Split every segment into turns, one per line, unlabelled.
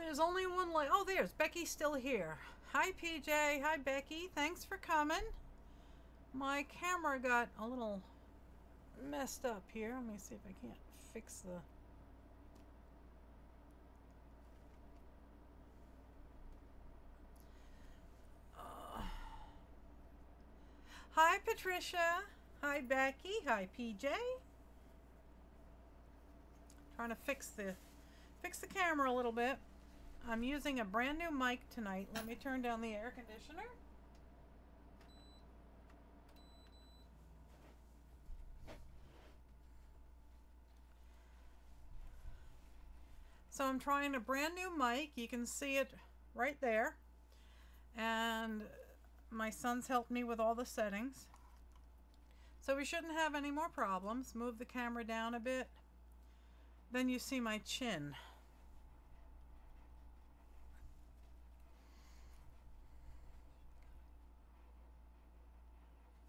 There's only one light. Oh, there's Becky still here. Hi, PJ. Hi, Becky. Thanks for coming. My camera got a little messed up here. Let me see if I can't fix the... Hi, Patricia. Hi, Becky. Hi, PJ. Trying to fix the camera a little bit. I'm using a brand new mic tonight. Let me turn down the air conditioner. So I'm trying a brand new mic. You can see it right there. And my son's helped me with all the settings. So we shouldn't have any more problems. Move the camera down a bit. Then you see my chin.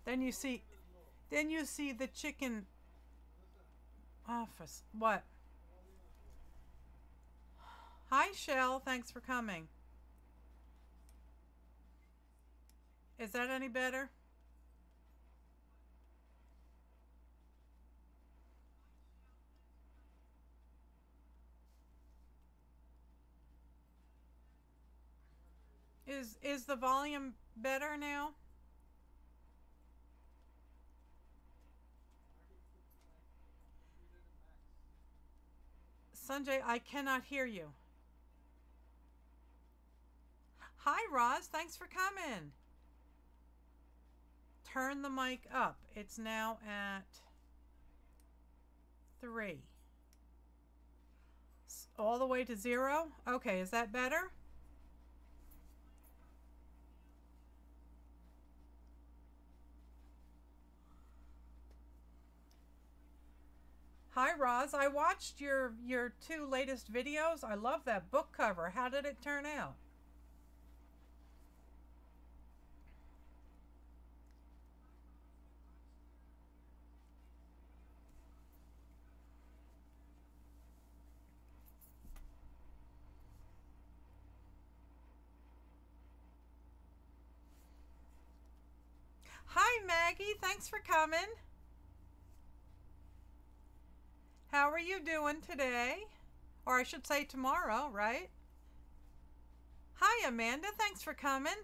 Then you see the chicken office. What? Hi, Shell. Thanks for coming. Is that any better? Is the volume better now? Sanjay, I cannot hear you. Hi, Roz. Thanks for coming. Turn the mic up. It's now at 3. All the way to 0? Okay, is that better? Hi, Roz. I watched your 2 latest videos. I love that book cover. How did it turn out? Hi, Maggie. Thanks for coming. How are you doing today? Or I should say tomorrow, right? Hi, Amanda. Thanks for coming.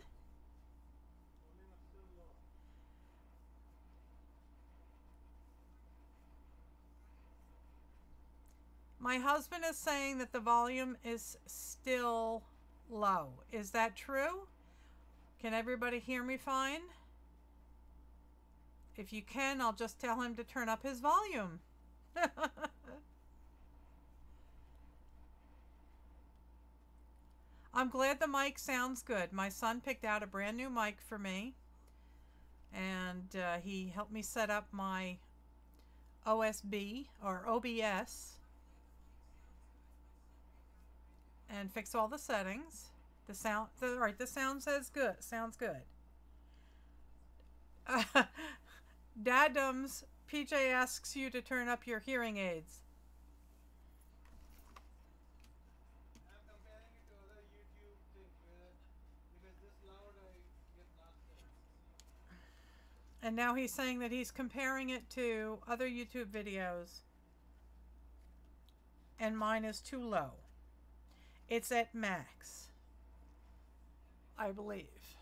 My husband is saying that the volume is still low. Is that true? Can everybody hear me fine? If you can, I'll just tell him to turn up his volume. I'm glad the mic sounds good. My son picked out a brand new mic for me, and he helped me set up my OSB or OBS and fix all the settings. The sound says good. Sounds good. Dadums, PJ asks you to turn up your hearing aids.
I'm comparing it to other YouTube things where if it's this loud I get lost.
And now he's saying that he's comparing it to other YouTube videos, and mine is too low. It's at max, I believe.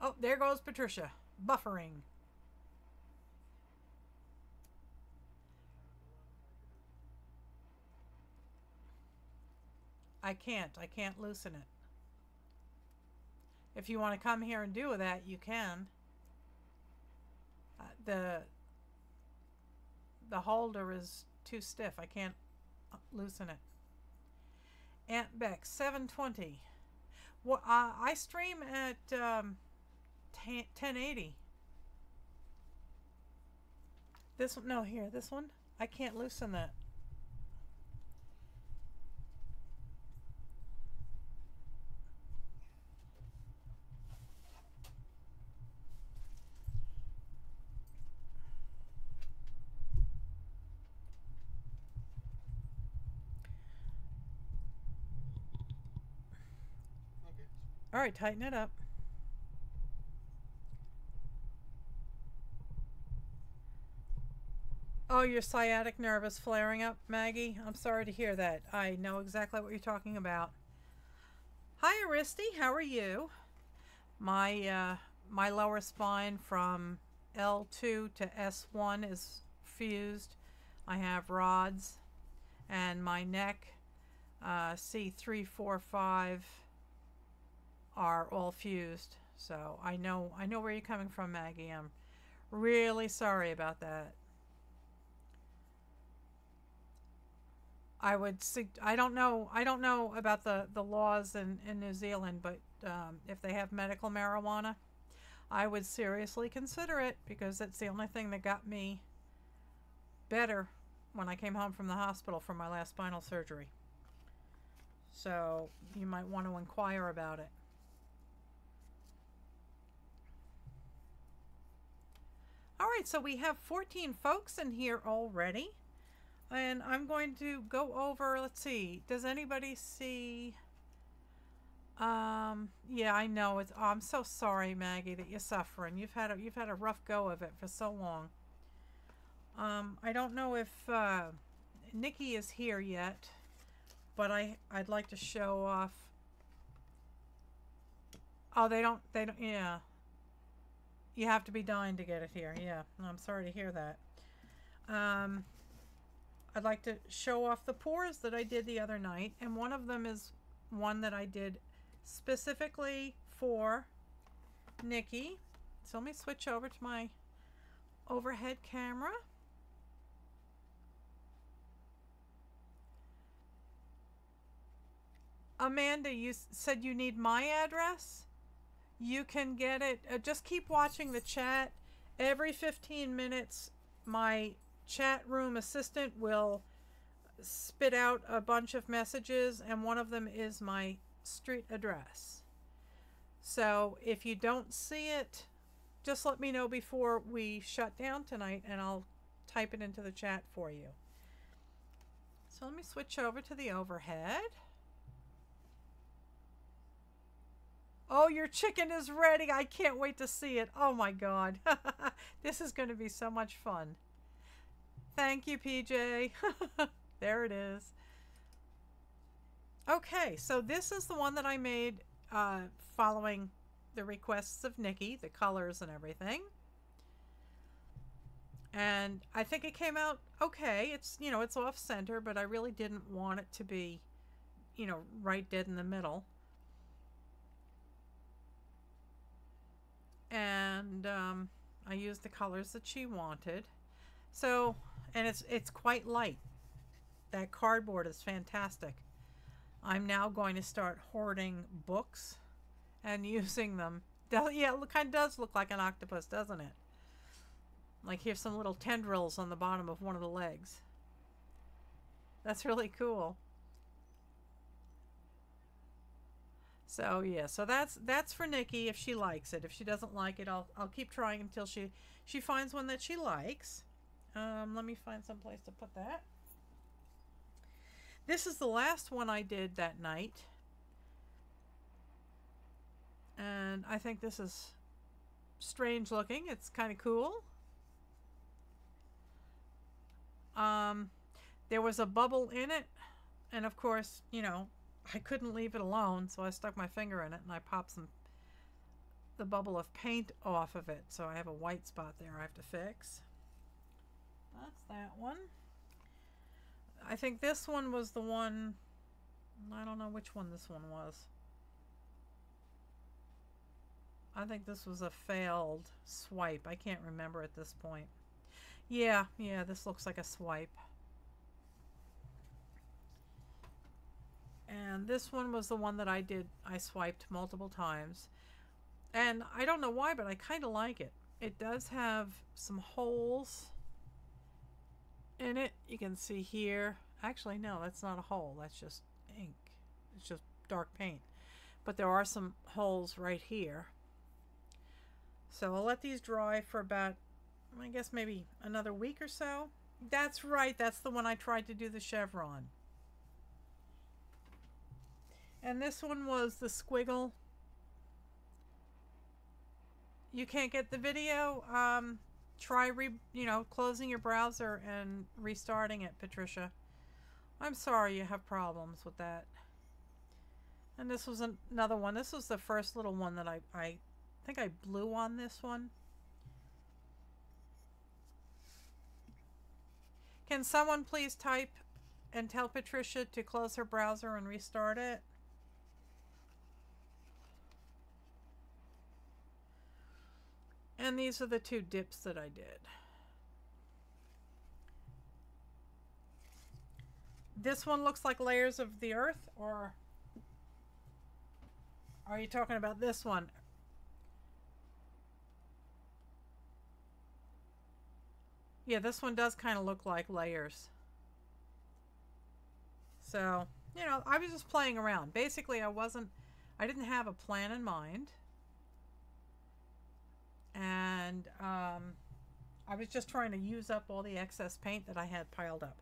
Oh, there goes Patricia, buffering. I can't loosen it. If you want to come here and do that, you can. The holder is too stiff. I can't loosen it. Aunt Beck, 720. Well, I stream at 1080. This one, no, here, this one. I can't loosen that. All right, tighten it up. Oh, your sciatic nerve is flaring up, Maggie? I'm sorry to hear that. I know exactly what you're talking about. Hi, Aristi. How are you? My lower spine from L2 to S1 is fused. I have rods, and my neck, C3, 4, 5 are all fused. So I know where you're coming from, Maggie. I'm really sorry about that. I don't know about the laws in New Zealand, but if they have medical marijuana, I would seriously consider it, because it's the only thing that got me better when I came home from the hospital from my last spinal surgery. So you might want to inquire about it. All right, so we have 14 folks in here already. And I'm going to go over, let's see, does anybody see, yeah, I know, it's, oh, I'm so sorry, Maggie, that you're suffering. You've had a rough go of it for so long. I don't know if, Nikki is here yet, but I'd like to show off. Oh, they don't, yeah. You have to be dying to get it here, yeah. I'm sorry to hear that. I'd like to show off the pours that I did the other night, and one of them is one that I did specifically for Nikki. So let me switch over to my overhead camera. Amanda, you said you need my address? You can get it. Just keep watching the chat. Every 15 minutes, my chat room assistant will spit out a bunch of messages, and one of them is my street address. So if you don't see it, just let me know before we shut down tonight, and I'll type it into the chat for you. So let me switch over to the overhead. Oh, your chicken is ready. I can't wait to see it. Oh my God. This is going to be so much fun. Thank you, PJ. There it is. Okay, so this is the one that I made following the requests of Nikki, the colors and everything. And I think it came out okay. It's, you know, it's off center, but I really didn't want it to be, you know, right dead in the middle. And I used the colors that she wanted. So, and it's quite light. That cardboard is fantastic. I'm now going to start hoarding books and using them. Yeah, it kind of does look like an octopus, doesn't it? Like here's some little tendrils on the bottom of one of the legs. That's really cool. So yeah, so that's for Nikki if she likes it. If she doesn't like it, I'll keep trying until she finds one that she likes. Let me find some place to put that. This is the last one I did that night. And I think this is strange looking. It's kind of cool. There was a bubble in it. And of course, you know, I couldn't leave it alone. So I stuck my finger in it and I popped the bubble of paint off of it. So I have a white spot there I have to fix. That's that one. I think this one was the one, I don't know which one this one was. I think this was a failed swipe. I can't remember at this point. Yeah, this looks like a swipe. And this one was the one that I swiped multiple times. And I don't know why, but I kind of like it. It does have some holes in it. You can see here. Actually, no, that's not a hole. That's just ink. It's just dark paint. But there are some holes right here. So I'll let these dry for about, I guess maybe another week or so. That's right. That's the one I tried to do the chevron. And this one was the squiggle you can't get the video, try closing your browser and restarting it, Patricia. I'm sorry you have problems with that. And this was another one. This was the first little one that I think I blew on this one. Can someone please type and tell Patricia to close her browser and restart it? And these are the two dips that I did. This one looks like layers of the earth, or are you talking about this one? Yeah, this one does kind of look like layers. So, I was just playing around. Basically, I didn't have a plan in mind. And I was just trying to use up all the excess paint that I had piled up.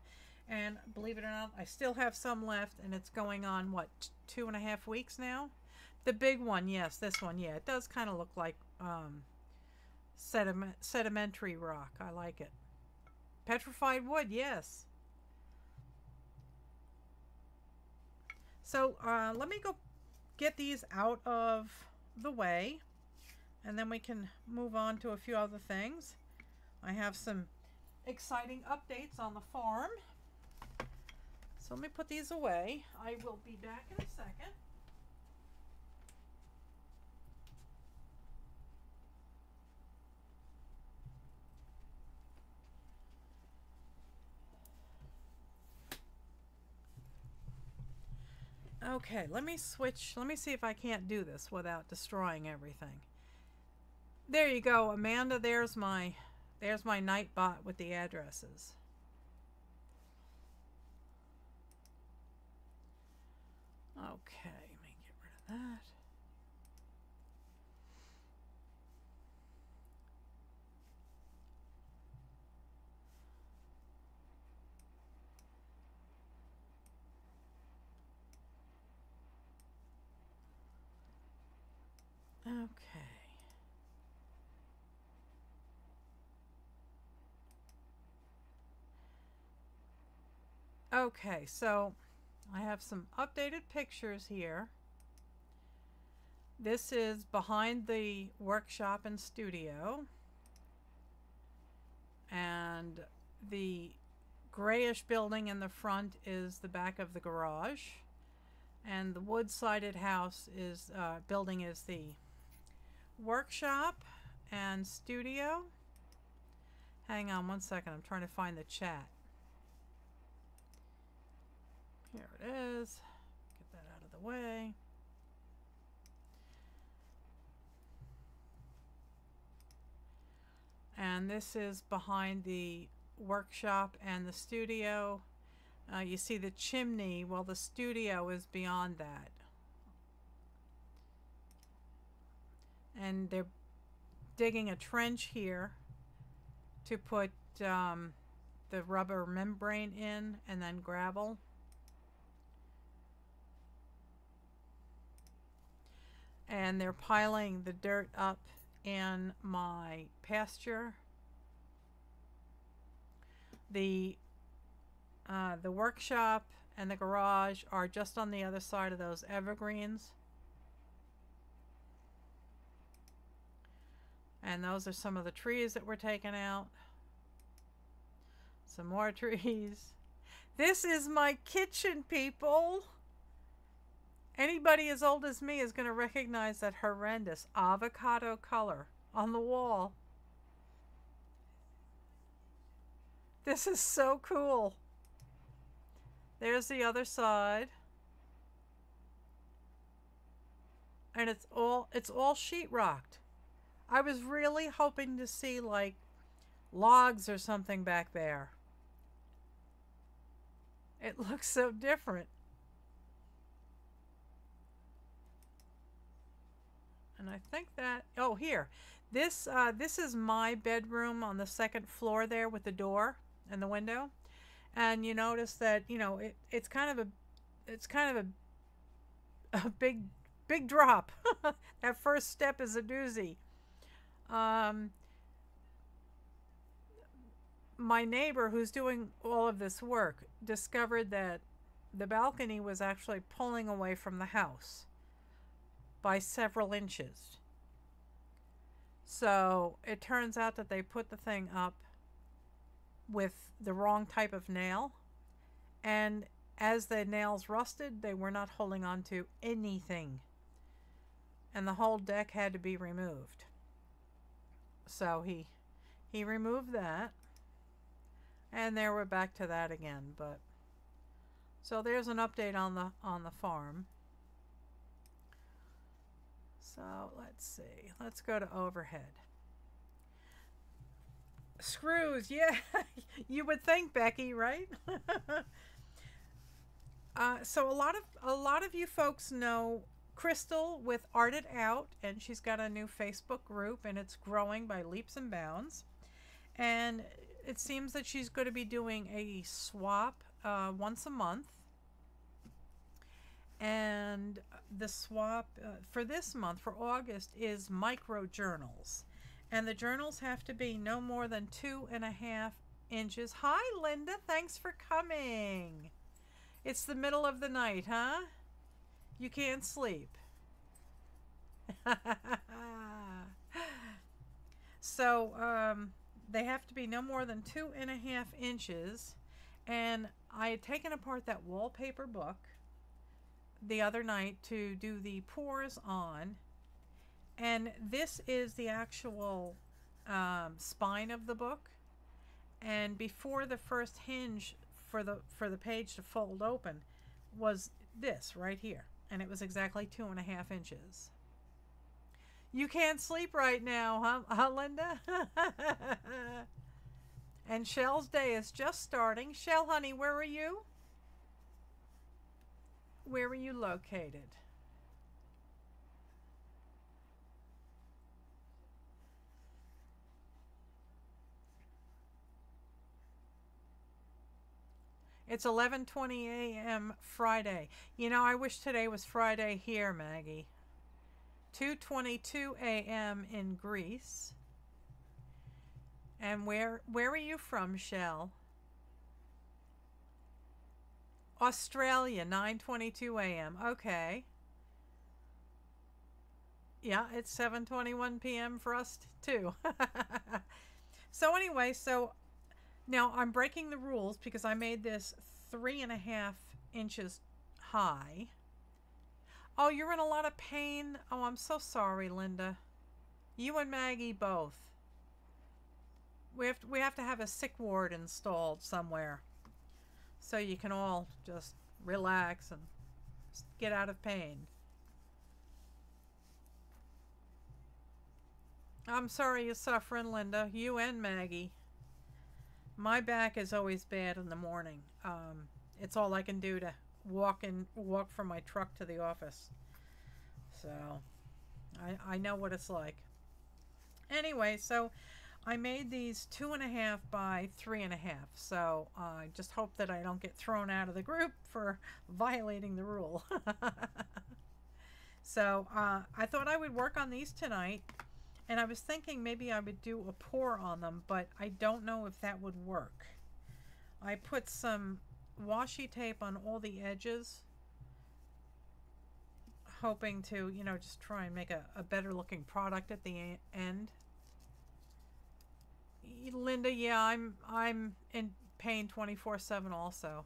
And believe it or not, I still have some left, and it's going on, what, 2.5 weeks now? The big one, yes, this one, yeah. It does kind of look like sedimentary rock. I like it. Petrified wood, yes. So let me go get these out of the way, and then we can move on to a few other things. I have some exciting updates on the farm. So let me put these away. I will be back in a second. Okay, let me switch. Let me see if I can't do this without destroying everything. There you go, Amanda. There's my Nightbot with the addresses. Okay, let me get rid of that. Okay. Okay, so I have some updated pictures here. This is behind the workshop and studio. And the grayish building in the front is the back of the garage. And the wood-sided house building is the workshop and studio. Hang on one second, I'm trying to find the chat. Here it is. Get that out of the way. And this is behind the workshop and the studio. You see the chimney. Well, the studio is beyond that. And they're digging a trench here to put the rubber membrane in, and then gravel. And they're piling the dirt up in my pasture. The workshop and the garage are just on the other side of those evergreens. And those are some of the trees that were taken out. Some more trees. This is my kitchen, people. Anybody as old as me is going to recognize that horrendous avocado color on the wall. This is so cool. There's the other side. And it's all sheetrocked. I was really hoping to see like logs or something back there. It looks so different. And I think that, oh, here. This is my bedroom on the second floor there with the door and the window. And you notice that, it's kind of a big drop. That first step is a doozy. Um, my neighbor who's doing all of this work discovered that the balcony was actually pulling away from the house by several inches. So it turns out that they put the thing up with the wrong type of nail, and as the nails rusted, they were not holding on to anything, and the whole deck had to be removed. So he removed that, and there we're back to that again. But so there's an update on the farm. So let's see. Let's go to overhead. Screws, yeah. You would think, Becky, right? So a lot of you folks know Crystal with Art It Out, and she's got a new Facebook group, and it's growing by leaps and bounds. And it seems that she's going to be doing a swap once a month. And the swap for this month, for August, is micro journals. And the journals have to be no more than 2.5 inches. Hi, Linda. Thanks for coming. It's the middle of the night, huh? You can't sleep. So they have to be no more than 2.5 inches. And I had taken apart that wallpaper book the other night to do the pores on, and this is the actual spine of the book, and before the first hinge for the page to fold open was this right here, and it was exactly 2.5 inches. You can't sleep right now, huh Linda? And Shell's day is just starting. Shell, honey, where are you? Where are you located? It's 11:20 a.m. Friday. You know, I wish today was Friday here, Maggie. 2:22 a.m. in Greece. And where are you from, Shell? Australia, 9:22 a.m. Okay. Yeah, it's 7:21 p.m. for us too. So anyway, so now I'm breaking the rules because I made this 3.5 inches high. Oh, you're in a lot of pain. Oh, I'm so sorry, Linda. You and Maggie both. We have to have a sick ward installed somewhere, so you can all just relax and get out of pain. I'm sorry you're suffering, Linda. You and Maggie. My back is always bad in the morning. It's all I can do to walk from my truck to the office. So I know what it's like. Anyway, so I made these 2.5 by 3.5. So I just hope that I don't get thrown out of the group for violating the rule. So I thought I would work on these tonight. And I was thinking maybe I would do a pour on them, but I don't know if that would work. I put some washi tape on all the edges, hoping to, you know, just try and make a better looking product at the end. Linda, yeah, I'm in pain 24/7 also.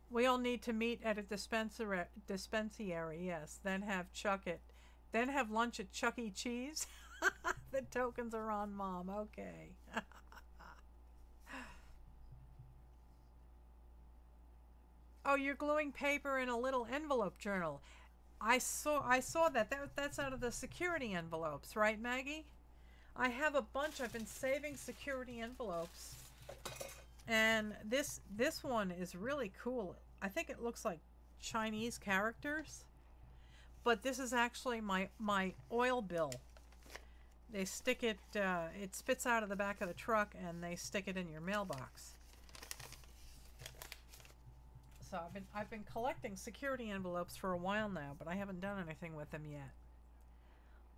We all need to meet at a dispensary, yes, then have Then have lunch at Chuck E. Cheese. The tokens are on Mom. Okay. Oh, you're gluing paper in a little envelope journal. I saw that. That's out of the security envelopes, right, Maggie? I have a bunch. I've been saving security envelopes. And this one is really cool. I think it looks like Chinese characters. But this is actually my oil bill. They stick it, it spits out of the back of the truck, and they stick it in your mailbox. So I've been collecting security envelopes for a while now, but I haven't done anything with them yet.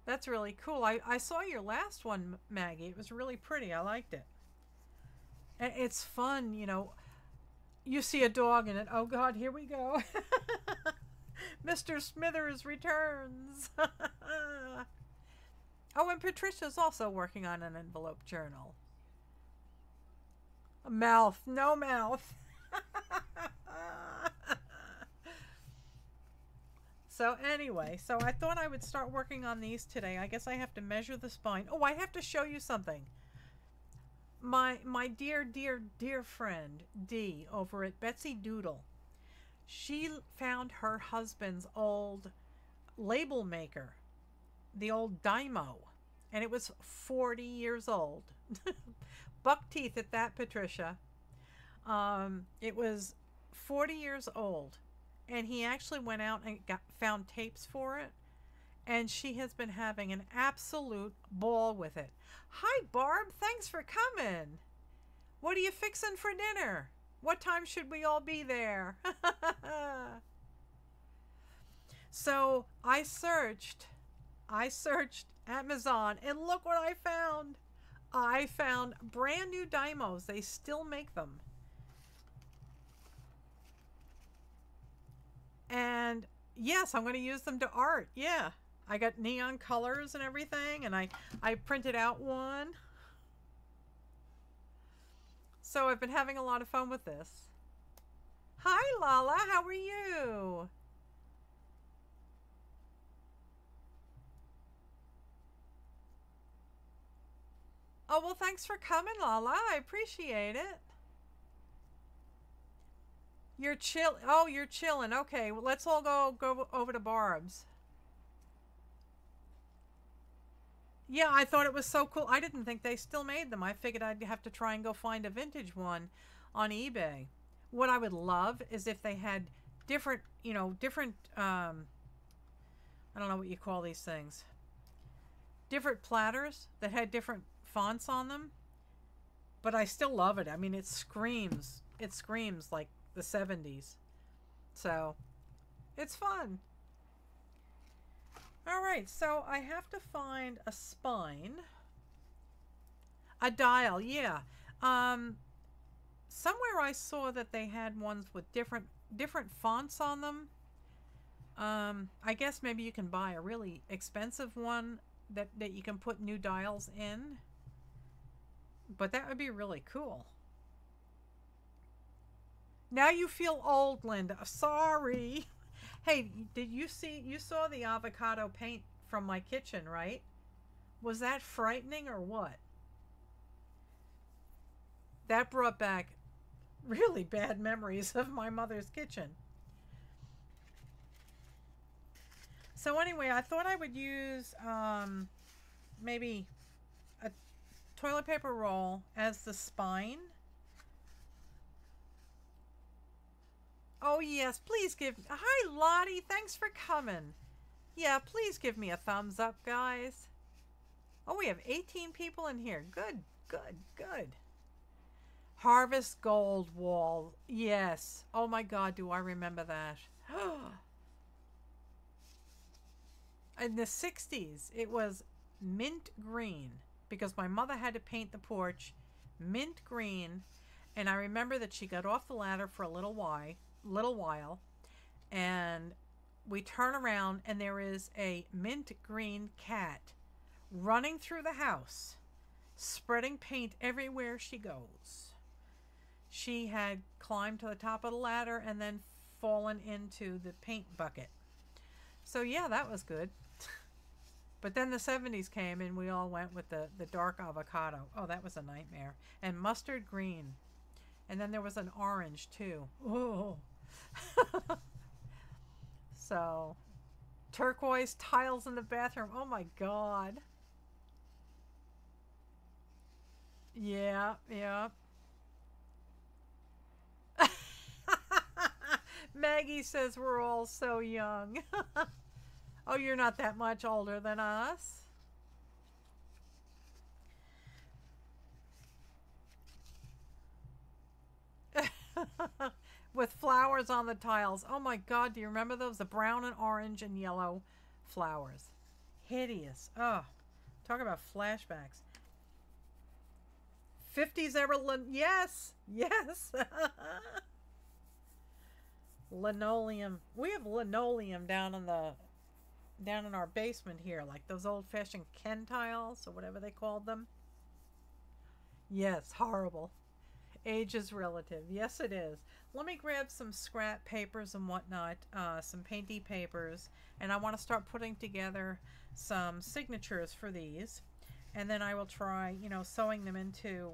That's really cool. I saw your last one, Maggie. It was really pretty. I liked it. And it's fun, you know. You see a dog in it. Oh, God, here we go. Mr. Smithers returns. Oh, and Patricia's also working on an envelope journal. A mouth. No mouth. So anyway, so I thought I would start working on these today. I guess I have to measure the spine. Oh, I have to show you something. My dear friend Dee over at Betsy Doodle, she found her husband's old label maker, the old Dymo, and it was 40 years old. Buck teeth at that, Patricia. It was 40 years old, and he actually went out and found tapes for it, and she has been having an absolute ball with it. Hi, Barb. Thanks for coming. What are you fixing for dinner? What time should we all be there? So I searched Amazon, and look what I found. I found brand new Dymos. They still make them. And yes, I'm going to use them to art. Yeah. I got neon colors and everything, and I printed out one. So I've been having a lot of fun with this. Hi, Lala. How are you? Oh, well, thanks for coming, Lala. I appreciate it. You're chill. Oh, you're chilling. Okay, well, let's all go over to Barb's. Yeah, I thought it was so cool. I didn't think they still made them. I figured I'd have to try and go find a vintage one on eBay. What I would love is if they had different, you know, I don't know what you call these things. Different platters that had different fonts on them. But I still love it. I mean, it screams like the 70s. So, it's fun. All right, so I have to find a spine. A dial, yeah. Somewhere I saw that they had ones with different fonts on them. I guess maybe you can buy a really expensive one that you can put new dials in. But that would be really cool. Now you feel old, Linda. Sorry. Hey, you saw the avocado paint from my kitchen, right? Was that frightening or what? That brought back really bad memories of my mother's kitchen. So anyway, I thought I would use maybe a toilet paper roll as the spine. Oh, yes, please hi, Lottie, thanks for coming. Yeah, please give me a thumbs up, guys. Oh, we have 18 people in here. Good, good, good. Harvest Gold wall. Yes. Oh, my God, do I remember that. In the 60s, it was mint green because my mother had to paint the porch mint green, and I remember that she got off the ladder for a little while, and we turn around and there is a mint green cat running through the house, spreading paint everywhere she goes. She had climbed to the top of the ladder and then fallen into the paint bucket. So yeah, that was good. But then the 70s came and we all went with the dark avocado. Oh, that was a nightmare. And mustard green. And then there was an orange too. Oh. So, turquoise tiles in the bathroom. Oh my God. Yeah, yeah. Maggie says we're all so young. Oh, you're not that much older than us. With flowers on the tiles. Oh my God, do you remember those? The brown and orange and yellow flowers. hideous. Oh, talk about flashbacks. 50s ever, yes, yes. Linoleum. We have linoleum down in our basement here, like those old-fashioned Ken tiles or whatever they called them. Yes, horrible. Age is relative. Yes, it is. Let me grab some scrap papers and whatnot, some painty papers, and I want to start putting together some signatures for these, and then I will try, you know, sewing them into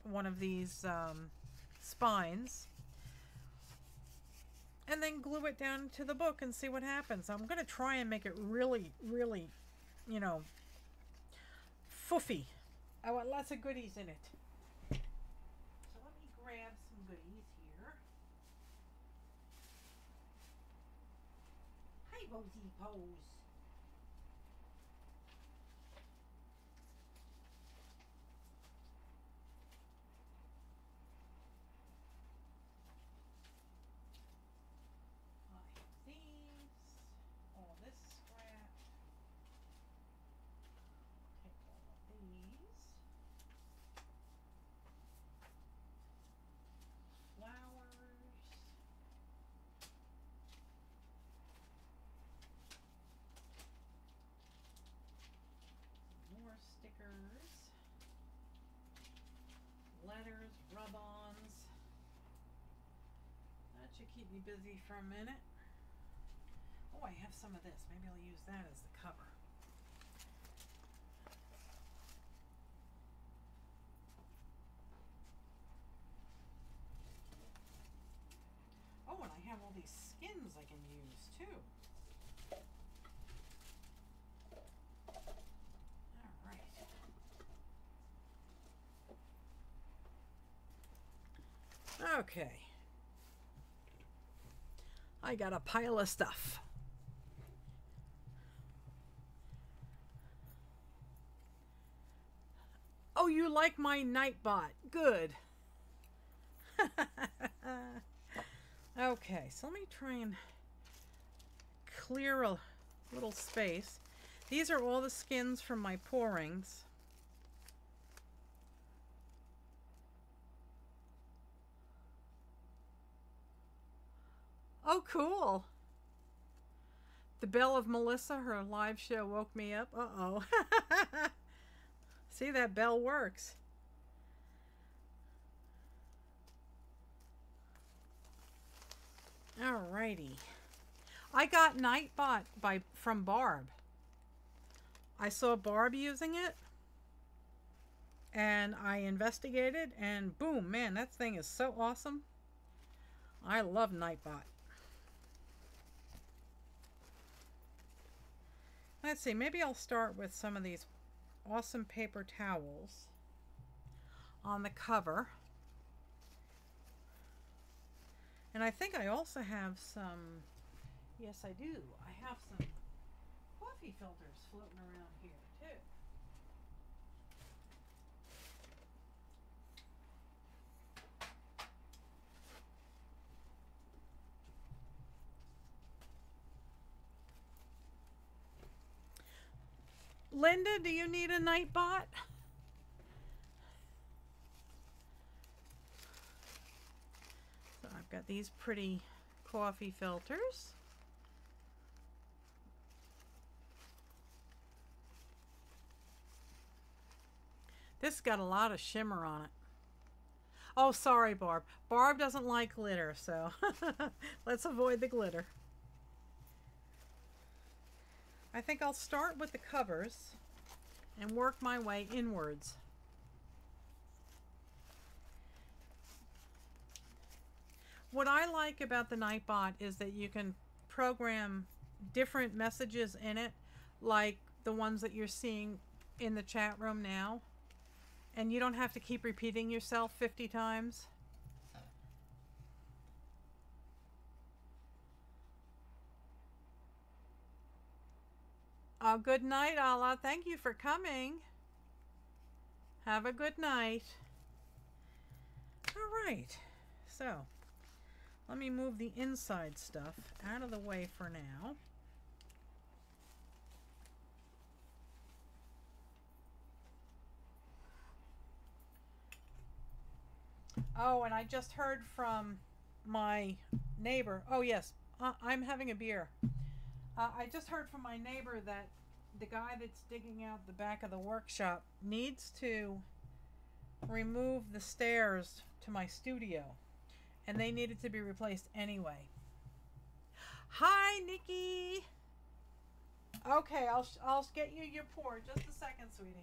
one of these spines, and then glue it down to the book and see what happens. I'm going to try and make it really, really, you know, foofy. I want lots of goodies in it. So let me grab some goodies here. Hi, Rosie Pose. Stickers, letters, rub-ons. That should keep me busy for a minute. Oh, I have some of this. Maybe I'll use that as the cover. Oh, and I have all these skins I can use too. Okay. I got a pile of stuff. Oh, you like my Nightbot. Good. Okay, so let me try and clear a little space. These are all the skins from my pourings. Oh, cool. The bell of Melissa, her live show woke me up. Uh-oh. See, that bell works. Alrighty. I got Nightbot from Barb. I saw Barb using it, and I investigated, and boom, man, that thing is so awesome. I love Nightbot. Let's see, maybe I'll start with some of these awesome paper towels on the cover. And I think I also have some, yes I do, I have some coffee filters floating around here too. Linda, do you need a Nightbot? So I've got these pretty coffee filters. This has got a lot of shimmer on it. Oh, sorry, Barb. Barb doesn't like glitter, so let's avoid the glitter. I think I'll start with the covers and work my way inwards. What I like about the Nightbot is that you can program different messages in it, like the ones that you're seeing in the chat room now. And you don't have to keep repeating yourself 50 times. Good night, Allah. Thank you for coming. Have a good night. All right. So, let me move the inside stuff out of the way for now. Oh, and I just heard from my neighbor. Oh, yes, I'm having a beer. I just heard from my neighbor that the guy that's digging out the back of the workshop needs to remove the stairs to my studio, and they needed to be replaced anyway. Hi, Nikki. Okay, I'll get you your pour. Just a second, sweetie.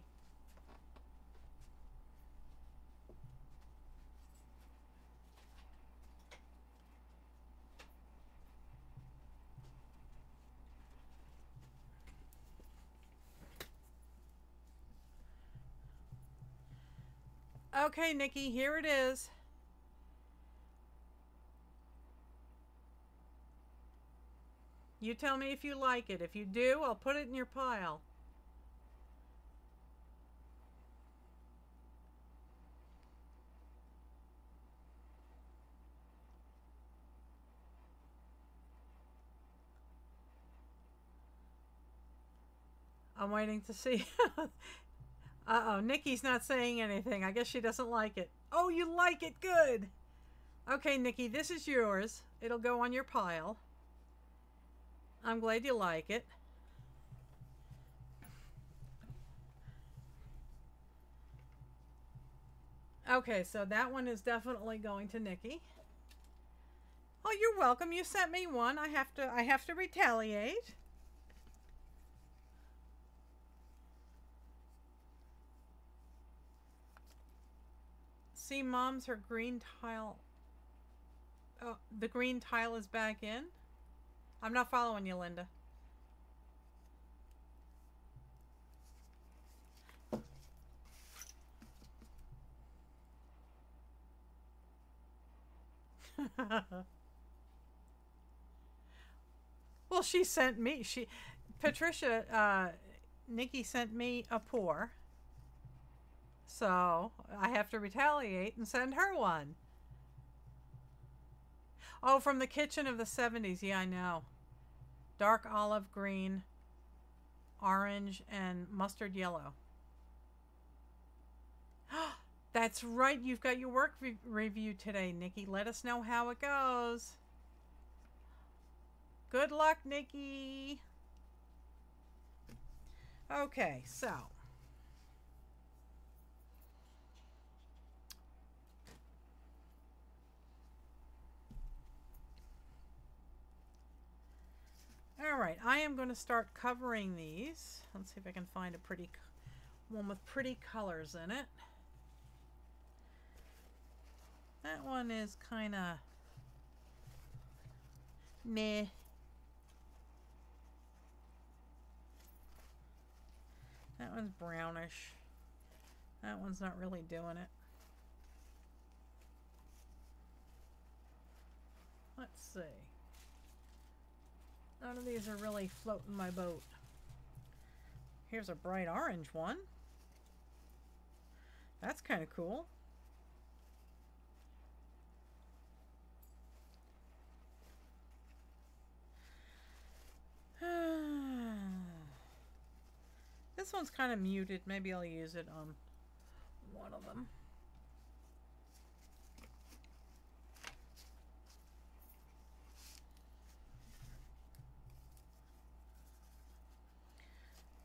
Okay, Nikki, here it is. You tell me if you like it. If you do, I'll put it in your pile. I'm waiting to see. Uh-oh, Nikki's not saying anything. I guess she doesn't like it. Oh, you like it? Good. Okay, Nikki, this is yours. It'll go on your pile. I'm glad you like it. Okay, so that one is definitely going to Nikki. Oh, you're welcome. You sent me one. I have to retaliate. See, Mom's her green tile. Oh, the green tile is back in? I'm not following you, Linda. Well, she sent me. Patricia, Nikki sent me a pour. So I have to retaliate and send her one. Oh, from the kitchen of the 70s. Yeah, I know. Dark olive green, orange, and mustard yellow. That's right. You've got your work review today, Nikki. Let us know how it goes. Good luck, Nikki. Okay, so. All right, I am going to start covering these. Let's see if I can find a pretty one with pretty colors in it. That one is kind of meh. That one's brownish. That one's not really doing it. Let's see. None of these are really floating my boat. Here's a bright orange one. That's kind of cool. This one's kind of muted. Maybe I'll use it on one of them.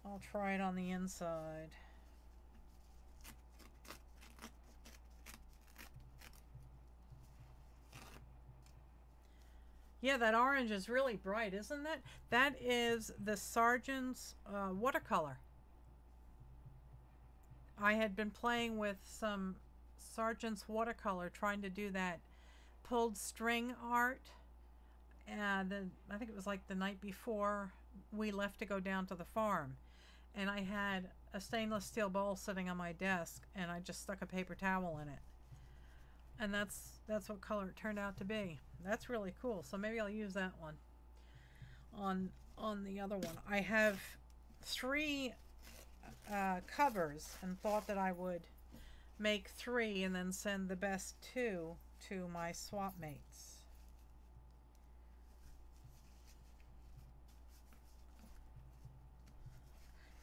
I'll try it on the inside. Yeah, that orange is really bright, isn't it? That is the Sargent's watercolor. I had been playing with some Sargent's watercolor, trying to do that pulled string art. And I think it was like the night before we left to go down to the farm. And I had a stainless steel bowl sitting on my desk, and I just stuck a paper towel in it. And that's what color it turned out to be. That's really cool. So maybe I'll use that one on the other one. I have 3 covers and thought that I would make 3 and then send the best 2 to my swap mates.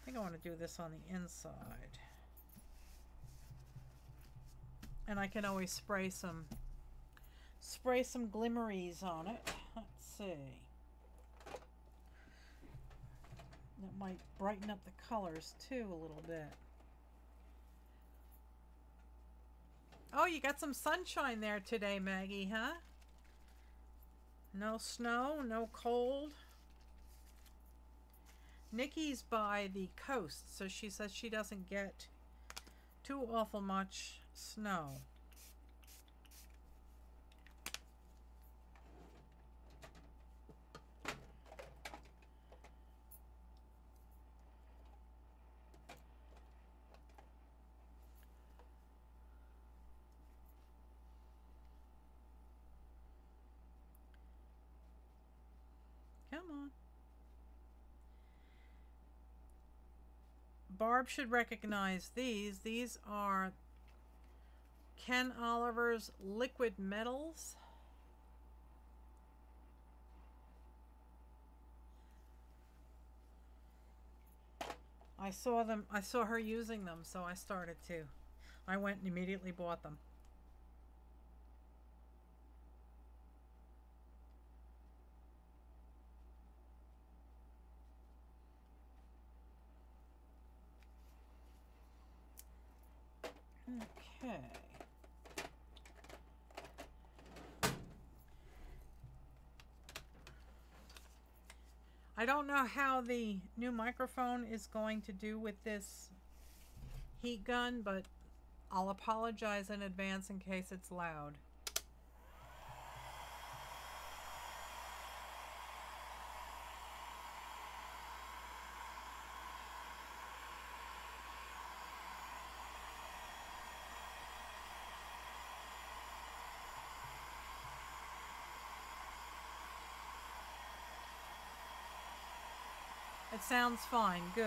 I think I want to do this on the inside. And I can always spray some glimmeries on it. Let's see. That might brighten up the colors too a little bit. Oh, you got some sunshine there today, Maggie, huh? No snow, no cold. Nikki's by the coast, so she says she doesn't get too awful much snow. Come on. Barb should recognize these. These are Ken Oliver's liquid metals. I saw her using them, so I started to. I went and immediately bought them. Okay. I don't know how the new microphone is going to do with this heat gun, but I'll apologize in advance in case it's loud. It sounds fine. Good.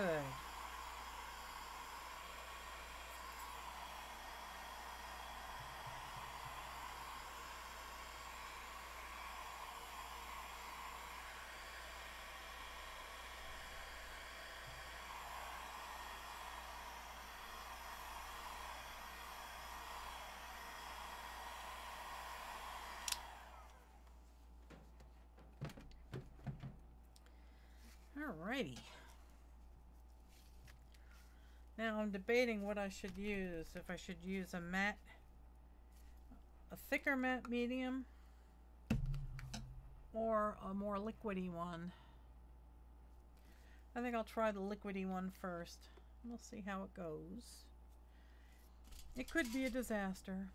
Alrighty. Now I'm debating what I should use. If I should use a thicker matte medium, or a more liquidy one. I think I'll try the liquidy one first. We'll see how it goes. It could be a disaster.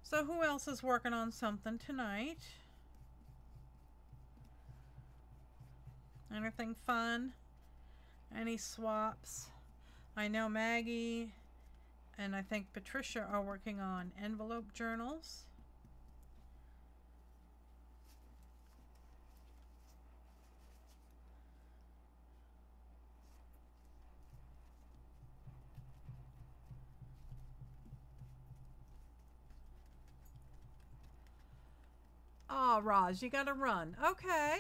So who else is working on something tonight? Anything fun? Any swaps? I know Maggie and I think Patricia are working on envelope journals. Oh, Roz, you gotta run. Okay.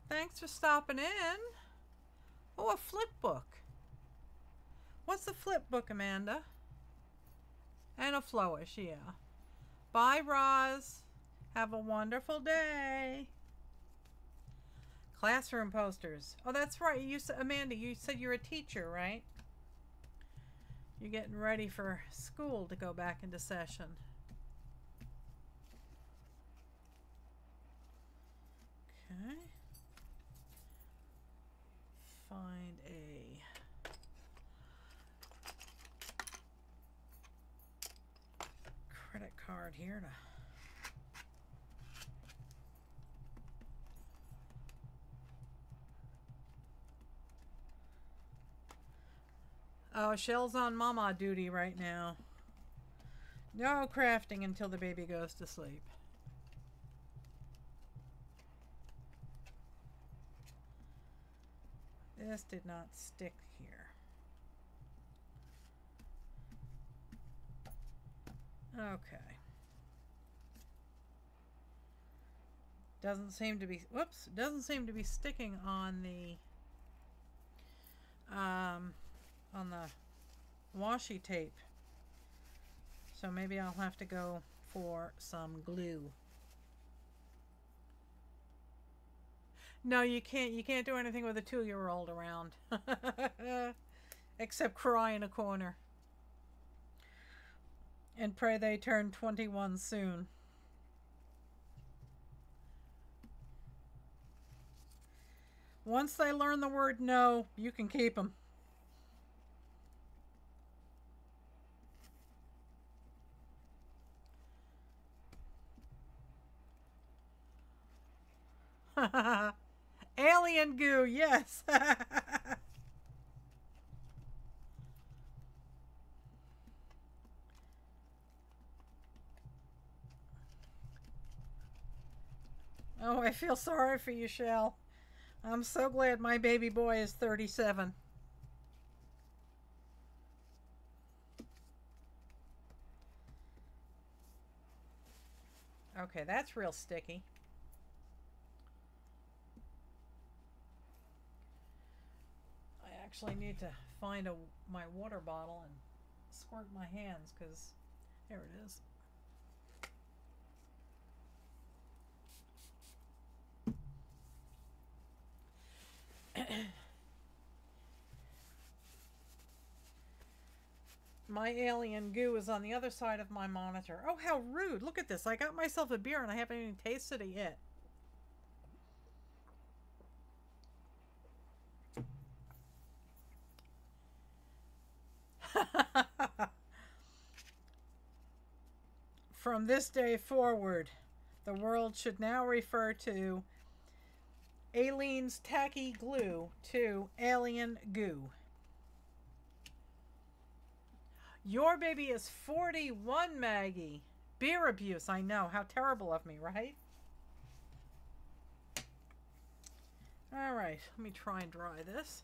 Thanks for stopping in. Oh, a flip book. What's the flip book, Amanda? And a flourish, yeah. Bye, Roz. Have a wonderful day. Classroom posters. Oh, that's right. You said, Amanda, you said you're a teacher, right? You're getting ready for school to go back into session. Okay. Find a credit card here to Oh, Shell's on mama duty right now. No crafting until the baby goes to sleep. This did not stick here. Okay. Doesn't seem to be, whoops, doesn't seem to be sticking on the washi tape. So maybe I'll have to go for some glue. No, you can't do anything with a 2-year-old around. Except cry in a corner. And pray they turn 21 soon. Once they learn the word no, you can keep them. Alien goo, yes. Oh, I feel sorry for you, Shell. I'm so glad my baby boy is 37. Okay, that's real sticky. I actually need to find my water bottle and squirt my hands, because there it is. My alien goo is on the other side of my monitor. Oh, how rude. Look at this. I got myself a beer and I haven't even tasted it yet. From this day forward, the world should now refer to Aileen's tacky glue to alien goo. Your baby is 41, Maggie. Beer abuse, I know. How terrible of me, right? All right, let me try and dry this.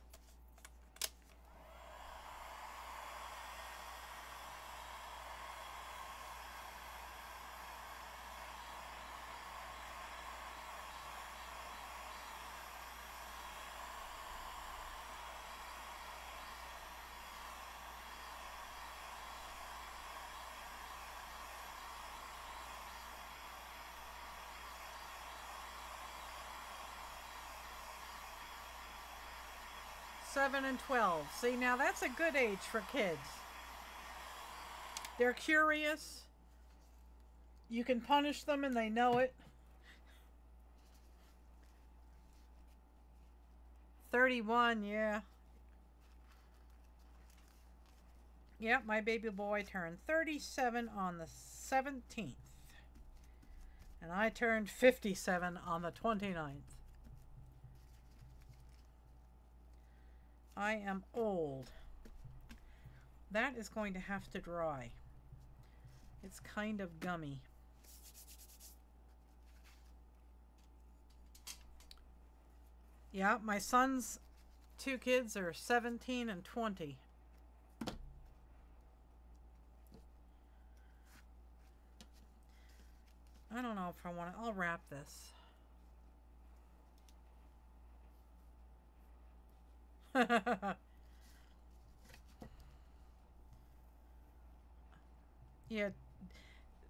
Seven and 12. See, now that's a good age for kids. They're curious. You can punish them and they know it. 31, yeah. Yep, my baby boy turned 37 on the 17th. And I turned 57 on the 29th. I am old. That is going to have to dry. It's kind of gummy. Yeah, my son's 2 kids are 17 and 20. I don't know if I want to. I'll wrap this. Yeah,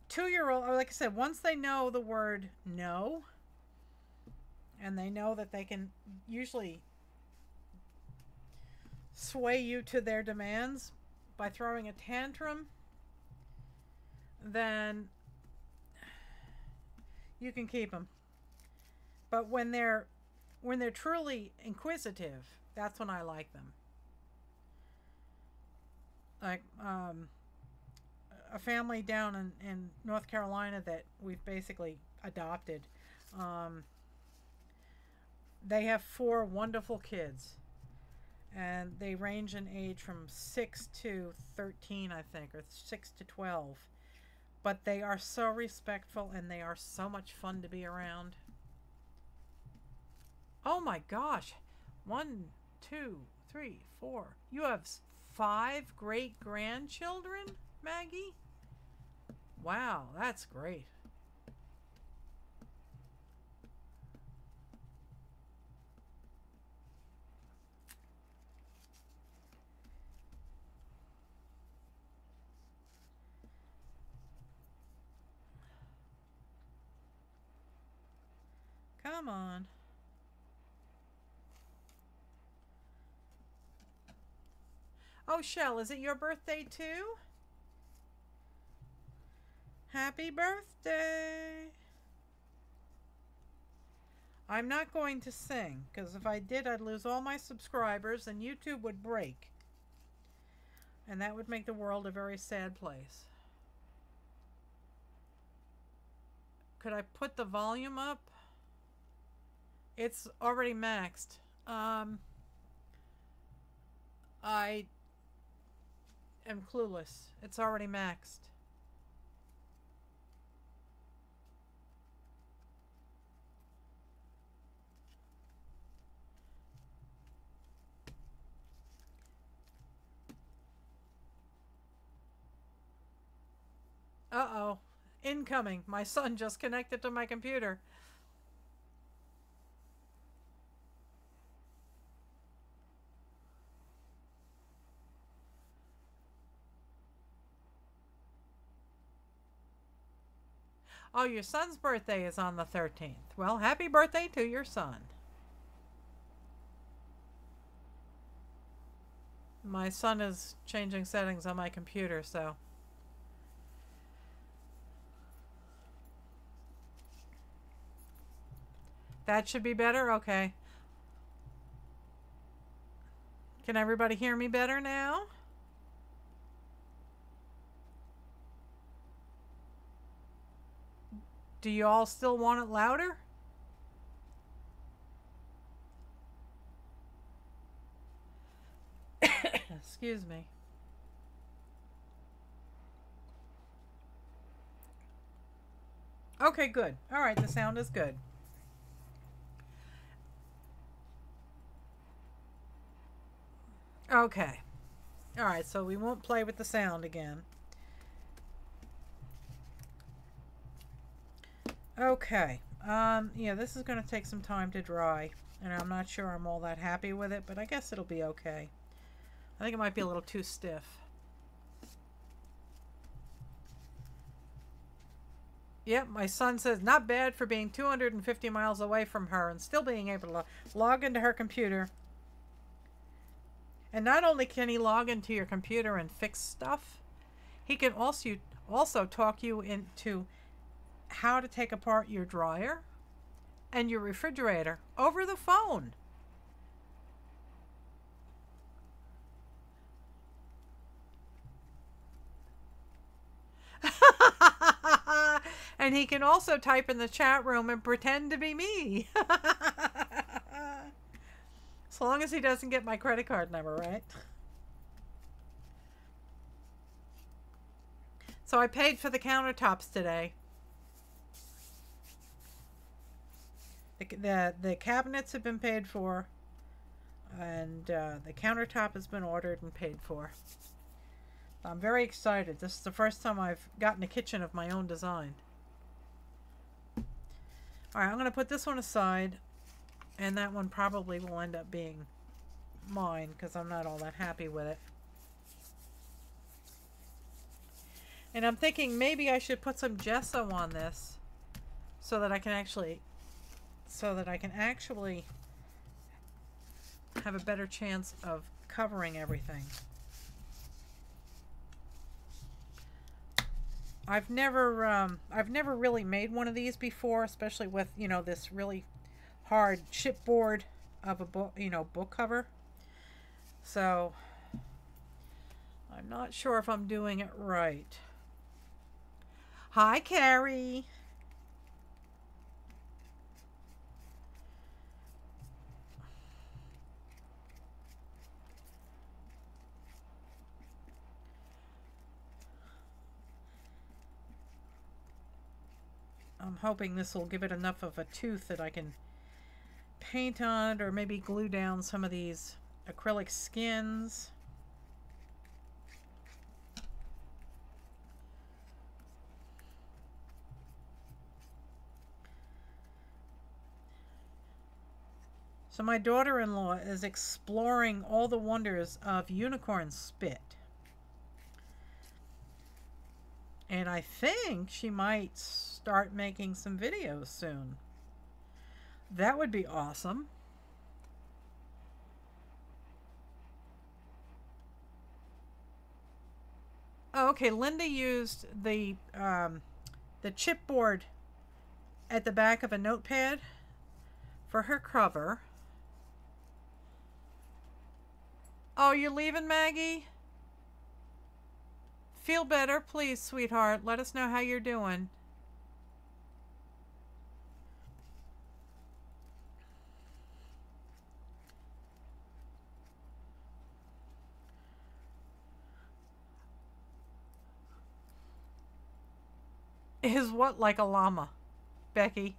2-year-old, or like I said, once they know the word no, and they know that they can usually sway you to their demands by throwing a tantrum, then you can keep them. But when they're truly inquisitive, that's when I like them. Like a family down in North Carolina that we've basically adopted. They have 4 wonderful kids, and they range in age from 6 to 13, I think, or 6 to 12. But they are so respectful and they are so much fun to be around. Oh my gosh. 1, 2, 3, 4. You have 5 great-grandchildren, Maggie? Wow, that's great. Come on. Oh, Shell, is it your birthday too? Happy birthday. I'm not going to sing, because if I did, I'd lose all my subscribers and YouTube would break. And that would make the world a very sad place. Could I put the volume up? It's already maxed. I am clueless. It's already maxed. Uh-oh. Incoming. My son just connected to my computer. Oh, your son's birthday is on the 13th. Well, happy birthday to your son. My son is changing settings on my computer, so... That should be better? Okay. Can everybody hear me better now? Do you all still want it louder? Excuse me. Okay, good. All right, the sound is good. Okay. All right, so we won't play with the sound again. Okay. Yeah, this is going to take some time to dry, and I'm not sure I'm all that happy with it, but I guess it'll be okay. I think it might be a little too stiff. Yep, my son says not bad for being 250 miles away from her and still being able to log into her computer. And not only can he log into your computer and fix stuff, he can also talk you into how to take apart your dryer and your refrigerator over the phone. And he can also type in the chat room and pretend to be me. As long as he doesn't get my credit card number, right? So I paid for the countertops today. The cabinets have been paid for, and the countertop has been ordered and paid for. I'm very excited. This is the first time I've gotten a kitchen of my own design. All right, I'm going to put this one aside, and that one probably will end up being mine because I'm not all that happy with it. And I'm thinking maybe I should put some gesso on this so that I can actually have a better chance of covering everything. I've never really made one of these before, especially with, you know, this really hard chipboard of a book, you know, book cover. So I'm not sure if I'm doing it right. Hi, Carrie. I'm hoping this will give it enough of a tooth that I can paint on it or maybe glue down some of these acrylic skins. So my daughter-in-law is exploring all the wonders of unicorn spit. And I think she might start making some videos soon. That would be awesome. Oh, okay, Linda used the chipboard at the back of a notepad for her cover. Oh, you're leaving, Maggie? Feel better, please, sweetheart. Let us know how you're doing. Is what like a llama, Becky?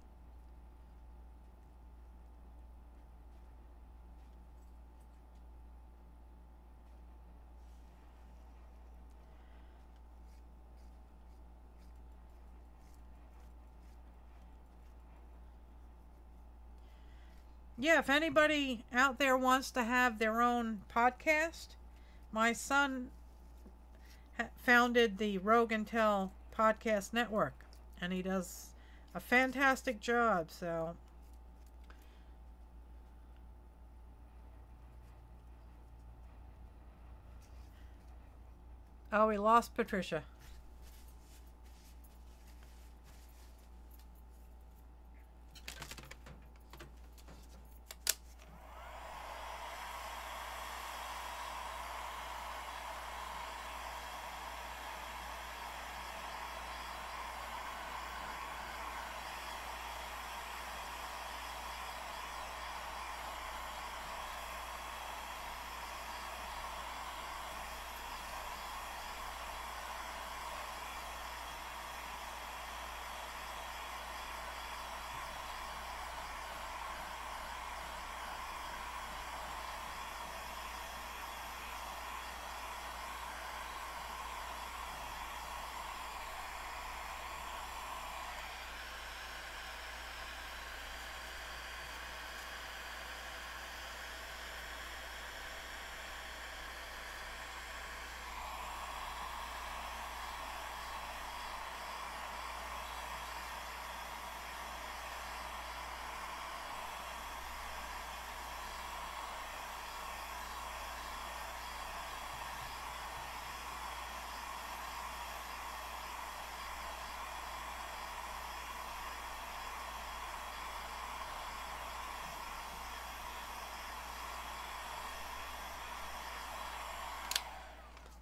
Yeah, if anybody out there wants to have their own podcast, my son founded the Rogue and Tell podcast network, and he does a fantastic job. So oh, we lost Patricia.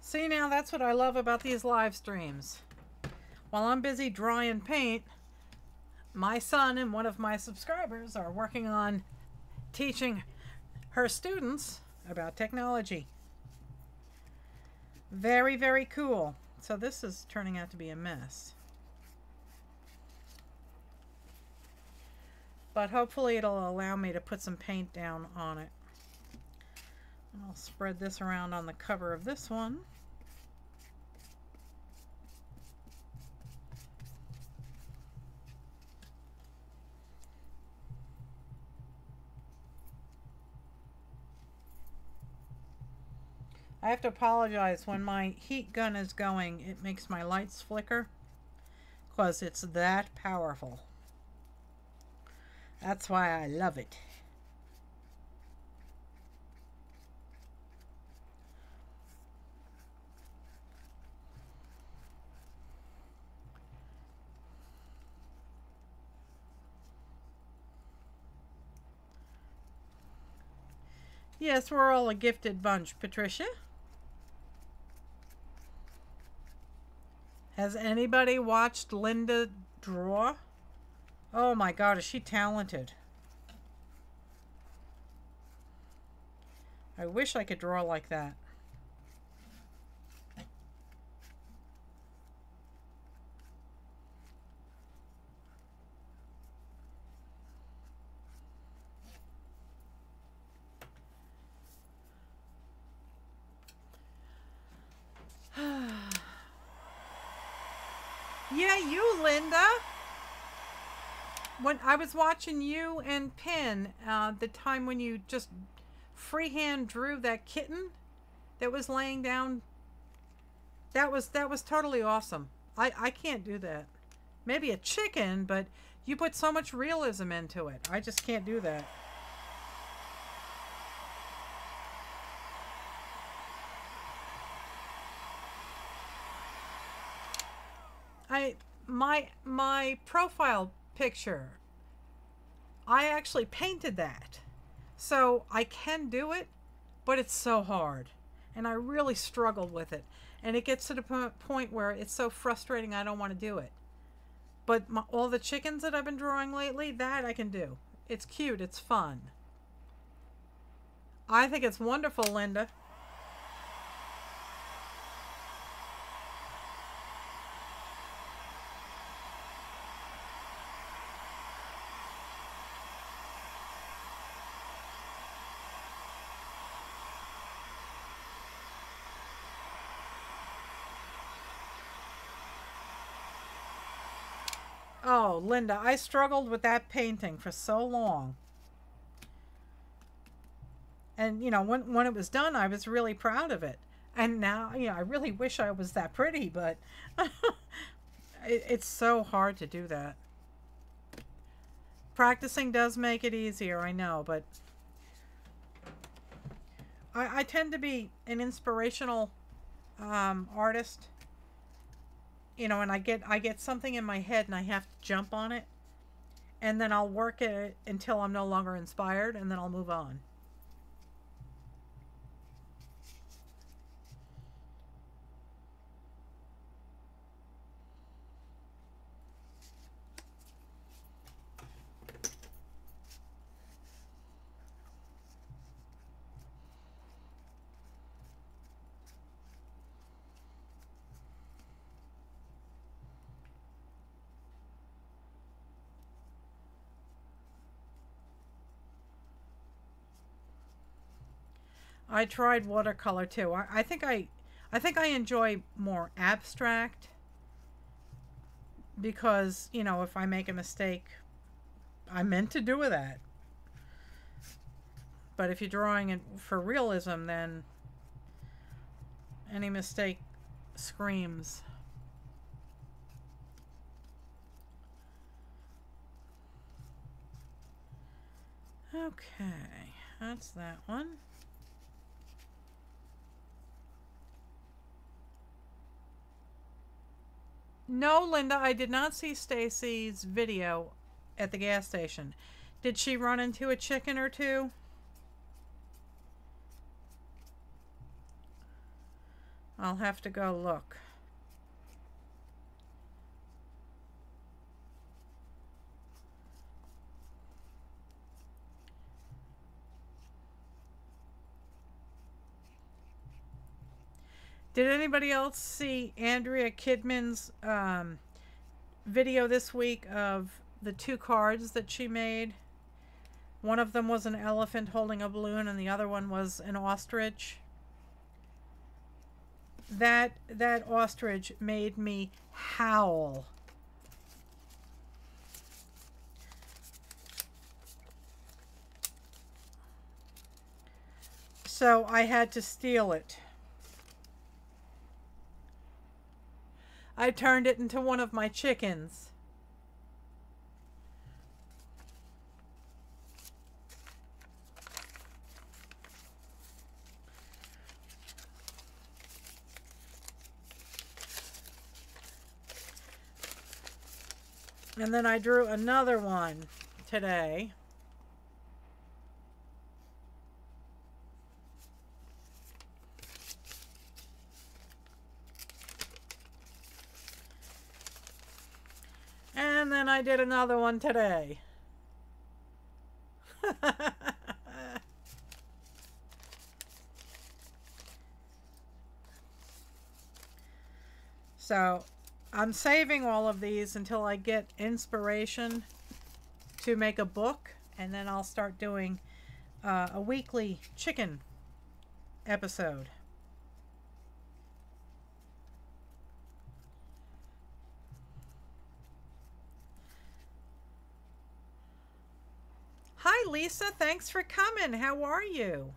See, now that's what I love about these live streams. While I'm busy drawing paint, my son and one of my subscribers are working on teaching her students about technology. Very, very cool. So this is turning out to be a mess. But hopefully it'll allow me to put some paint down on it. I'll spread this around on the cover of this one. I have to apologize, when my heat gun is going, it makes my lights flicker because it's that powerful. That's why I love it. Yes, we're all a gifted bunch, Patricia. Has anybody watched Linda draw? Oh my God, is she talented? I wish I could draw like that. Yeah, you, Linda. When I was watching you and Pin, the time when you just freehand drew that kitten that was laying down, that was totally awesome. I can't do that. Maybe a chicken, but you put so much realism into it. I just can't do that. My profile picture, I actually painted that. So I can do it, but it's so hard. And I really struggled with it. And it gets to the point where it's so frustrating I don't want to do it. But all the chickens that I've been drawing lately, that I can do. It's cute. It's fun. I think it's wonderful, Linda. Oh, Linda, I struggled with that painting for so long. And, you know, when it was done, I was really proud of it. And now, you know, I really wish I was that pretty, but it's so hard to do that. Practicing does make it easier, I know, but I tend to be an inspirational artist, you know, and I get something in my head and I have to jump on it, and then I'll work at it until I'm no longer inspired, and then I'll move on. I tried watercolor too. I think I enjoy more abstract, because, you know, if I make a mistake, I meant to do that. But if you're drawing it for realism, then any mistake screams. Okay, that's that one. No, Linda, I did not see Stacy's video at the gas station. Did she run into a chicken or two? I'll have to go look. Did anybody else see Andrea Kidman's video this week of the two cards that she made? One of them was an elephant holding a balloon, and the other one was an ostrich. That ostrich made me howl. So I had to steal it. I turned it into one of my chickens. And then I drew another one today. And then I did another one today. So I'm saving all of these until I get inspiration to make a book, and then I'll start doing a weekly chicken episode. . Lisa. Thanks for coming. How are you?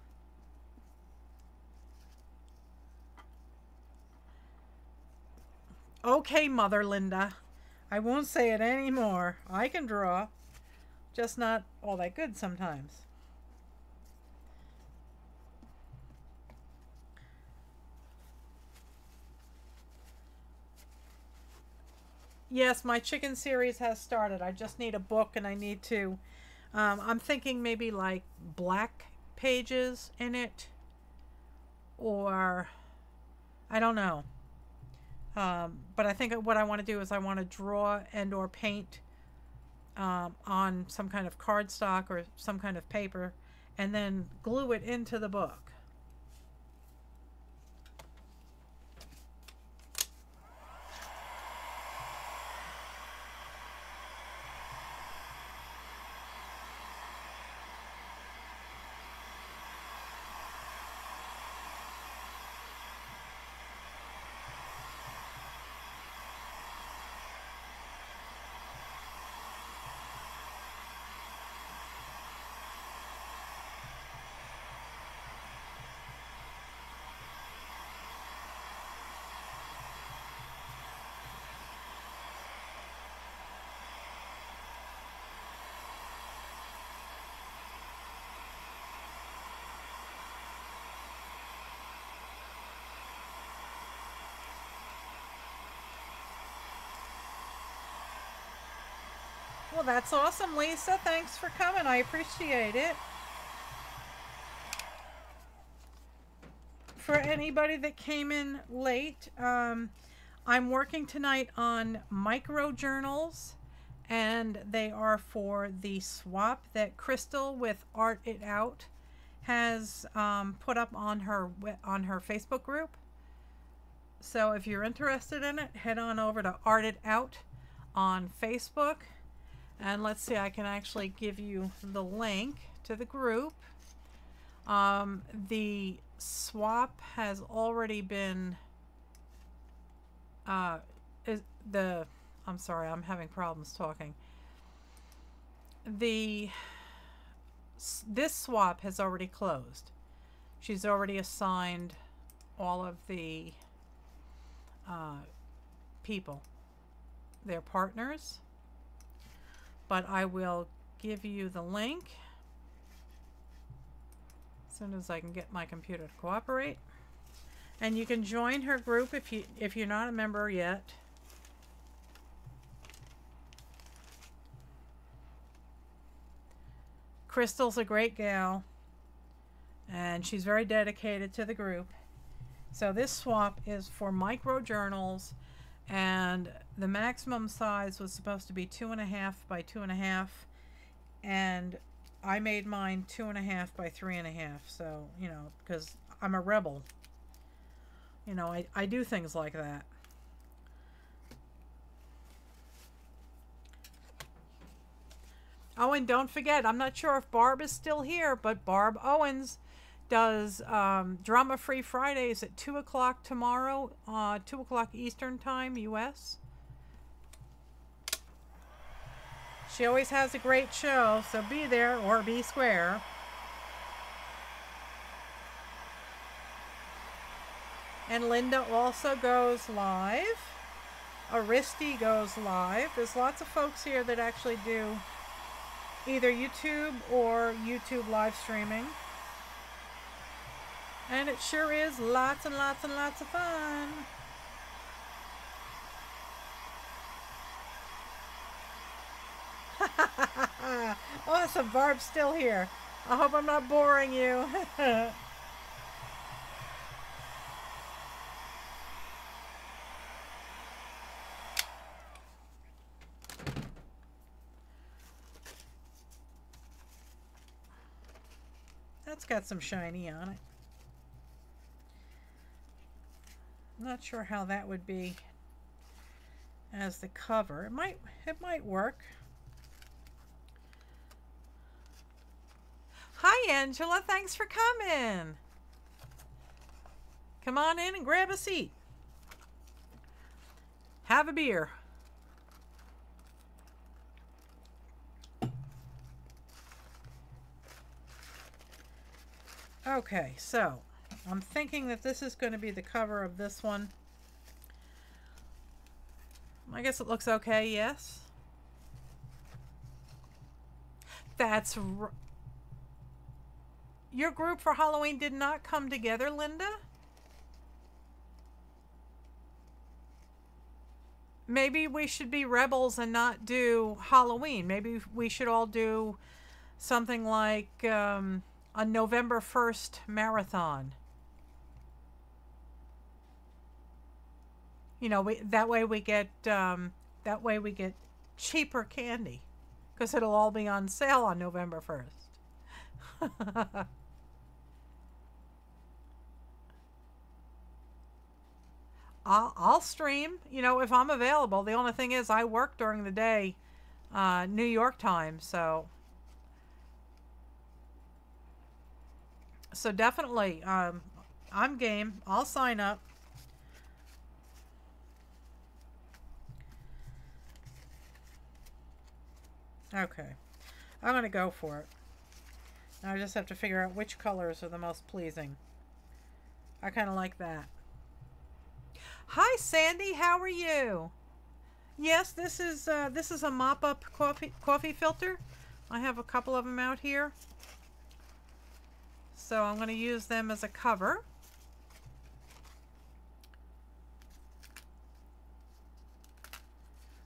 Okay, Mother Linda. I won't say it anymore. I can draw, just not all that good sometimes. Yes, my chicken series has started. I just need a book, and I need to, I'm thinking maybe like black pages in it, or I don't know. But I think what I want to do is I want to draw and or paint on some kind of cardstock or some kind of paper, and then glue it into the book. Well, that's awesome, Lisa. Thanks for coming. I appreciate it. For anybody that came in late, I'm working tonight on micro journals, and they are for the swap that Crystal with Art It Out has put up on her Facebook group. So if you're interested in it, head on over to Art It Out on Facebook. And let's see, I can actually give you the link to the group. The swap has already been, I'm sorry, I'm having problems talking. This swap has already closed. She's already assigned all of the people, their partners. But I will give you the link as soon as I can get my computer to cooperate. And you can join her group if you're not a member yet. Crystal's a great gal, and she's very dedicated to the group. So this swap is for micro journals, and the maximum size was supposed to be 2.5 by 2.5, and I made mine 2.5 by 3.5. So, you know, because I'm a rebel, you know, I do things like that. Oh, and don't forget, I'm not sure if Barb is still here, but Barb Owens does Drama Free Fridays at 2 o'clock tomorrow, 2 o'clock Eastern Time, U.S. She always has a great show, so be there or be square. And Linda also goes live. Aristi goes live. There's lots of folks here that actually do either YouTube or YouTube live streaming. And it sure is lots and lots and lots of fun. Awesome, Barb's still here. I hope I'm not boring you. That's got some shiny on it. I'm not sure how that would be as the cover. It might work. Hi, Angela. Thanks for coming. Come on in and grab a seat. Have a beer. Okay, so I'm thinking that this is going to be the cover of this one. I guess it looks okay, yes. That's your group for Halloween did not come together, Linda? Maybe we should be rebels and not do Halloween. Maybe we should all do something like a November 1st marathon. You know, that way we get cheaper candy because it'll all be on sale on November 1st. I'll stream, you know, if I'm available. The only thing is I work during the day, New York time, so definitely I'm game. I'll sign up. Okay. I'm going to go for it. Now I just have to figure out which colors are the most pleasing. I kind of like that. Hi Sandy, how are you? Yes, this is a mop-up coffee filter. I have a couple of them out here. So I'm going to use them as a cover.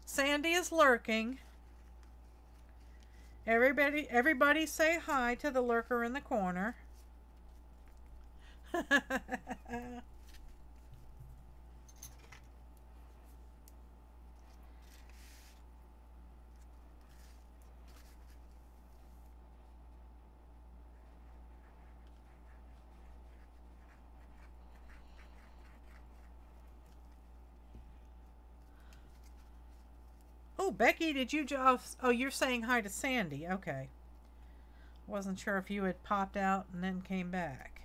Sandy is lurking. Everybody say hi to the lurker in the corner. Oh, Becky, did you just... Oh, you're saying hi to Sandy. Okay. Wasn't sure if you had popped out and then came back.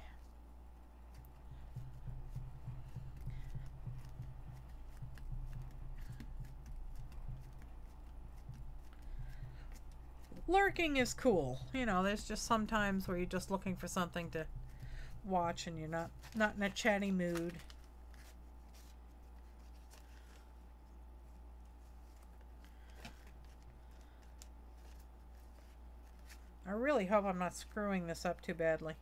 Lurking is cool. You know, there's just some times where you're just looking for something to watch and you're not in a chatty mood. I really hope I'm not screwing this up too badly.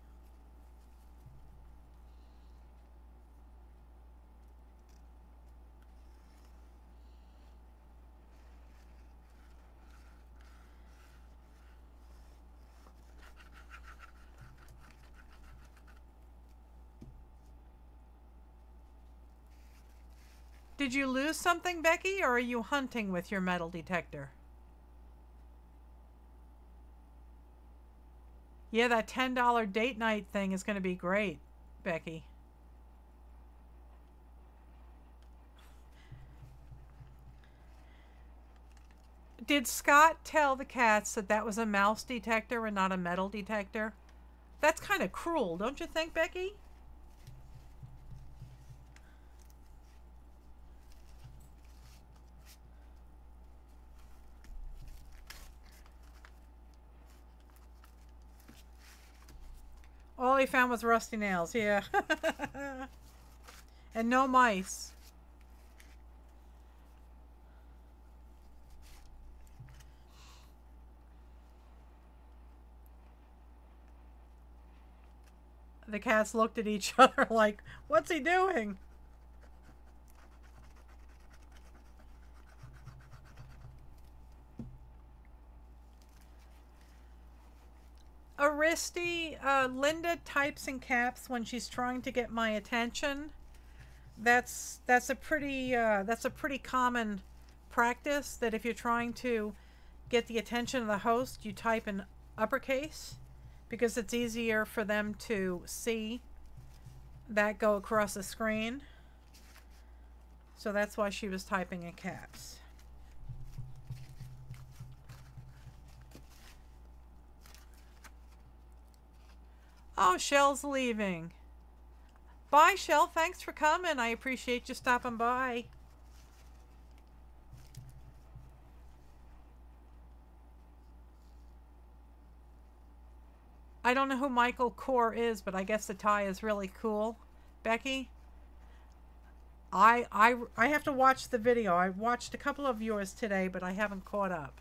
Did you lose something, Becky, or are you hunting with your metal detector? Yeah, that $10 date night thing is going to be great, Becky. Did Scott tell the cats that that was a mouse detector and not a metal detector? That's kind of cruel, don't you think, Becky? All he found was rusty nails, yeah. And no mice. The cats looked at each other like, what's he doing? Aristi, Linda types in caps when she's trying to get my attention. That's a pretty common practice, that if you're trying to get the attention of the host, you type in uppercase because it's easier for them to see that go across the screen. So that's why she was typing in caps. Oh, Shell's leaving. Bye, Shell. Thanks for coming. I appreciate you stopping by. I don't know who Michael Kor is, but I guess the tie is really cool. Becky? I have to watch the video. I watched a couple of yours today, but I haven't caught up.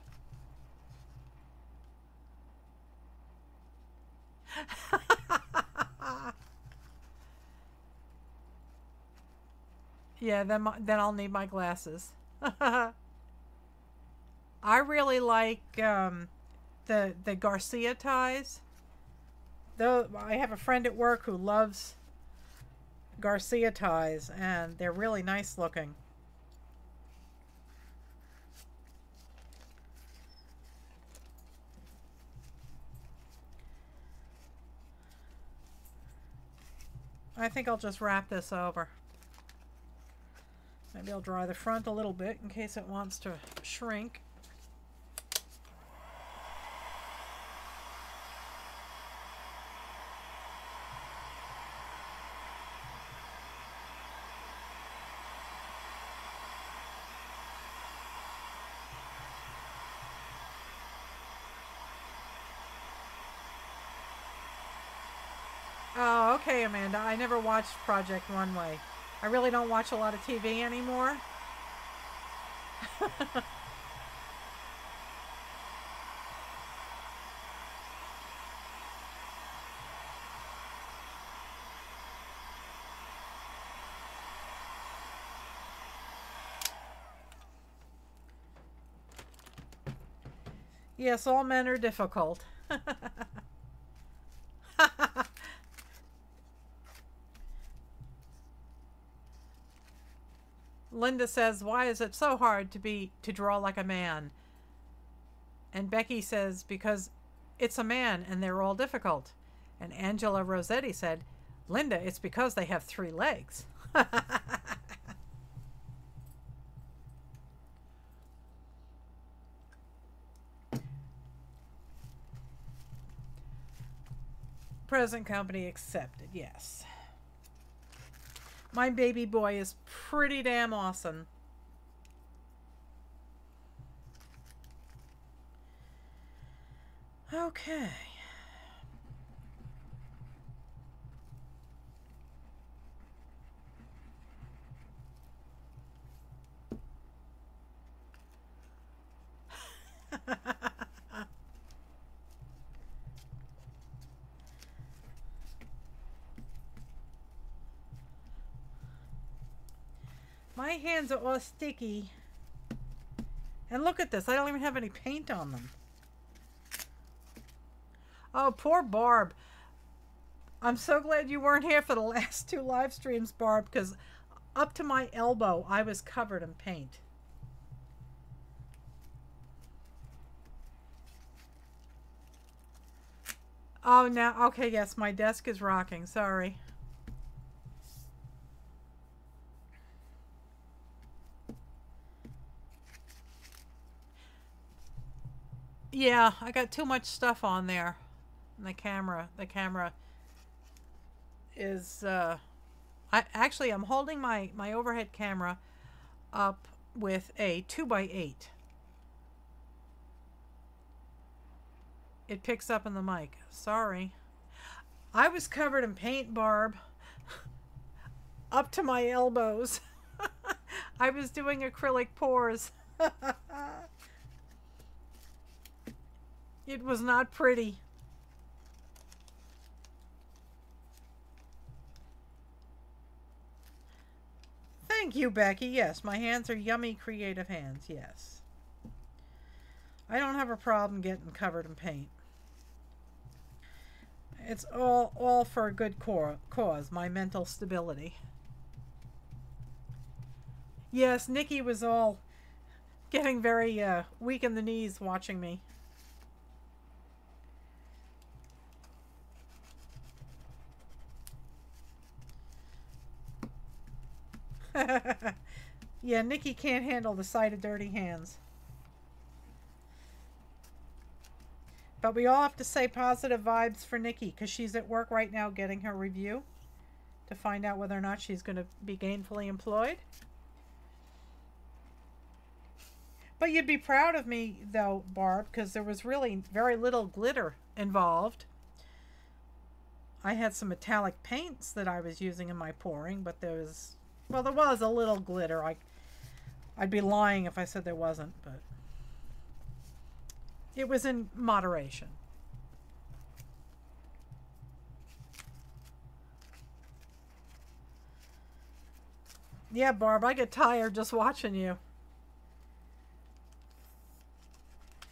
Yeah, then I'll need my glasses. I really like the Garcia ties. Though I have a friend at work who loves Garcia ties, and they're really nice looking. I think I'll just wrap this over. Maybe I'll dry the front a little bit in case it wants to shrink. Oh, okay, Amanda. I never watched Project Runway. I really don't watch a lot of TV anymore. Yes, all men are difficult. Linda says, why is it so hard to draw like a man? And Becky says, because it's a man and they're all difficult. And Angela Rossetti said, Linda, it's because they have 3 legs. Present company accepted, yes. My baby boy is pretty damn awesome. Okay. My hands are all sticky. And look at this. I don't even have any paint on them. Oh, poor Barb. I'm so glad you weren't here for the last 2 live streams, Barb, because up to my elbow, I was covered in paint. Oh, now, okay, yes, my desk is rocking. Sorry. Yeah, I got too much stuff on there. And the camera is I'm holding my overhead camera up with a 2x8. It picks up in the mic. Sorry. I was covered in paint, Barb. Up to my elbows. I was doing acrylic pours. It was not pretty. Thank you, Becky. Yes, my hands are yummy, creative hands. Yes. I don't have a problem getting covered in paint. It's all for a good cause, my mental stability. Yes, Nikki was all getting very weak in the knees watching me. Yeah, Nikki can't handle the sight of dirty hands. But we all have to say positive vibes for Nikki because she's at work right now getting her review to find out whether or not she's going to be gainfully employed. But you'd be proud of me, though, Barb, because there was really very little glitter involved. I had some metallic paints that I was using in my pouring, but there was, well, there was a little glitter. I'd be lying if I said there wasn't, but it was in moderation. Yeah, Barb, I get tired just watching you.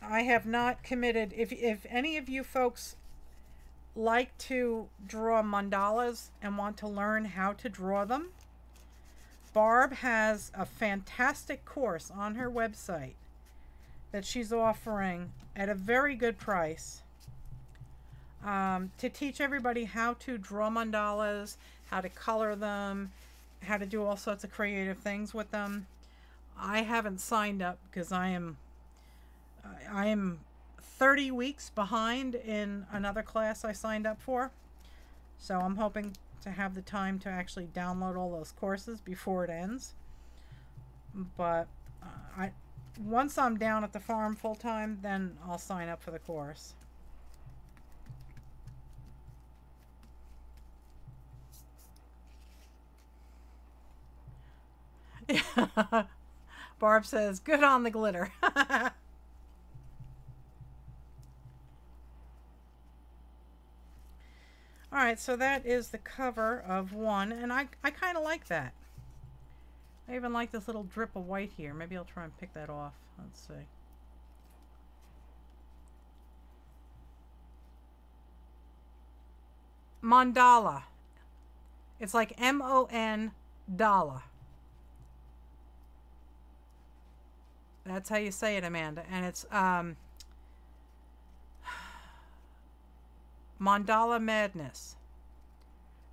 I have not committed. If any of you folks like to draw mandalas and want to learn how to draw them, Barb has a fantastic course on her website that she's offering at a very good price to teach everybody how to draw mandalas, how to color them, how to do all sorts of creative things with them. I haven't signed up because I am 30 weeks behind in another class I signed up for. So I'm hoping to have the time to actually download all those courses before it ends. But once I'm down at the farm full time, then I'll sign up for the course. Barb says, good on the glitter. Alright, so that is the cover of one, and I kind of like that. I even like this little drip of white here. Maybe I'll try and pick that off. Let's see. Mandala. It's like M-O-N Dala. That's how you say it, Amanda. And it's Mandala Madness.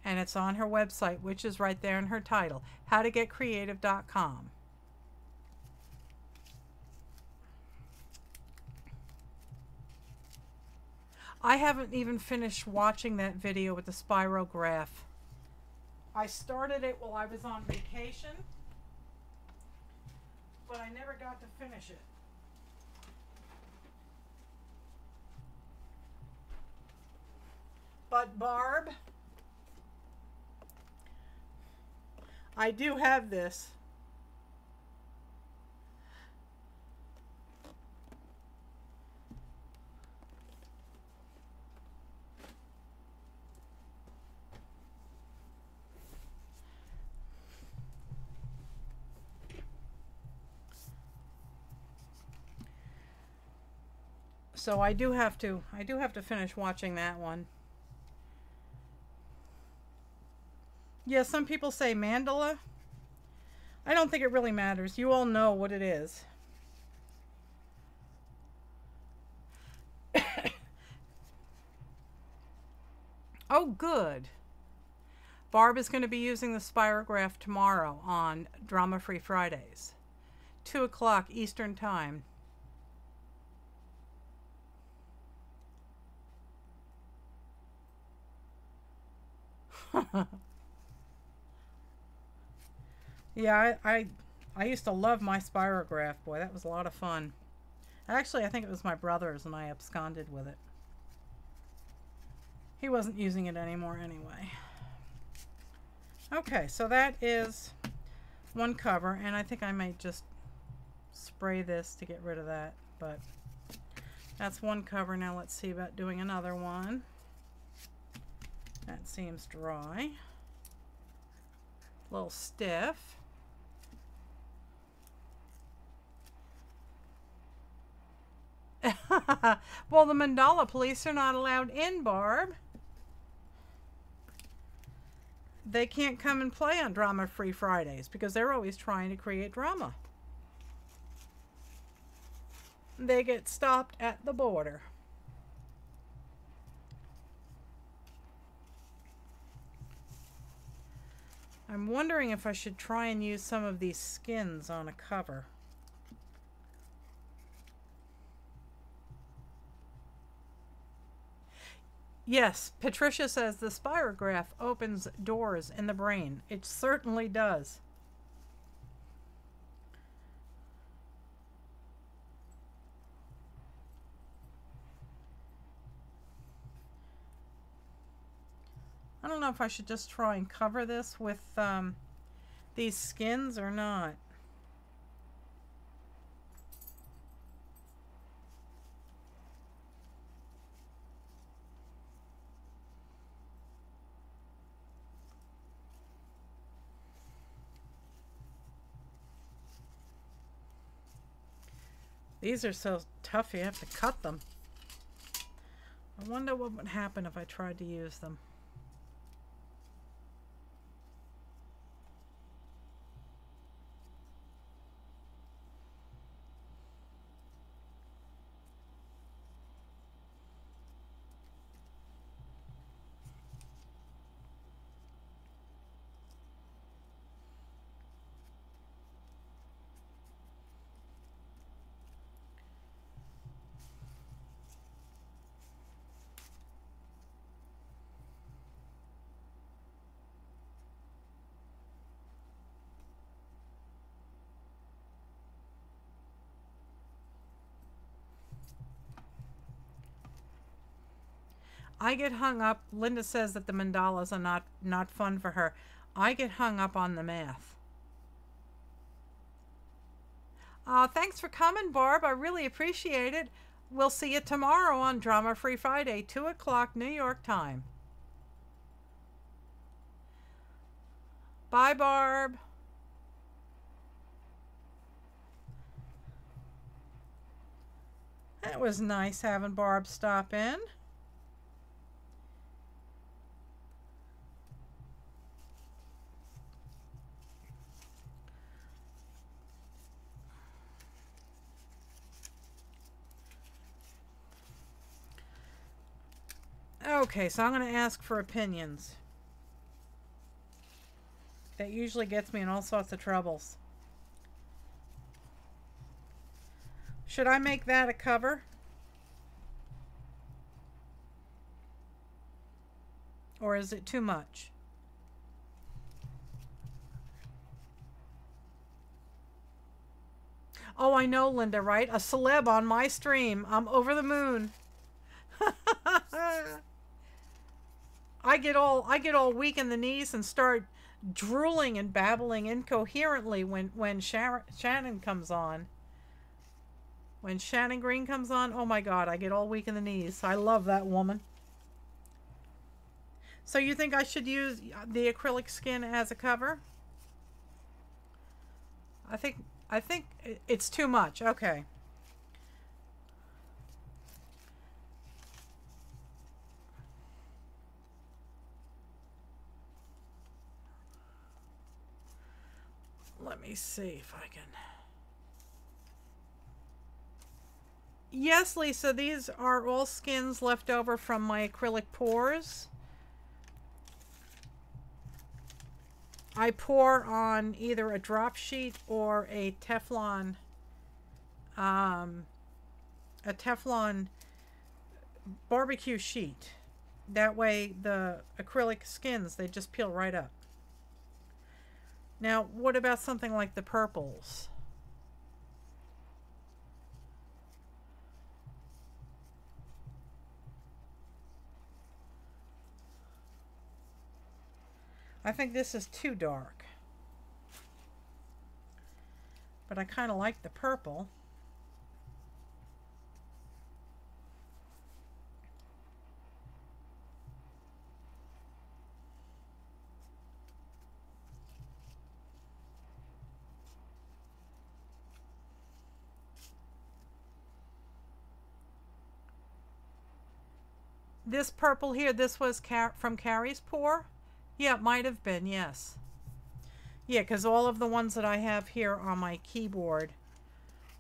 And it's on her website, which is right there in her title, howtogetcreative.com. I haven't even finished watching that video with the spirograph. I started it while I was on vacation, but I never got to finish it. But Barb, I do have this. So I do have to finish watching that one. Yeah, some people say mandala. I don't think it really matters. You all know what it is. Oh, good. Barb is going to be using the spirograph tomorrow on Drama Free Fridays, 2 o'clock Eastern Time. Yeah, I used to love my spirograph. Boy, that was a lot of fun. Actually, I think it was my brother's and I absconded with it. He wasn't using it anymore anyway. Okay, so that is one cover, and I think I might just spray this to get rid of that, but that's one cover. Now let's see about doing another one. That seems dry. A little stiff. Well, the mandala police are not allowed in, Barb. They can't come and play on Drama Free Fridays because they're always trying to create drama. They get stopped at the border. I'm wondering if I should try and use some of these skins on a cover. Yes, Patricia says the spirograph opens doors in the brain. It certainly does. don't know if I should just try and cover this with these skins or not. These are so tough you have to cut them. I wonder what would happen if I tried to use them. I get hung up. Linda says that the mandalas are not fun for her. I get hung up on the math. Thanks for coming, Barb. I really appreciate it. We'll see you tomorrow on Drama Free Friday, 2 o'clock New York time. Bye, Barb. That was nice having Barb stop in. Okay, so I'm going to ask for opinions. That usually gets me in all sorts of troubles. Should I make that a cover? Or is it too much? Oh, I know, Linda, right? A celeb on my stream. I'm over the moon. I get all weak in the knees and start drooling and babbling incoherently when Shannon comes on. When Shannon Green comes on, oh my God, I get all weak in the knees. I love that woman. So you think I should use the acrylic skin as a cover? I think it's too much. Okay. Let me see if I can. Yes, Lisa, these are all skins left over from my acrylic pours. I pour on either a drop sheet or a Teflon barbecue sheet. That way the acrylic skins, they just peel right up. Now, what about something like the purples? I think this is too dark. But I kind of like the purple. This purple here, this was from Carrie's pour? Yeah, it might have been, yes. Yeah, because all of the ones that I have here on my keyboard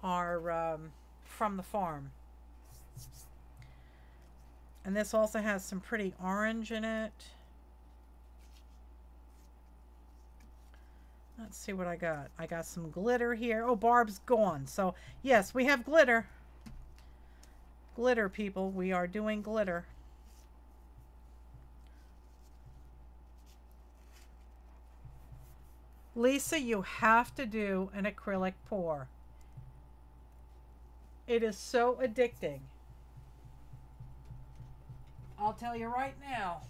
are from the farm. And this also has some pretty orange in it. Let's see what I got. I got some glitter here. Oh, Barb's gone. So, yes, we have glitter. Glitter, people. We are doing glitter. Lisa, you have to do an acrylic pour. It is so addicting. I'll tell you right now.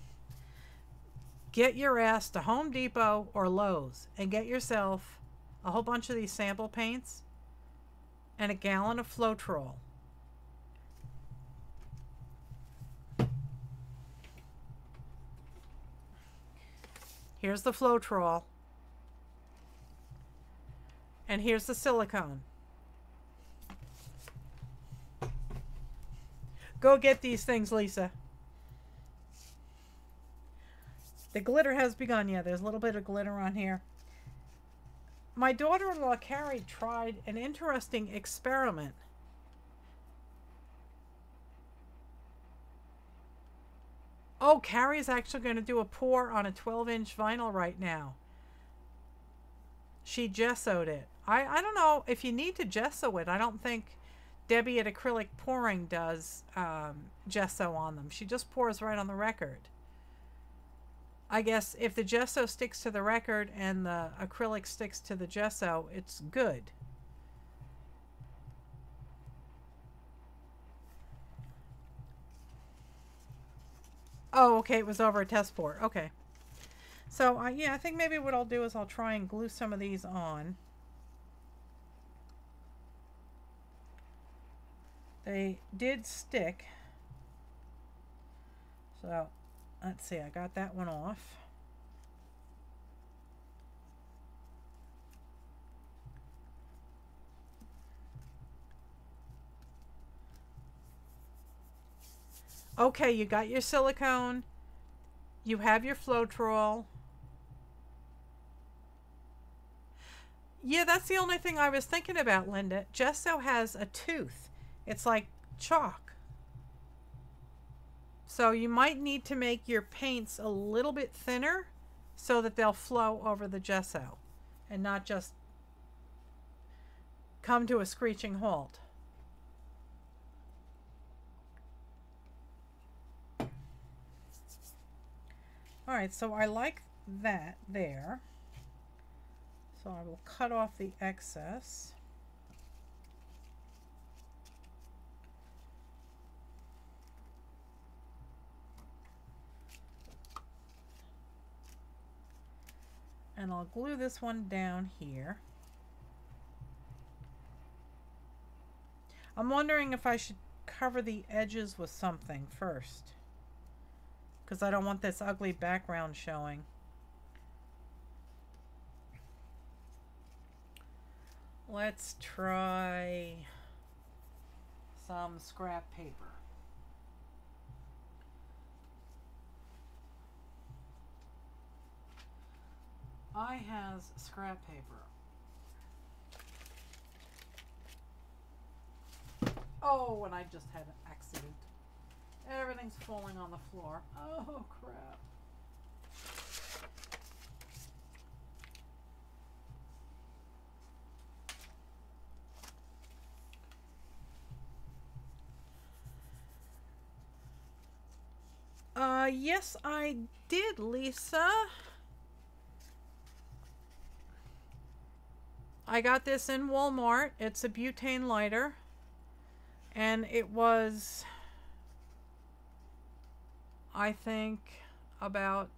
get your ass to Home Depot or Lowe's and get yourself a whole bunch of these sample paints and a gallon of Floetrol. Here's the Floetrol. And here's the silicone. Go get these things, Lisa. The glitter has begun. Yeah, there's a little bit of glitter on here. My daughter-in-law, Carrie, tried an interesting experiment. Oh, Carrie's actually going to do a pour on a 12-inch vinyl right now. She gessoed it. I don't know if you need to gesso it. I don't think Debbie at Acrylic Pouring does gesso on them. She just pours right on the record. I guess if the gesso sticks to the record and the acrylic sticks to the gesso, it's good. Oh, okay, it was over a test pour. Okay. So, yeah, I think maybe what I'll do is I'll try and glue some of these on. They did stick. So, let's see, I got that one off. Okay, you got your silicone. You have your Floetrol. Yeah, that's the only thing I was thinking about, Linda. Gesso has a tooth. It's like chalk. So you might need to make your paints a little bit thinner so that they'll flow over the gesso and not just come to a screeching halt. All right, so I like that there. So I will cut off the excess. And I'll glue this one down here. I'm wondering if I should cover the edges with something first, because I don't want this ugly background showing. Let's try some scrap paper. I has scrap paper. Oh, and I just had an accident. Everything's falling on the floor. Oh, crap. Yes, I did, Lisa. I got this in Walmart. It's a butane lighter. And it was, I think, about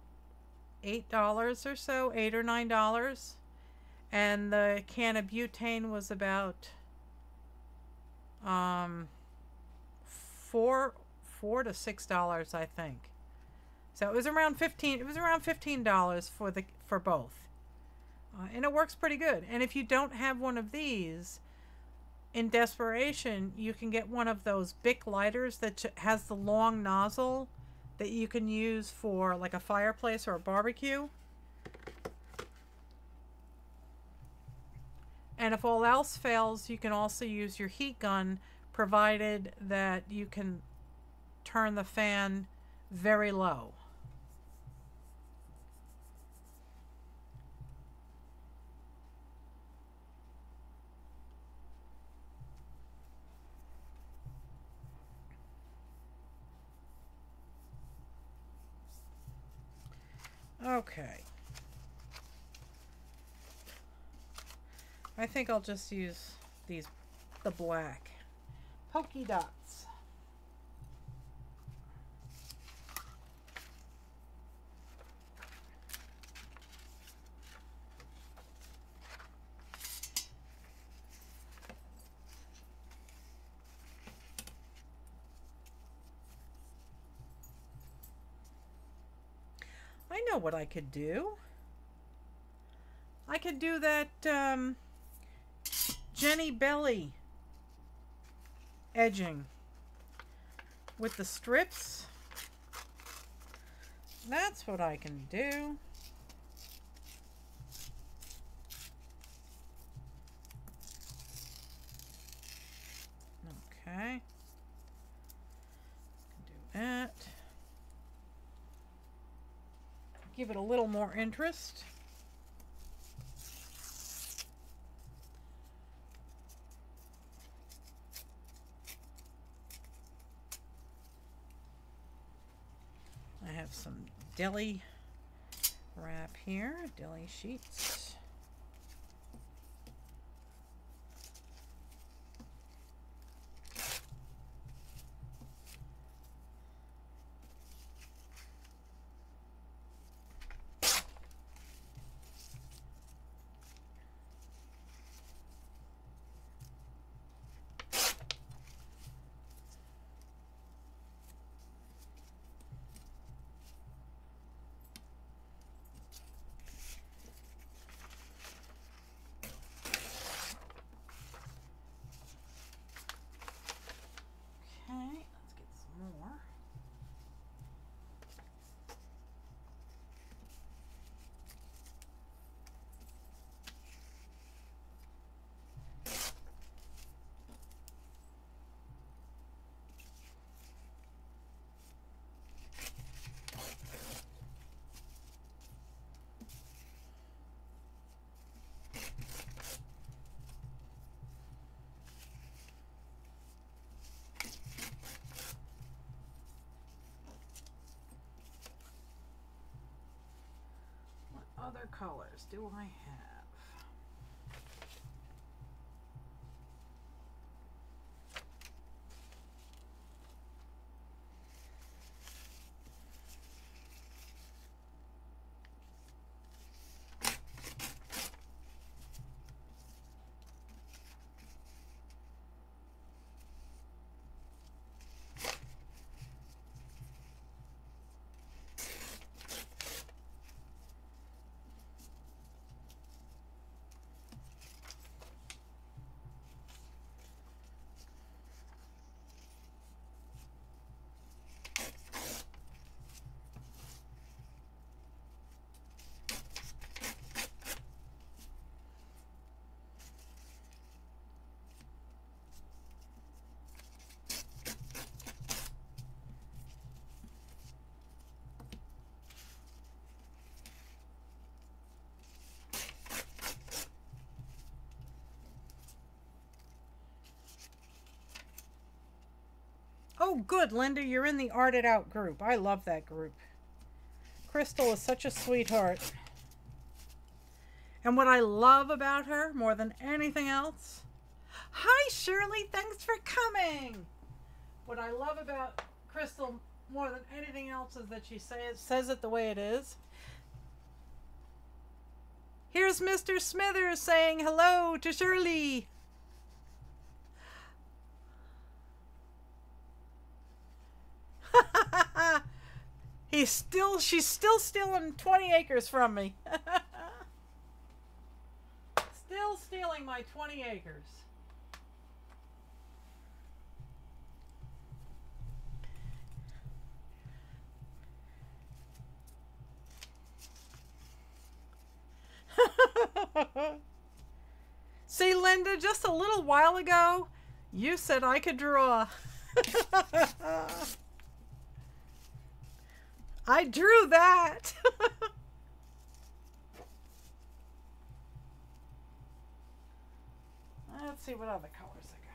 $8 or so, $8 or $9. And the can of butane was about $4 to $6, I think. So it was around $15 for both. And it works pretty good. And if you don't have one of these, in desperation, you can get one of those Bic lighters that has the long nozzle that you can use for like a fireplace or a barbecue. And if all else fails, you can also use your heat gun, provided that you can turn the fan very low. Okay. I think I'll just use the black polka dots. know what I could do. I could do that Jenny Belly edging with the strips. That's what I can do. Okay. Do that. Give it a little more interest. I have some deli wrap here, deli sheets. Other colors do I have? Oh, good, Linda, you're in the Art It Out group. I love that group. Crystal is such a sweetheart. And what I love about her more than anything else... Hi, Shirley, thanks for coming. What I love about Crystal more than anything else is that she says it the way it is. Here's Mr. Smithers saying hello to Shirley. She's still stealing 20 acres from me. Still stealing my 20 acres. See, Linda, just a little while ago, you said I could draw. I drew that. Let's see what other colors I got.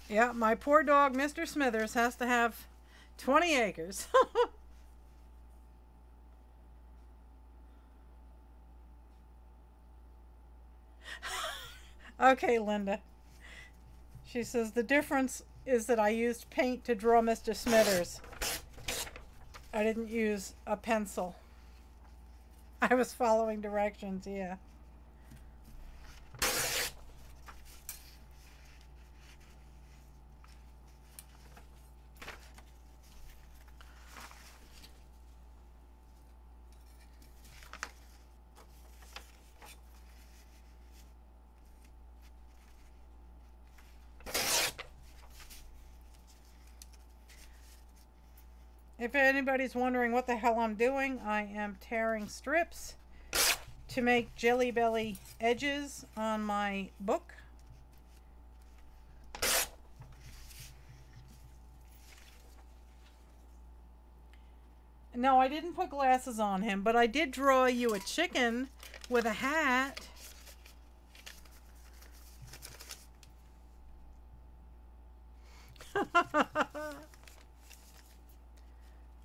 Yeah, my poor dog, Mr. Smithers, has to have 20 acres. Okay, Linda. She says the difference is that I used paint to draw Mr. Smithers. I didn't use a pencil. I was following directions, yeah. If anybody's wondering what the hell I'm doing, I am tearing strips to make Jelly Belly edges on my book. No, I didn't put glasses on him, but I did draw you a chicken with a hat.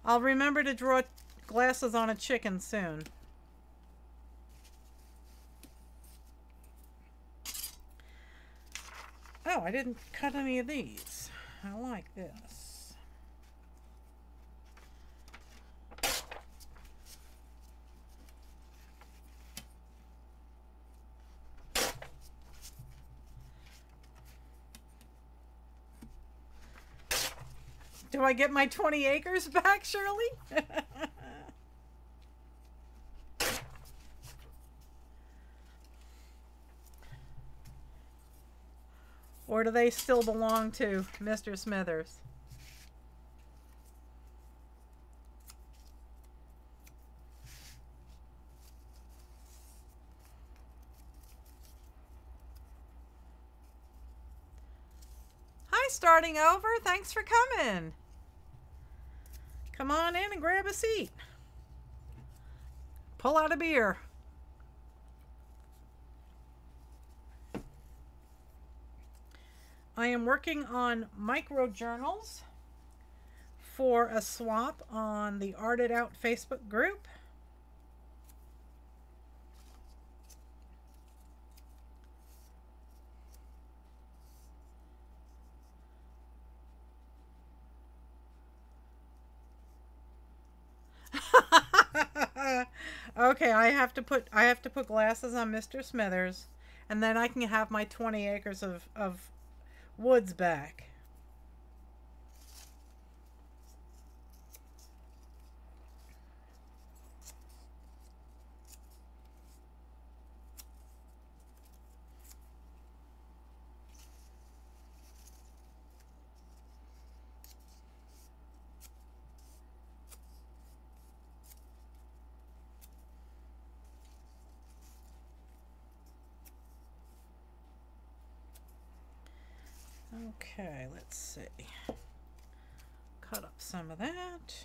I'll remember to draw glasses on a chicken soon. Oh, I didn't cut any of these. I like this. Do I get my 20 acres back, Shirley? Or do they still belong to Mr. Smithers? Hi, starting over. Thanks for coming. Come on in and grab a seat. Pull out a beer. I am working on micro journals for a swap on the Art It Out Facebook group. Okay, I have to put glasses on Mr. Smithers, and then I can have my 20 acres of woods back. Okay, let's see. Cut up some of that.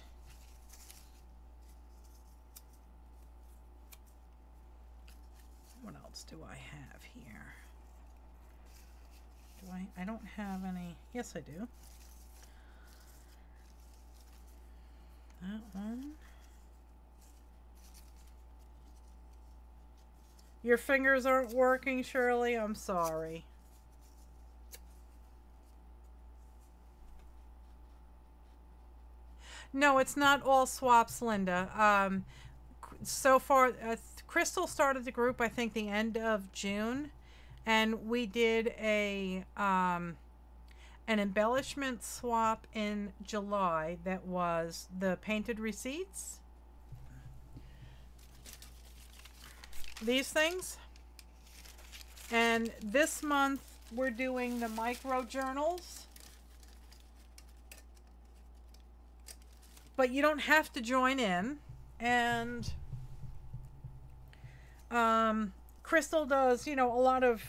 What else do I have here? I don't have any. Yes, I do. That one. Your fingers aren't working, Shirley. I'm sorry. No, it's not all swaps, Linda. So far, Crystal started the group, I think, the end of June, and we did an embellishment swap in July that was the painted receipts. These things. And this month, we're doing the micro journals. But you don't have to join in. And Crystal does, a lot of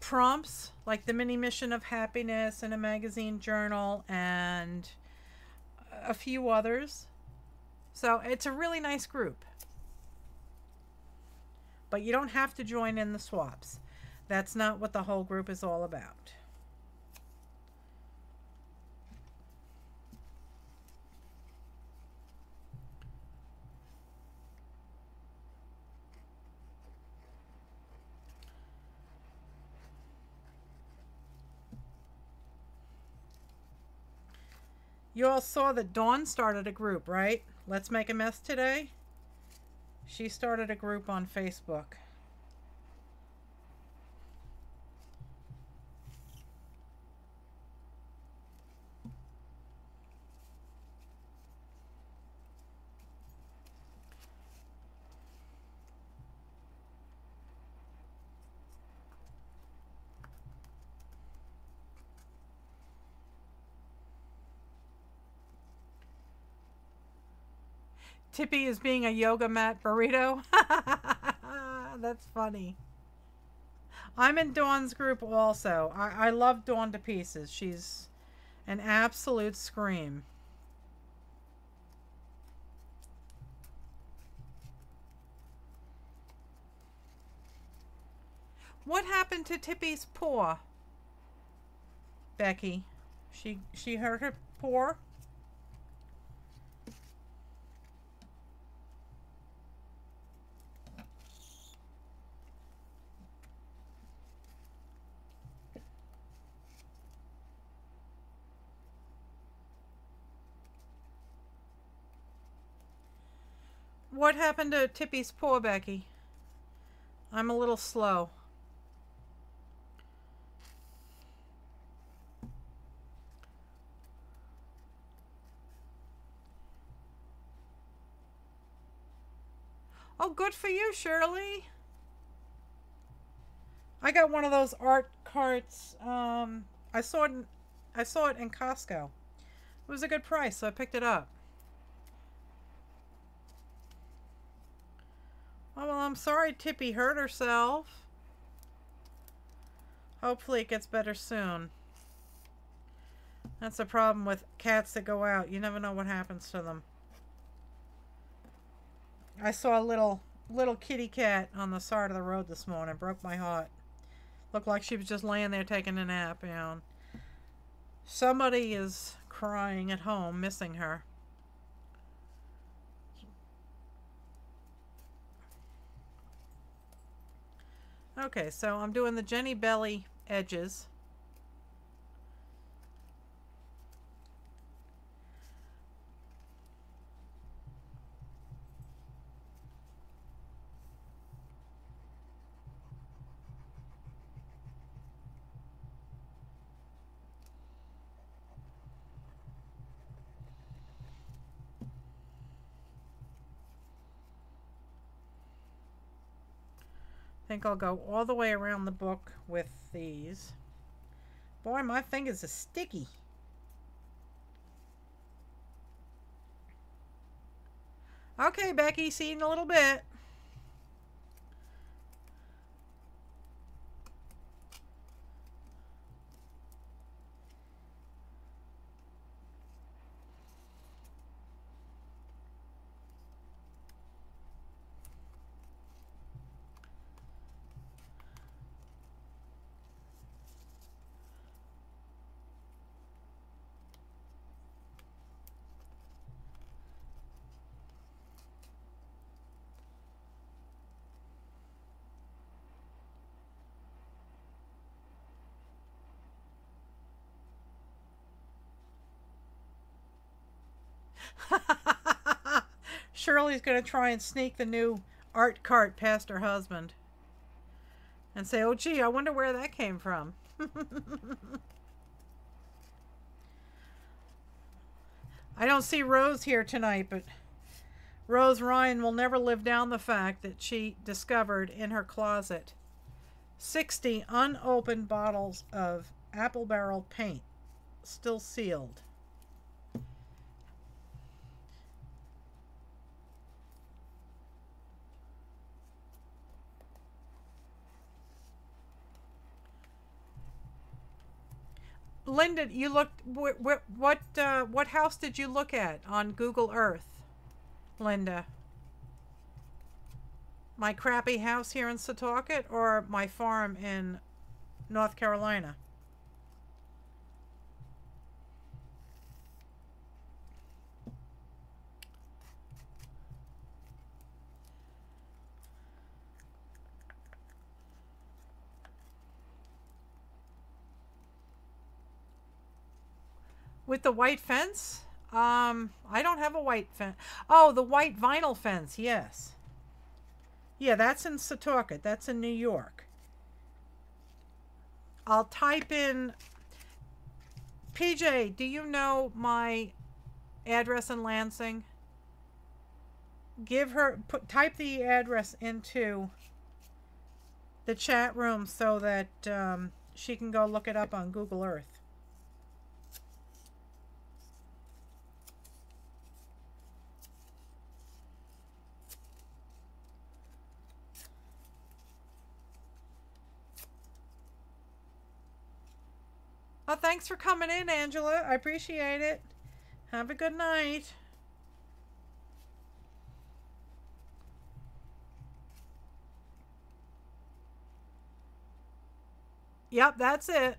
prompts, like the mini mission of happiness and a magazine journal and a few others. So it's a really nice group. But you don't have to join in the swaps. That's not what the whole group is all about. You all saw that Dawn started a group, right? Let's Make a Mess Today. She started a group on Facebook. Tippy is being a yoga mat burrito. That's funny. I'm in Dawn's group also. I love Dawn to pieces. She's an absolute scream. What happened to Tippy's paw, Becky? She hurt her paw? What happened to Tippy's paw, Becky? I'm a little slow. Oh, good for you, Shirley. I got one of those art carts. I saw it in Costco. It was a good price, so I picked it up. Oh, well, I'm sorry Tippy hurt herself. Hopefully it gets better soon. That's the problem with cats that go out. You never know what happens to them. I saw a little kitty cat on the side of the road this morning. Broke my heart. Looked like she was just laying there taking a nap. You know. Somebody is crying at home, missing her. Okay, so I'm doing the Jenny Belly edges. I think I'll go all the way around the book with these. Boy, my fingers are sticky. Okay, Becky, see you in a little bit. Shirley's going to try and sneak the new art cart past her husband and say, oh, gee, I wonder where that came from. I don't see Rose here tonight, but Rose Ryan will never live down the fact that she discovered in her closet 60 unopened bottles of apple barrel paint, still sealed. Linda, you looked. What house did you look at on Google Earth, Linda? My crappy house here in Setauket or my farm in North Carolina? With the white fence? I don't have a white fence. Oh, the white vinyl fence, yes. Yeah, that's in Setauket. That's in New York. I'll type in... PJ, do you know my address in Lansing? Give her... type the address into the chat room so that she can go look it up on Google Earth. Oh, thanks for coming in, Angela. I appreciate it. Have a good night. Yep, that's it.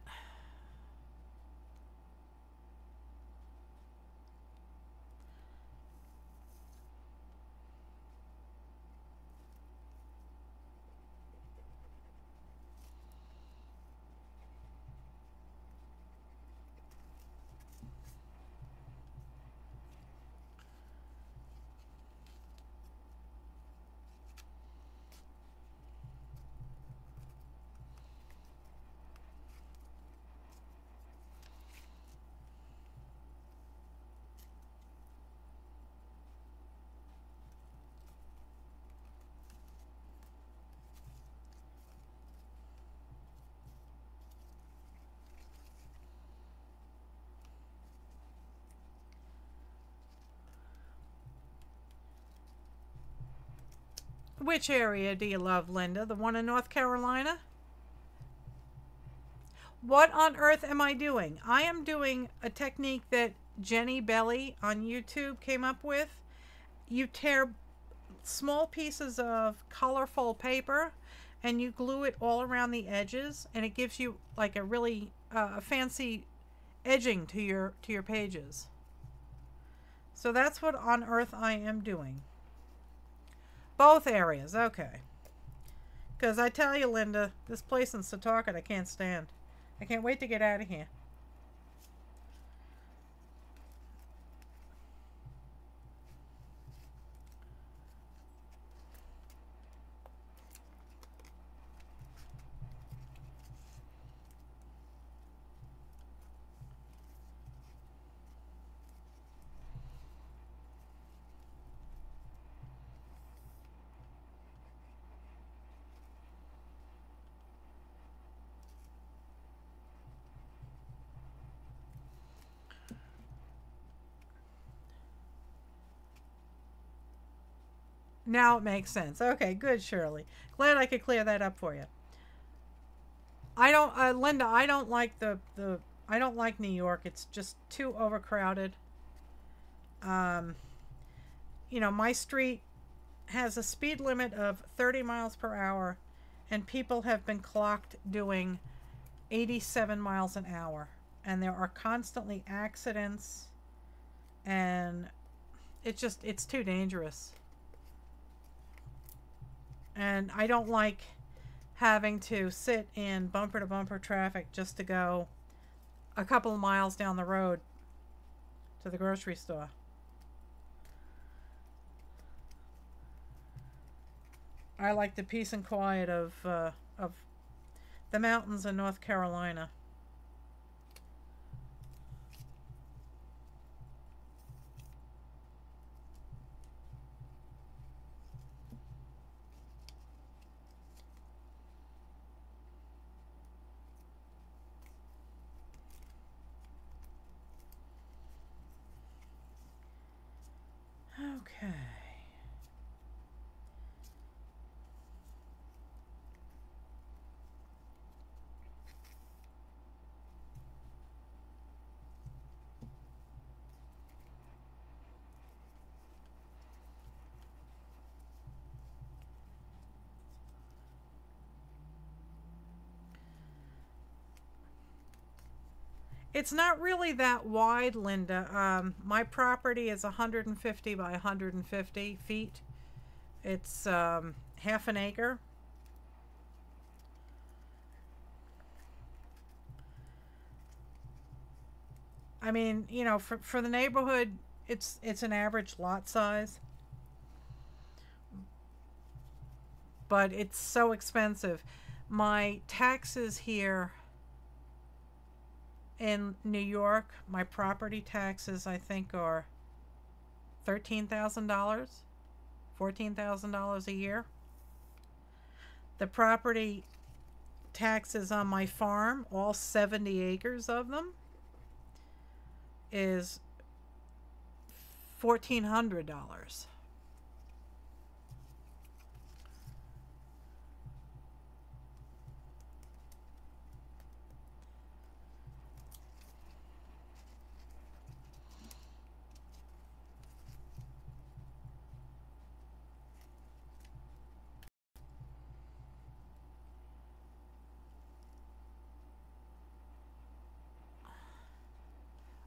Which area do you love, Linda? The one in North Carolina? What on earth am I doing? I am doing a technique that Jenny Belly on YouTube came up with. You tear small pieces of colorful paper and you glue it all around the edges, and it gives you like a really fancy edging to your pages. So that's what on earth I am doing. Both areas, okay. Because I tell you, Linda, this place in Setauket I can't stand. I can't wait to get out of here. Now it makes sense. Okay, good, Shirley. Glad I could clear that up for you. I don't, Linda, I don't like I don't like New York. It's just too overcrowded. You know, my street has a speed limit of 30 miles per hour, and people have been clocked doing 87 miles an hour. And there are constantly accidents, and it's too dangerous. And I don't like having to sit in bumper to bumper traffic just to go a couple of miles down the road to the grocery store. I like the peace and quiet of the mountains in North Carolina. Okay. It's not really that wide, Linda. My property is 150 by 150 feet. It's half an acre. I mean, you know, for the neighborhood, it's an average lot size. But it's so expensive. My taxes here in New York, my property taxes, I think, are $13,000, $14,000 a year. The property taxes on my farm, all 70 acres of them, is $1,400.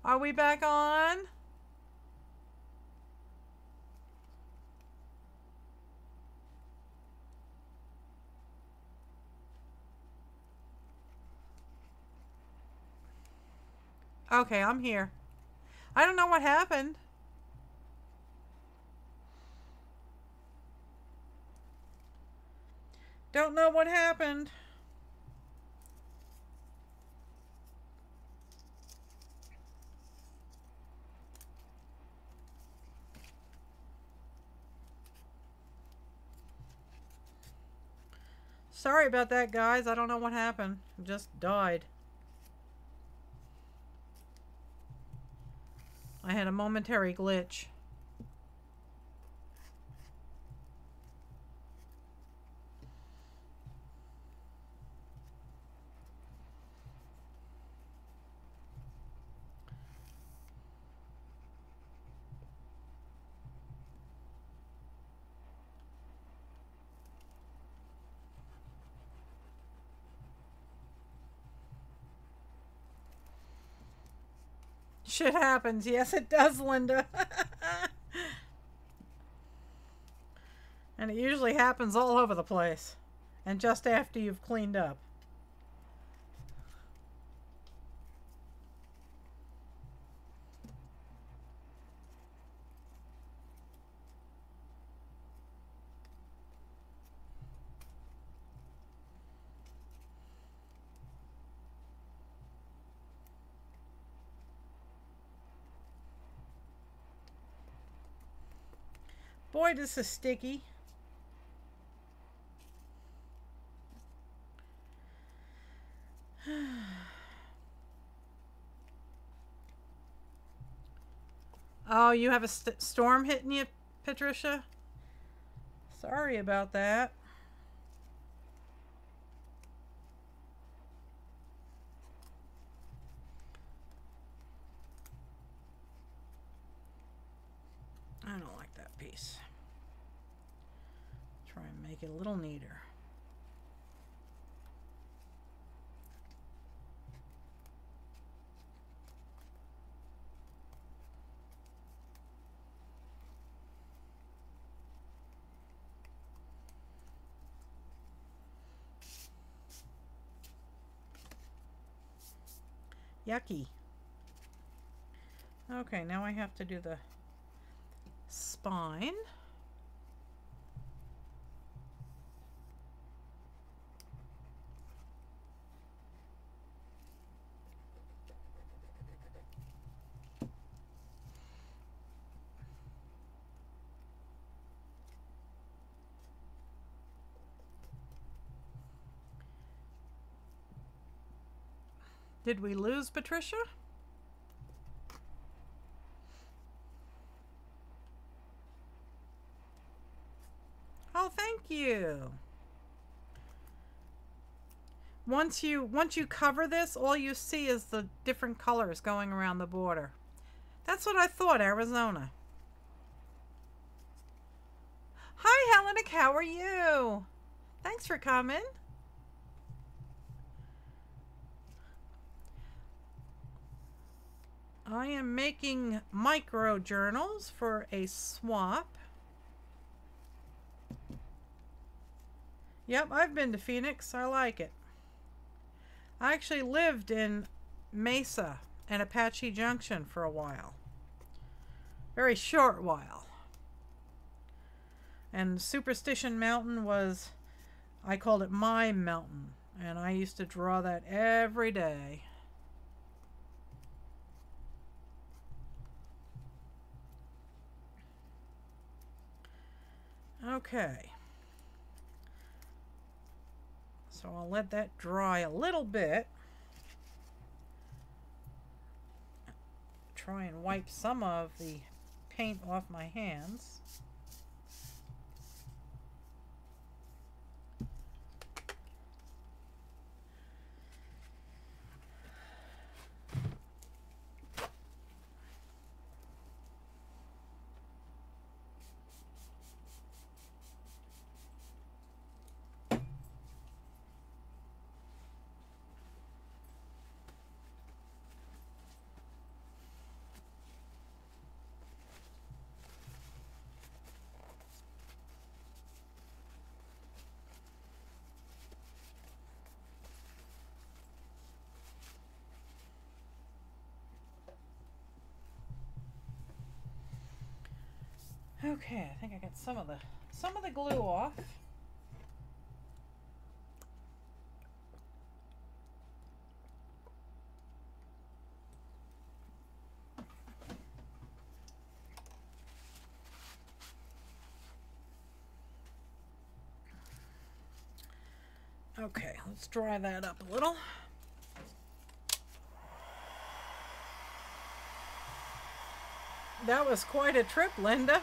Are we back on? Okay, I'm here. I don't know what happened. Don't know what happened. Sorry about that, guys. I don't know what happened. It just died. I had a momentary glitch. Shit happens. Yes, it does, Linda. And it usually happens all over the place. And just after you've cleaned up. Boy, this is sticky. Oh, you have a storm hitting you, Patricia? Sorry about that. I don't like that piece. Try and make it a little neater. Yucky. Okay, now I have to do the spine. Did we lose Patricia? Oh, thank you. Once you cover this, all you see is the different colors going around the border. That's what I thought, Arizona. Hi, Hellenic, how are you? Thanks for coming. I am making micro journals for a swap. Yep, I've been to Phoenix. I like it. I actually lived in Mesa and Apache Junction for a while. Very short while. And Superstition Mountain was, I called it my mountain. And I used to draw that every day. Okay. So I'll let that dry a little bit. Try and wipe some of the paint off my hands. Okay, I think I got some of the glue off. Okay, let's dry that up a little. That was quite a trip, Linda.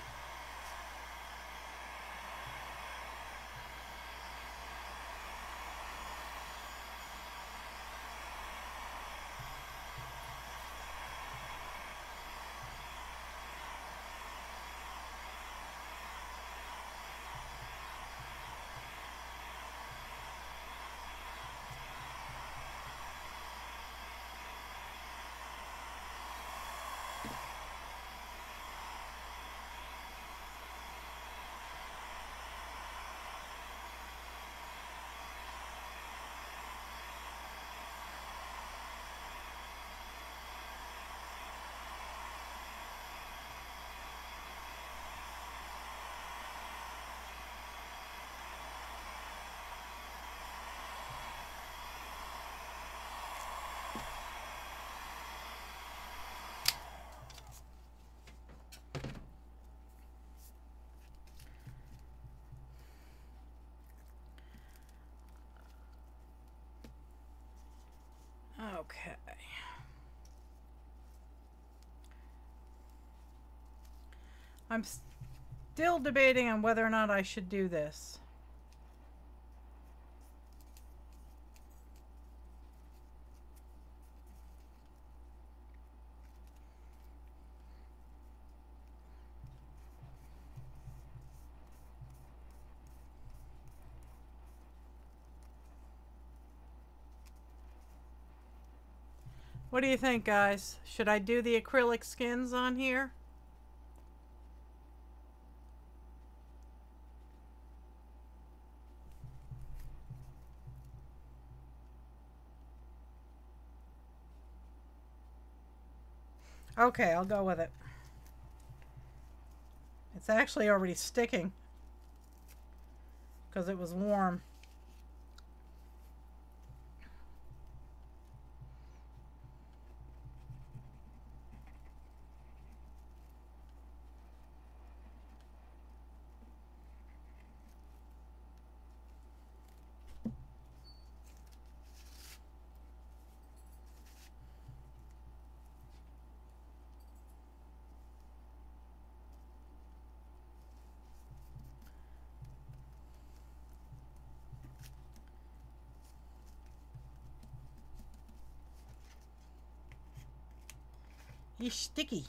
Okay. I'm still debating on whether or not I should do this. What do you think, guys? Should I do the acrylic skins on here? Okay, I'll go with it. It's actually already sticking because it was warm. He's sticky.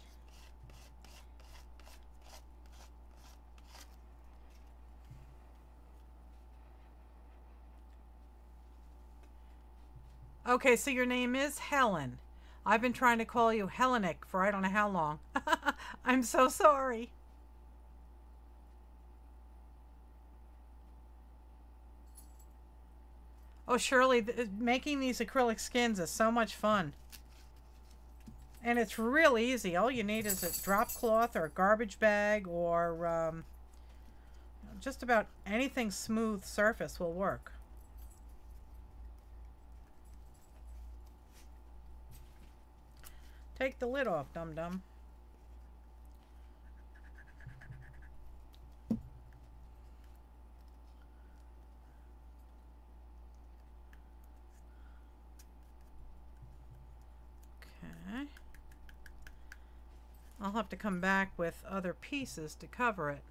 Okay, so your name is Helen. I've been trying to call you Hellenic for I don't know how long. I'm so sorry. Oh, Shirley, making these acrylic skins is so much fun. And it's real easy. All you need is a drop cloth or a garbage bag, or just about anything smooth surface will work. Take the lid off, dum-dum. Okay. I'll have to come back with other pieces to cover it.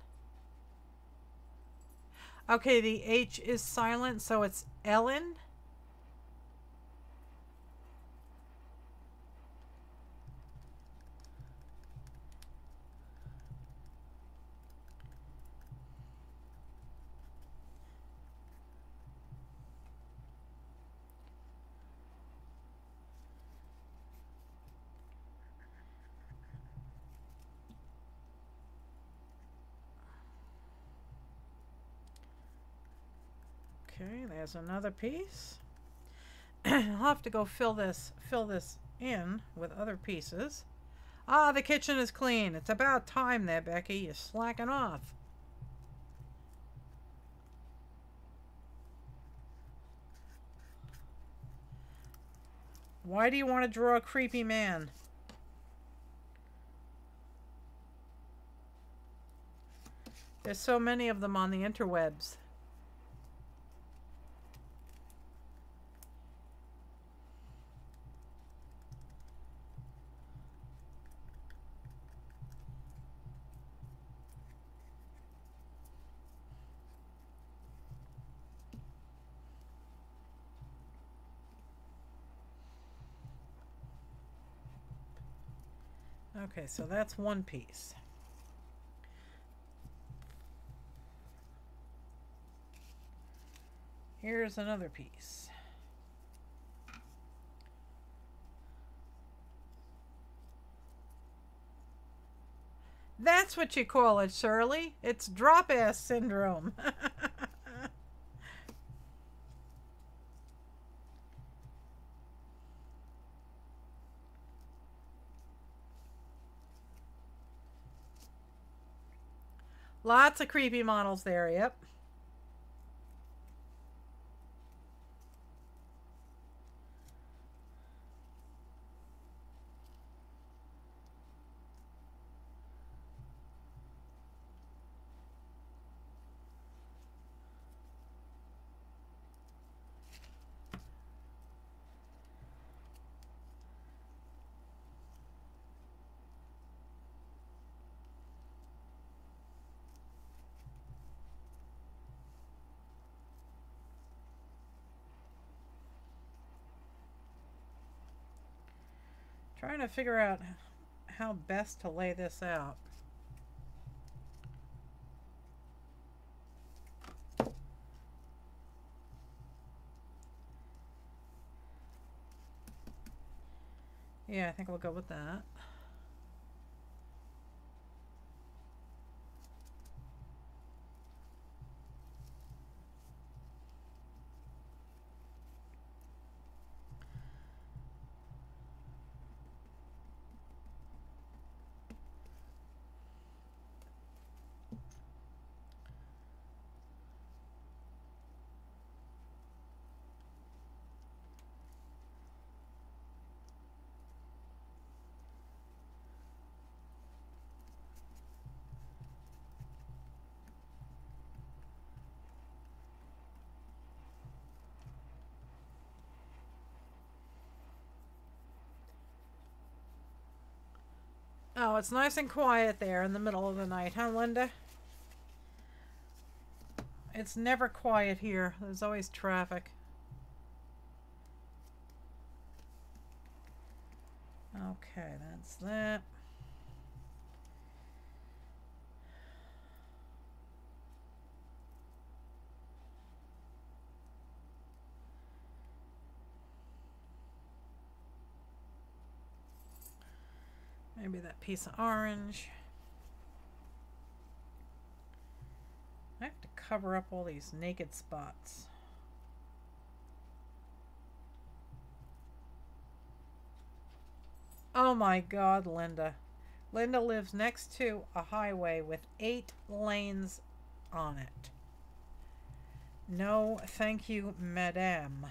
Okay, the H is silent, so it's Ellen. Okay, there's another piece. I'll have to go fill this in with other pieces. Ah, the kitchen is clean. It's about time there, Becky. You're slacking off. Why do you want to draw a creepy man? There's so many of them on the interwebs. Okay, so that's one piece. Here's another piece. That's what you call it, Shirley. It's drop-ass syndrome. Lots of creepy models there, yep. Trying to figure out how best to lay this out. Yeah, I think we'll go with that. Oh, it's nice and quiet there in the middle of the night, huh, Linda? It's never quiet here. There's always traffic. Okay, that's that. Maybe that piece of orange. I have to cover up all these naked spots. Oh my God, Linda. Linda lives next to a highway with 8 lanes on it. No, thank you, madame.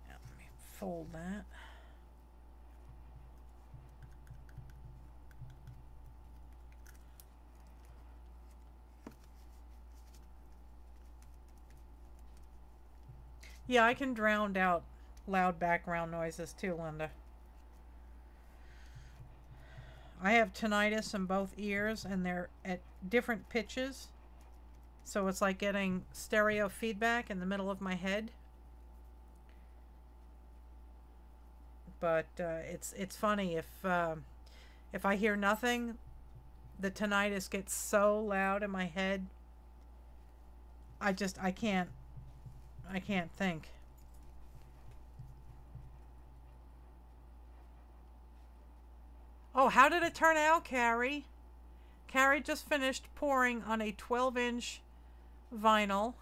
Let me fold that. Yeah, I can drown out loud background noises too, Linda. I have tinnitus in both ears and they're at different pitches. So it's like getting stereo feedback in the middle of my head. But it's funny if I hear nothing, the tinnitus gets so loud in my head. I can't think. Oh, how did it turn out, Carrie? Carrie just finished pouring on a 12-inch vinyl.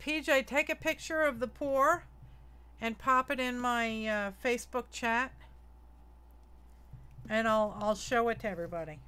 PJ, take a picture of the pour and pop it in my Facebook chat, and I'll show it to everybody.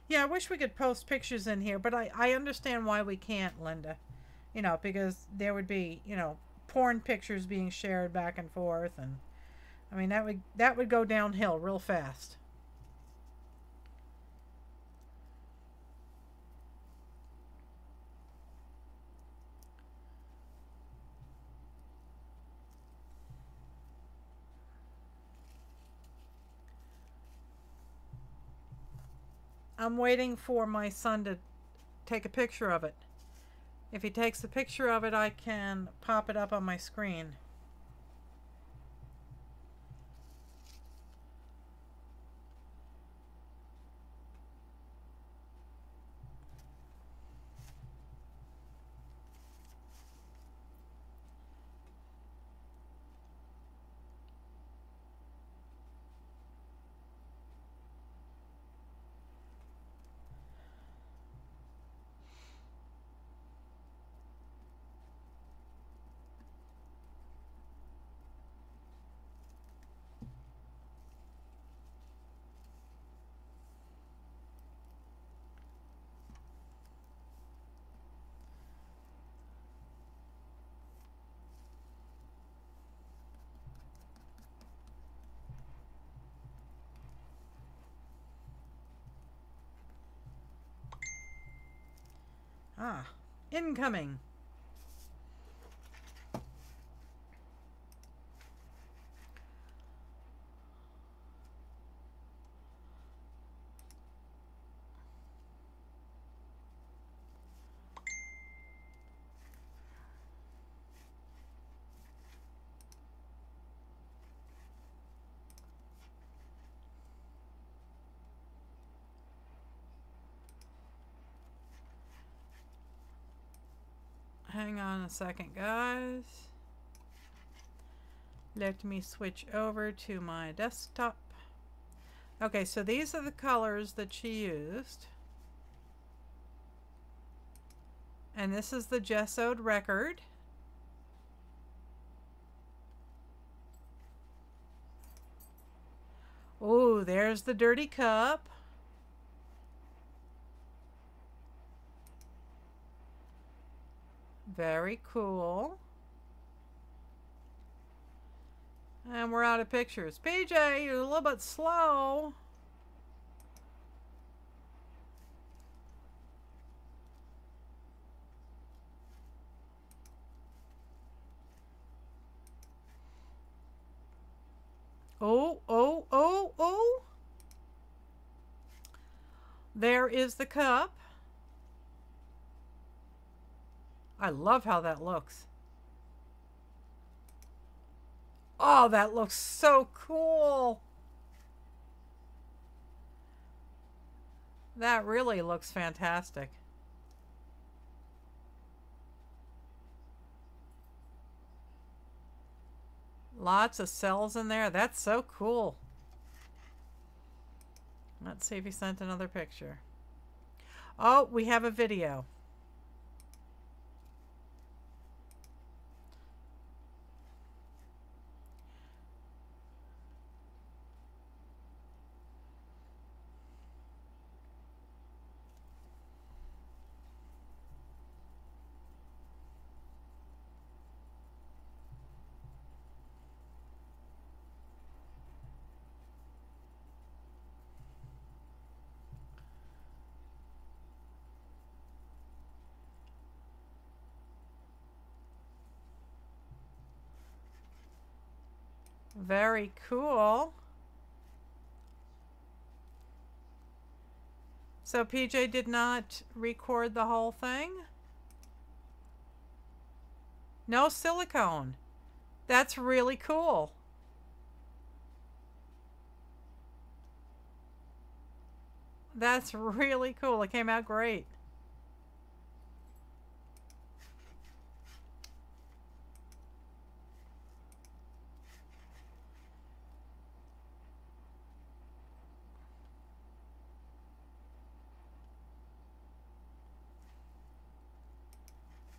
Yeah, I wish we could post pictures in here, but I understand why we can't, Linda. You know, because there would be, you know, porn pictures being shared back and forth, and I mean that would go downhill real fast. I'm waiting for my son to take a picture of it. If he takes a picture of it, I can pop it up on my screen. Ah, incoming. Hang on a second, guys. Let me switch over to my desktop. Okay, so these are the colors that she used. And this is the gessoed record. Oh, there's the dirty cup. Very cool. And we're out of pictures. PJ, you're a little bit slow. Oh, oh, oh, oh. There is the cup. I love how that looks. Oh, that looks so cool. That really looks fantastic. Lots of cells in there. That's so cool. Let's see if he sent another picture. Oh, we have a video. Very cool. So PJ did not record the whole thing? No silicone. That's really cool. That's really cool. It came out great.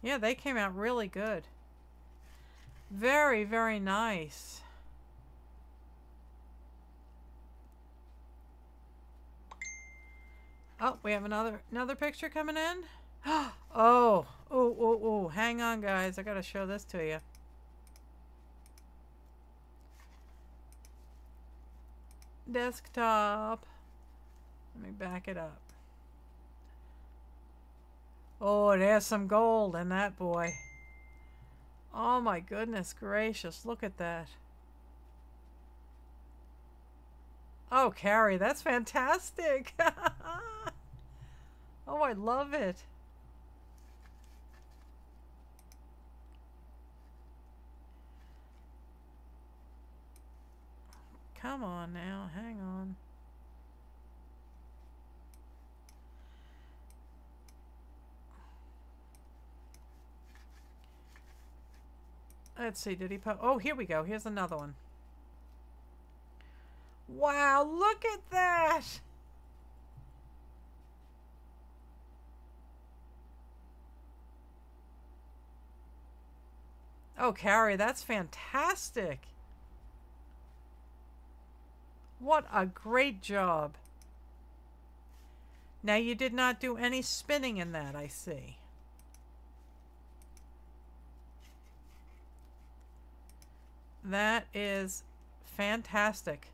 Yeah, they came out really good. Very, very nice. Oh, we have another picture coming in. Oh, oh, oh, oh, hang on, guys. I gotta show this to you. Desktop. Let me back it up. Oh, there's some gold in that boy. Oh my goodness gracious, look at that. Oh, Carrie, that's fantastic. Oh, I love it. Come on now, hang on. Let's see, did he put... Oh, here we go. Here's another one. Wow, look at that! Oh, Carrie, that's fantastic. What a great job. Now, you did not do any spinning in that, I see. That is fantastic.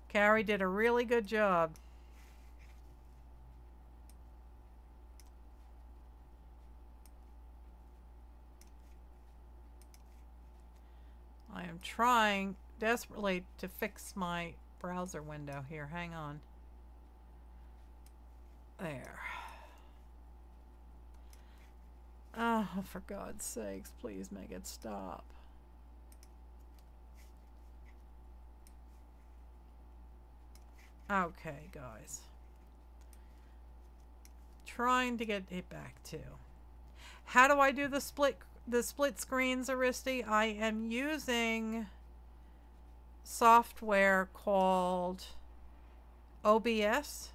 Carrie did a really good job. I am trying desperately to fix my browser window here. Hang on. There. Oh, for God's sakes, please make it stop. Okay, guys. Trying to get it back to. How do I do the split screens, Aristi? I am using software called OBS.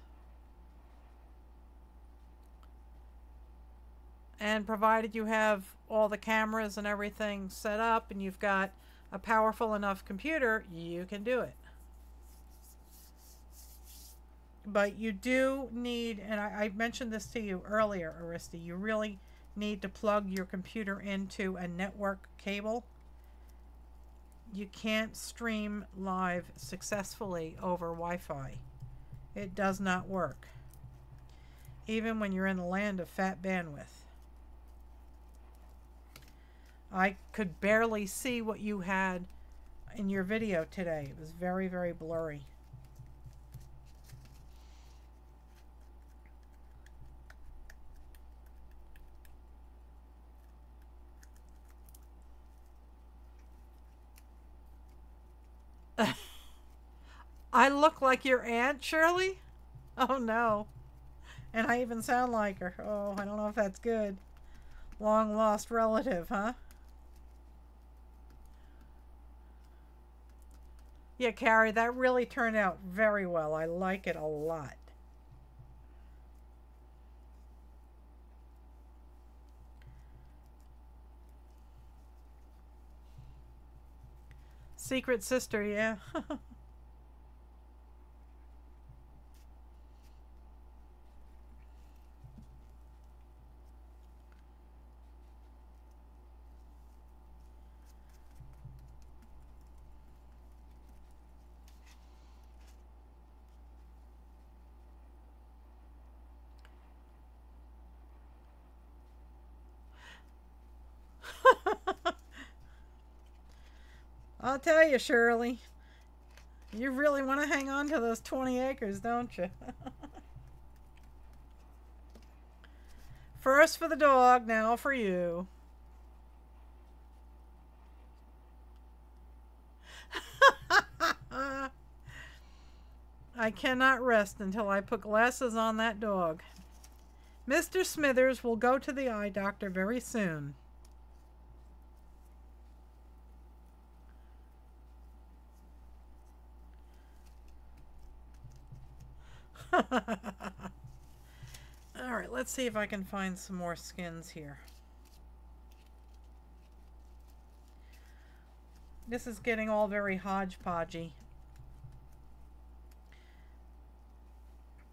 And provided you have all the cameras and everything set up and you've got a powerful enough computer, you can do it. But you do need, and I mentioned this to you earlier, Arista, you really need to plug your computer into a network cable. You can't stream live successfully over Wi-Fi. It does not work, even when you're in the land of fat bandwidth. I could barely see what you had in your video today. It was very, very blurry. I look like your aunt, Shirley? Oh no. And I even sound like her. Oh, I don't know if that's good. Long lost relative, huh? Yeah, Carrie, that really turned out very well. I like it a lot. Secret sister, yeah. I'll tell you, Shirley. You really want to hang on to those 20 acres, don't you? First for the dog, now for you. I cannot rest until I put glasses on that dog. Mr. Smithers will go to the eye doctor very soon. Alright, let's see if I can find some more skins here. This is getting all very hodgepodgey.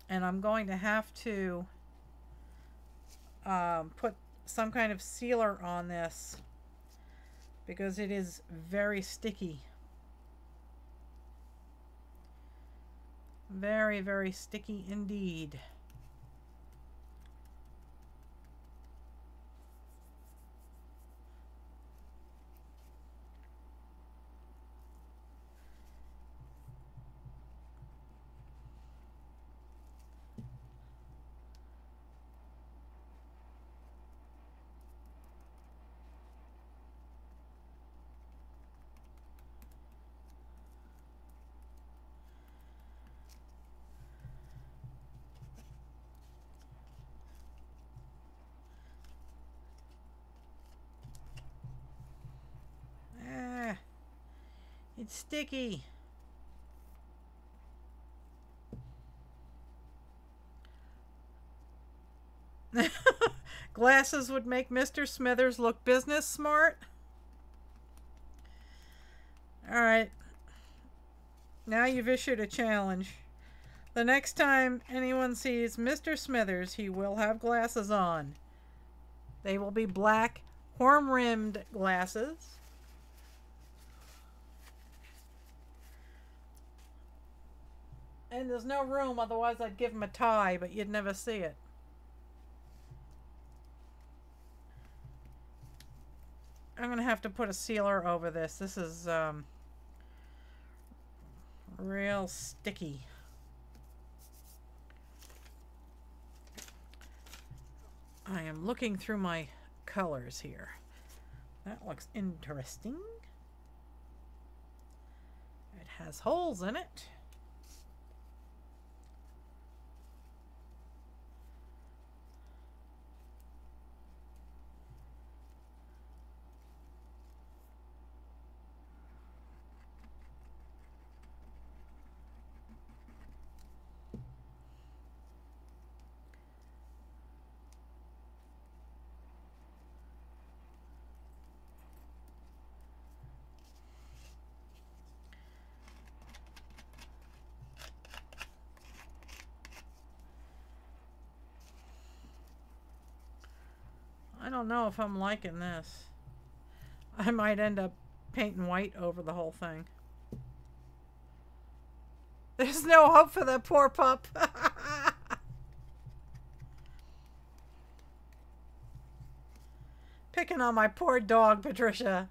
And I'm going to have to put some kind of sealer on this because it is very sticky. Very, very sticky indeed. It's sticky. Glasses would make Mr. Smithers look business smart. All right. Now you've issued a challenge. The next time anyone sees Mr. Smithers, he will have glasses on. They will be black, horn-rimmed glasses. And there's no room, otherwise I'd give him a tie, but you'd never see it. I'm going to have to put a sealer over this. This is real sticky. I am looking through my colors here. That looks interesting. It has holes in it. I don't know if I'm liking this. I might end up painting white over the whole thing. There's no hope for that poor pup. Picking on my poor dog, Patricia.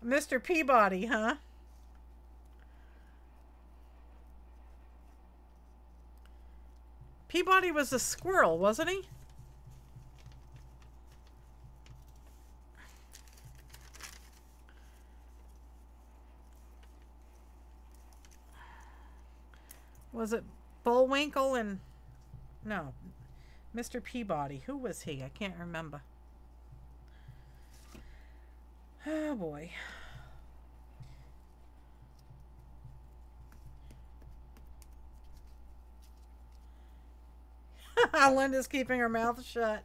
Mr. Peabody, huh? Peabody was a squirrel, wasn't he? Was it Bullwinkle and... No. Mr. Peabody. Who was he? I can't remember. Oh, boy. Linda's keeping her mouth shut.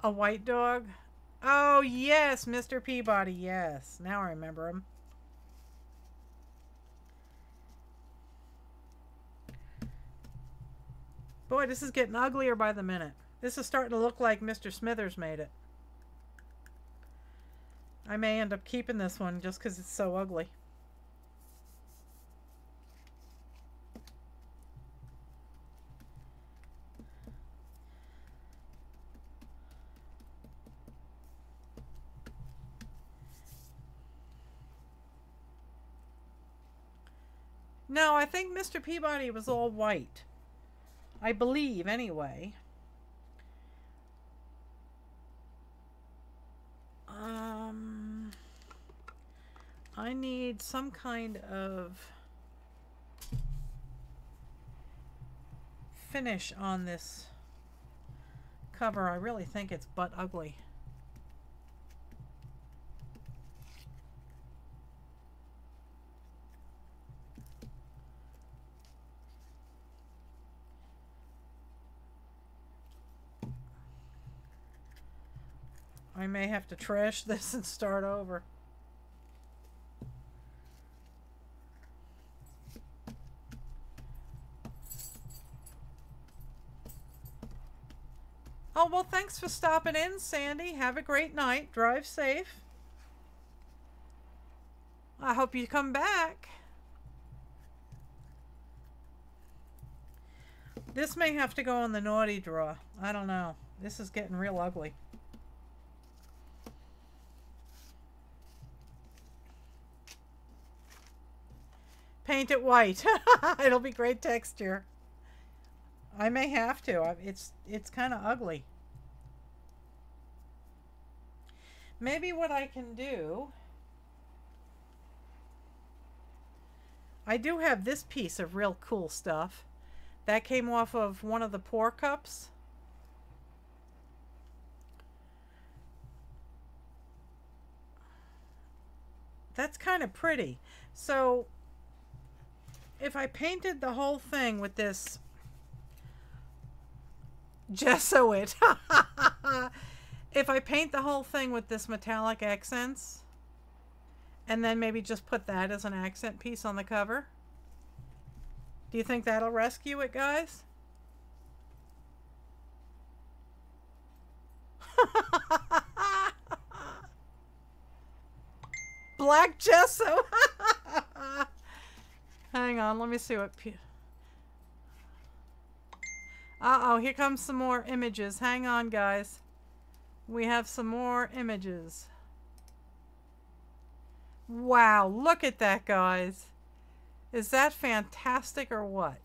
A white dog? Oh, yes, Mr. Peabody, yes. Now I remember him. Boy, this is getting uglier by the minute. This is starting to look like Mr. Smithers made it. I may end up keeping this one just because it's so ugly. No, I think Mr. Peabody was all white. I believe, anyway. I need some kind of finish on this cover. I really think it's butt ugly. I may have to trash this and start over. Oh, well, thanks for stopping in, Sandy. Have a great night. Drive safe. I hope you come back. This may have to go in the naughty drawer. I don't know. This is getting real ugly. Paint it white. It'll be great texture. I may have to. It's kind of ugly. Maybe what I can do... I do have this piece of real cool stuff. That came off of one of the pour cups. That's kind of pretty. So... if I painted the whole thing with this gesso it, if I paint the whole thing with this metallic accents, and then maybe just put that as an accent piece on the cover, do you think that'll rescue it, guys? Black gesso. Hang on, let me see what... Uh-oh, here comes some more images. Hang on, guys. We have some more images. Wow, look at that, guys. Is that fantastic or what?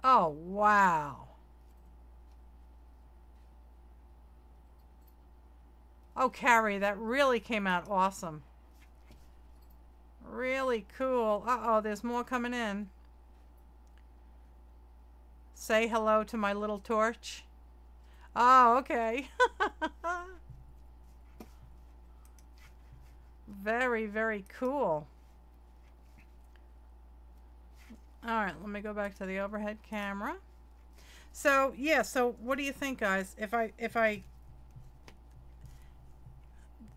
Oh, wow. Oh, Carrie, that really came out awesome. Really cool. Uh-oh, there's more coming in. Say hello to my little torch. Oh, okay. Very, very cool. Alright, let me go back to the overhead camera. So, yeah, so what do you think, guys? If I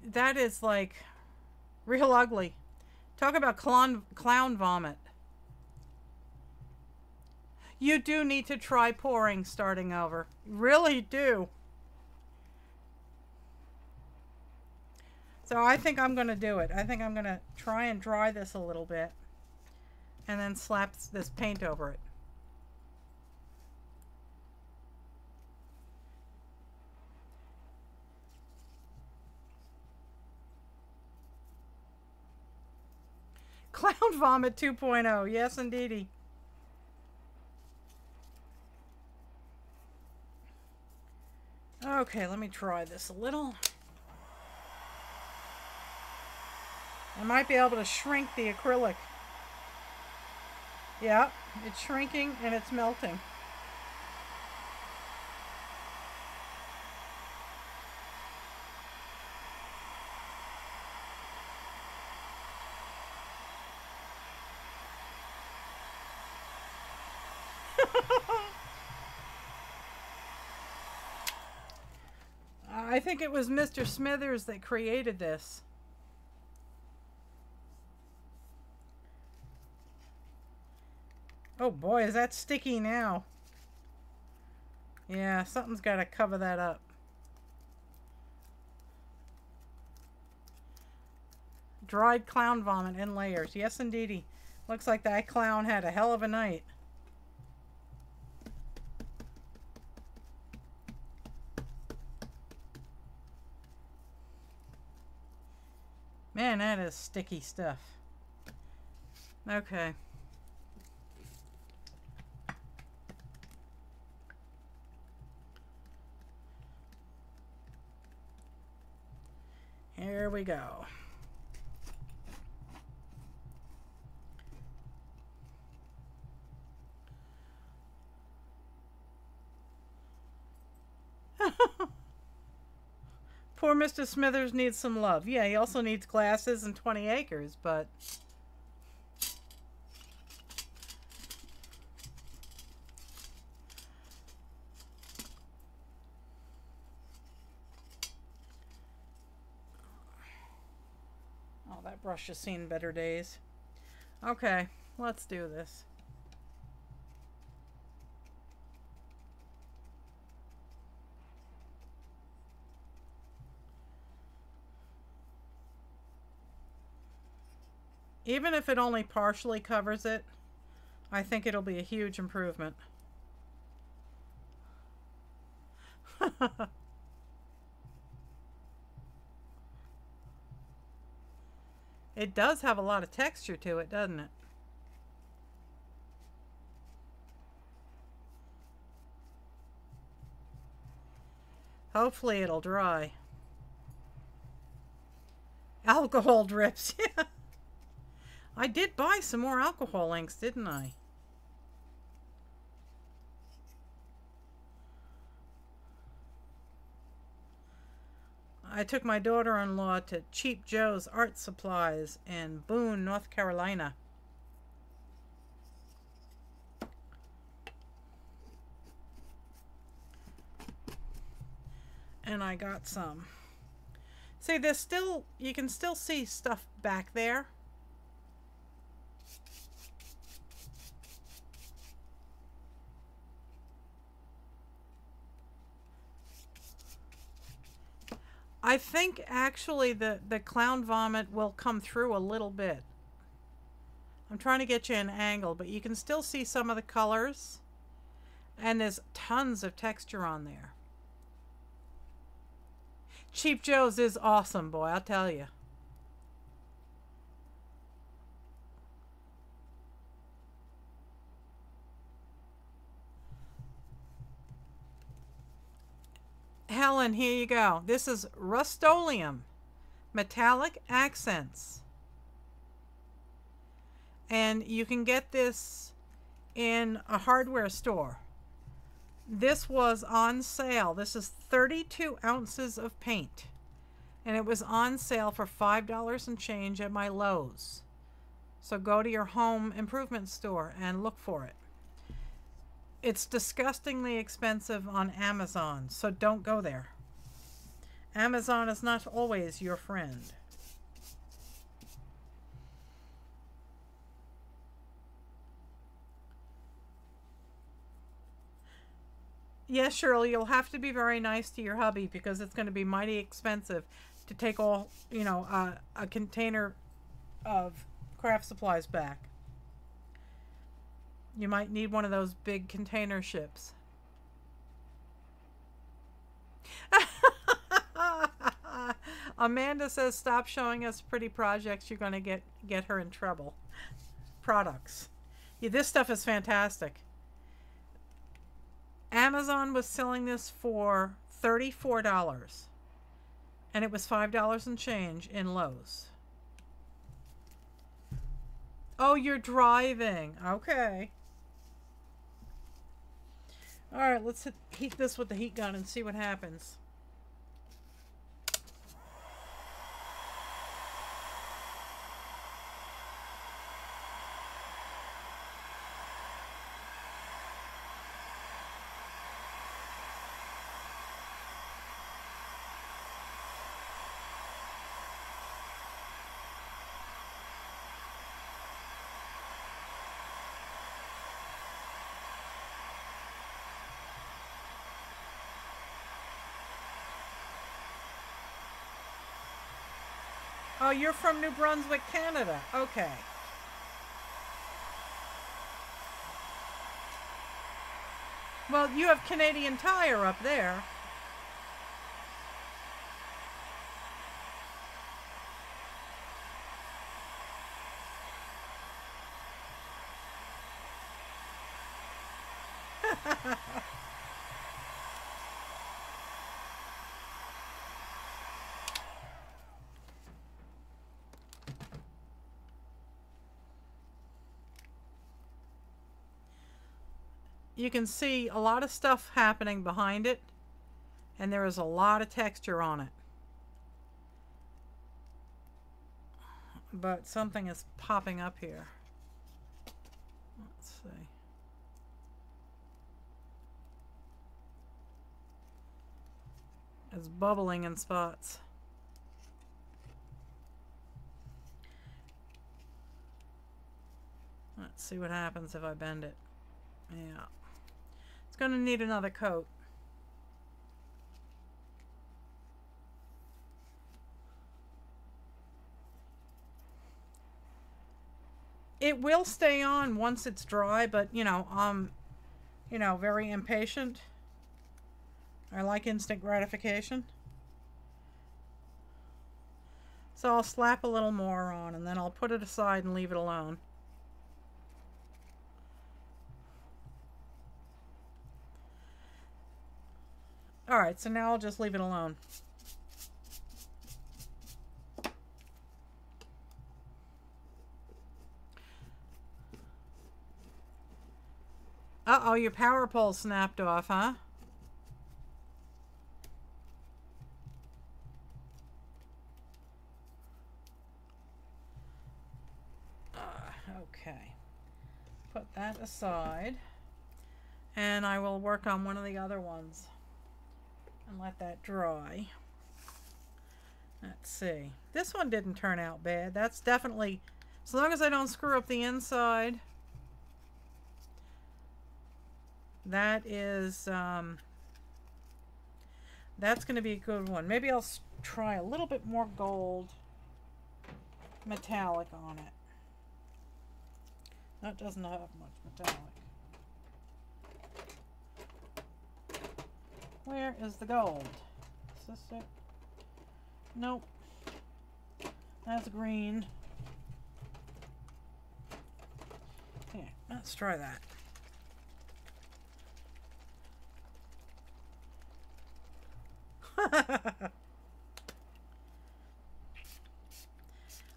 That is like real ugly. Talk about clown vomit. You do need to try pouring starting over. Really do. So I think I'm going to do it. I think I'm going to try and dry this a little bit and then slap this paint over it. Clown vomit 2.0. Yes, indeedy. Okay, let me try this a little. I might be able to shrink the acrylic. Yeah, it's shrinking and it's melting. I think it was Mr. Smithers that created this. Oh boy, is that sticky now. Yeah, something's got to cover that up. Dried clown vomit in layers. Yes, indeedy. Looks like that clown had a hell of a night. Man, that is sticky stuff. Okay. Here we go. Poor Mr. Smithers needs some love. Yeah, he also needs glasses and 20 acres, but... Oh, that brush has seen better days. Okay, let's do this. Even if it only partially covers it, I think it'll be a huge improvement. It does have a lot of texture to it, doesn't it? Hopefully it'll dry. Alcohol drips, yeah. I did buy some more alcohol inks, didn't I? I took my daughter-in-law to Cheap Joe's Art Supplies in Boone, North Carolina. And I got some. See, there's still, you can still see stuff back there. I think actually the clown vomit will come through a little bit. I'm trying to get you an angle, but you can still see some of the colors. And there's tons of texture on there. Cheap Joe's is awesome, boy, I'll tell you. Helen, here you go. This is Rust-Oleum Metallic Accents. And you can get this in a hardware store. This was on sale. This is 32 ounces of paint. And it was on sale for $5 and change at my Lowe's. So go to your home improvement store and look for it. It's disgustingly expensive on Amazon, so don't go there. Amazon is not always your friend. Yes, Shirley, you'll have to be very nice to your hubby because it's going to be mighty expensive to take all, a container of craft supplies back. You might need one of those big container ships. Amanda says, stop showing us pretty projects. You're going to get her in trouble. Products. Yeah, this stuff is fantastic. Amazon was selling this for $34. And it was $5 and change in Lowe's. Oh, you're driving. Okay. Alright, let's heat this with the heat gun and see what happens. Oh, you're from New Brunswick, Canada. Okay. Well, you have Canadian Tire up there. You can see a lot of stuff happening behind it, and there is a lot of texture on it. But something is popping up here. Let's see. It's bubbling in spots. Let's see what happens if I bend it. Yeah. It's going to need another coat. It will stay on once it's dry, but very impatient. I like instant gratification. So I'll slap a little more on and then I'll put it aside and leave it alone. Alright, so now I'll just leave it alone. Uh-oh, your power pole snapped off, huh? Okay. Put that aside. And I will work on one of the other ones. And let that dry. Let's see. This one didn't turn out bad. That's definitely, as long as I don't screw up the inside, that is, that's going to be a good one. Maybe I'll try a little bit more gold metallic on it. That doesn't have much metallic. Where is the gold? Is this it? Nope. That's green. Here, let's try that.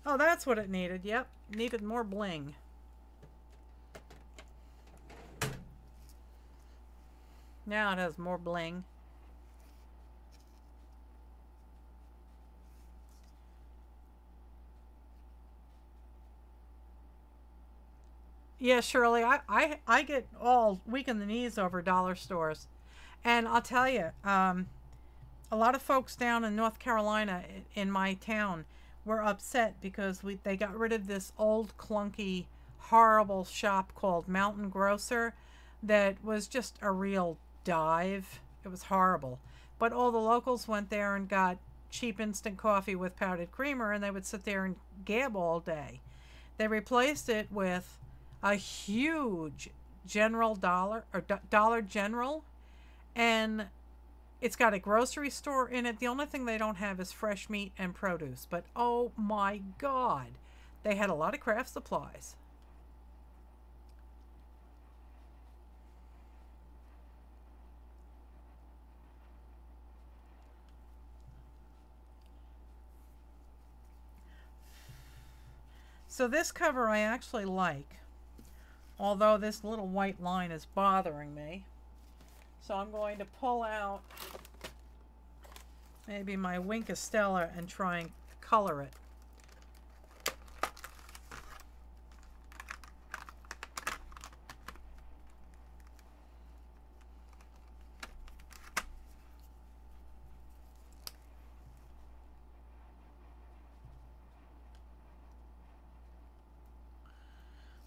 Oh, that's what it needed. Yep, needed more bling. Now it has more bling. Yeah, Shirley, I get all weak in the knees over dollar stores. And I'll tell you, a lot of folks down in North Carolina in my town were upset because they got rid of this old clunky horrible shop called Mountain Grocer that was just a real dive. It was horrible. But all the locals went there and got cheap instant coffee with powdered creamer, and they would sit there and gab all day. They replaced it with a huge General Dollar or Dollar General, and it's got a grocery store in it. The only thing they don't have is fresh meat and produce. But oh my God, they had a lot of craft supplies. So this cover I actually like, although this little white line is bothering me. So I'm going to pull out maybe my Wink Estella and try and color it.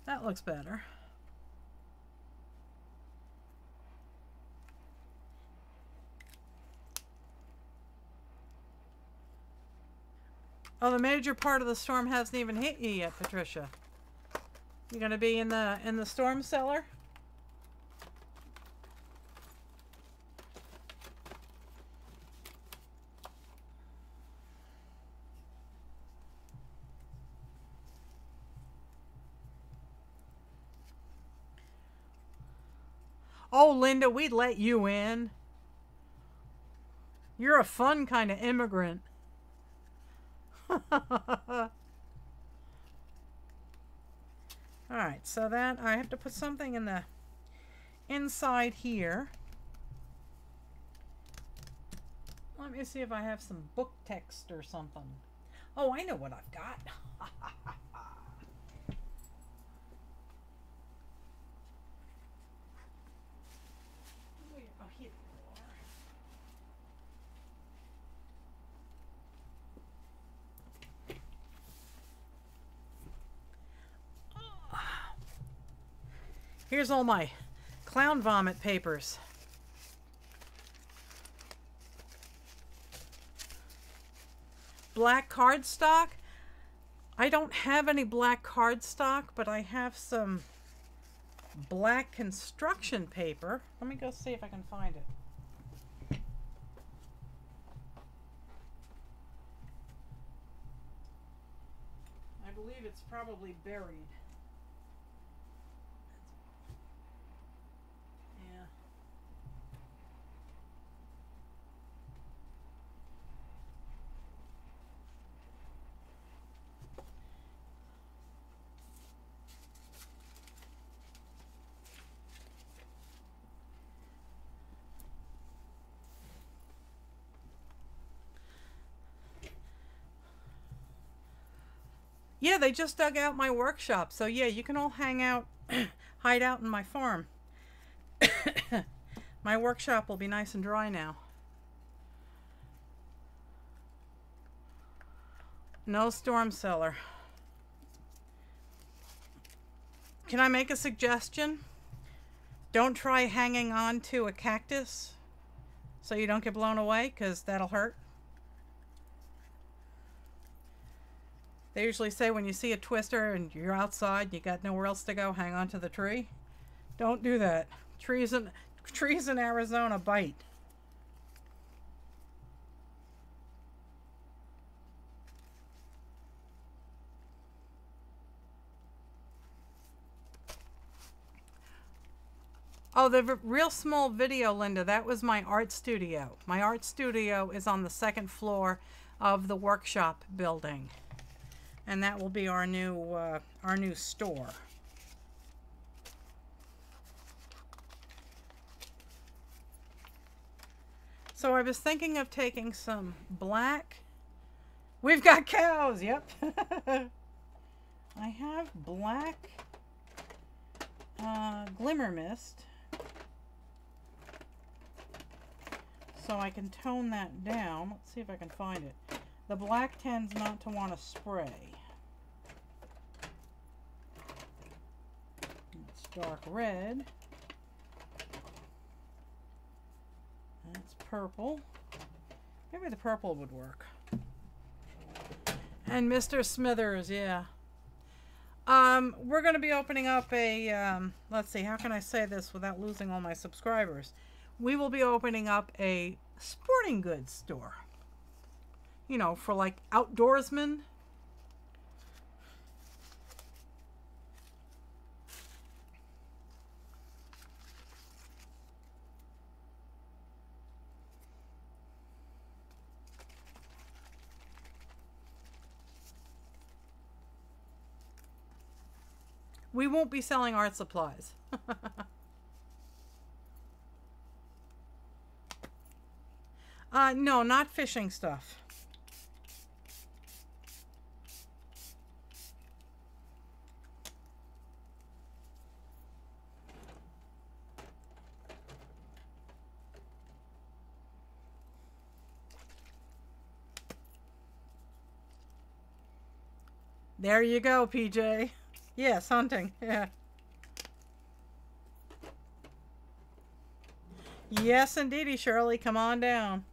That looks better. Oh, the major part of the storm hasn't even hit you yet, Patricia. You gonna be in the storm cellar? Oh, Linda, we'd let you in. You're a fun kind of immigrant. Alright, so that I have to put something in the inside here. Let me see if I have some book text or something. Oh, I know what I've got. Oh, here you are. Here's all my clown vomit papers. Black cardstock. I don't have any black cardstock, but I have some black construction paper. Let me go see if I can find it. I believe it's probably buried. Yeah. Yeah, they just dug out my workshop. So yeah, you can all hang out, hide out in my farm. My workshop will be nice and dry now. No storm cellar. Can I make a suggestion? Don't try hanging on to a cactus so you don't get blown away, because that'll hurt. They usually say when you see a twister and you're outside, you got nowhere else to go, hang on to the tree. Don't do that. Trees in Arizona bite. Oh, the real small video, Linda, that was my art studio. My art studio is on the second floor of the workshop building. And that will be our new store. So I was thinking of taking some black. We've got cows, yep. I have black glimmer mist. so I can tone that down. Let's see if I can find it. The black tends not to want to spray. It's dark red. That's purple. Maybe the purple would work. And Mr. Smithers, yeah. We're going to be opening up a, let's see, how can I say this without losing all my subscribers? We will be opening up a sporting goods store. You know, for like outdoorsmen. We won't be selling art supplies. No, not fishing stuff. There you go, PJ. Yes, hunting. Yeah. Yes, indeedy, Shirley. Come on down.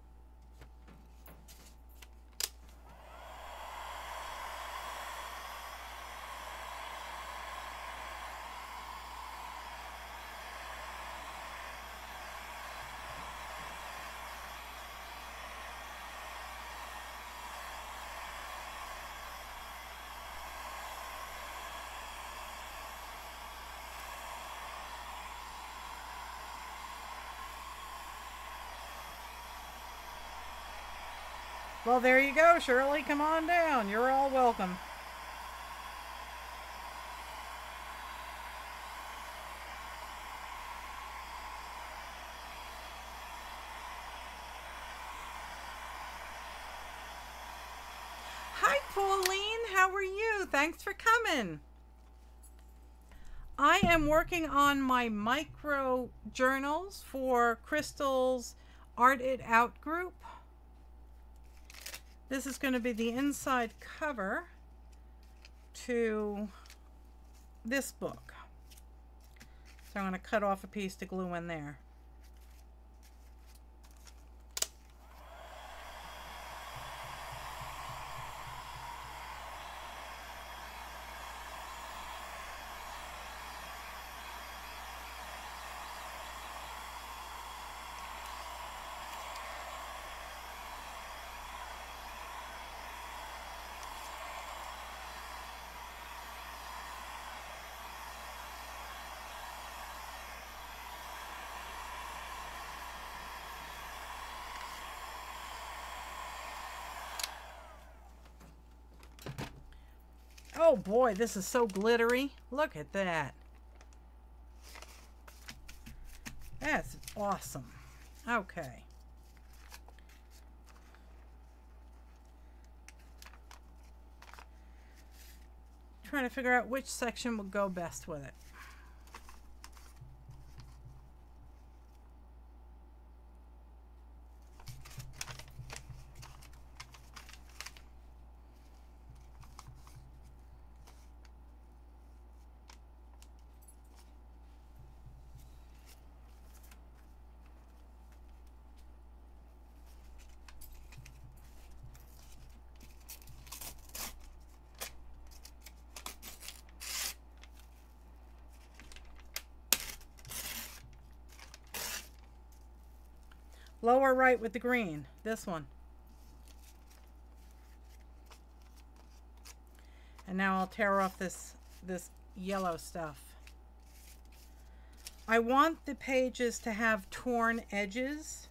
Well, there you go, Shirley. Come on down. You're all welcome. Hi, Pauline. How are you? Thanks for coming. I am working on my micro journals for Crystal's Art It Out group. This is going to be the inside cover to this book. So I'm going to cut off a piece to glue in there. Oh boy, this is so glittery. Look at that. That's awesome. Okay. Trying to figure out which section would go best with it. Lower right with the green, this one. And now I'll tear off this yellow stuff. I want the pages to have torn edges.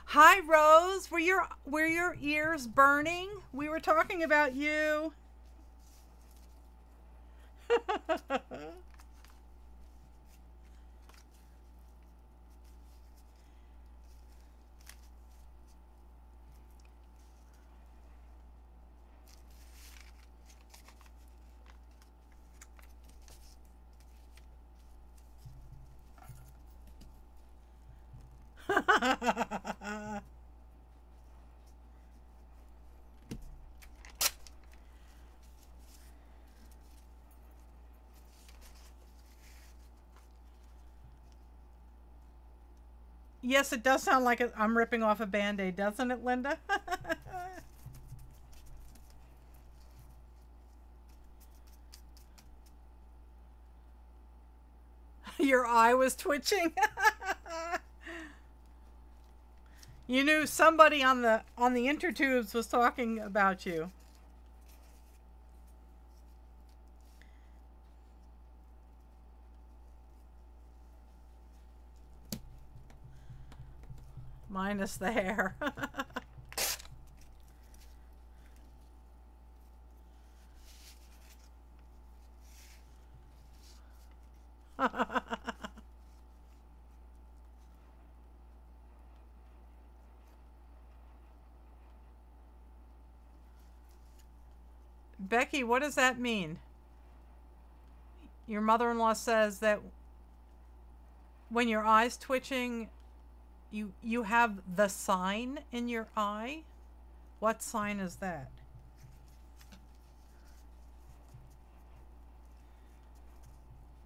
Hi Rose, were your ears burning? We were talking about you. Yes, it does sound like I'm ripping off a Band-Aid, doesn't it, Linda? Your eye was twitching. You knew somebody on the intertubes was talking about you. Minus the hair. Becky, what does that mean? Your mother-in-law says that when your eye's twitching, you have the sign in your eye? What sign is that?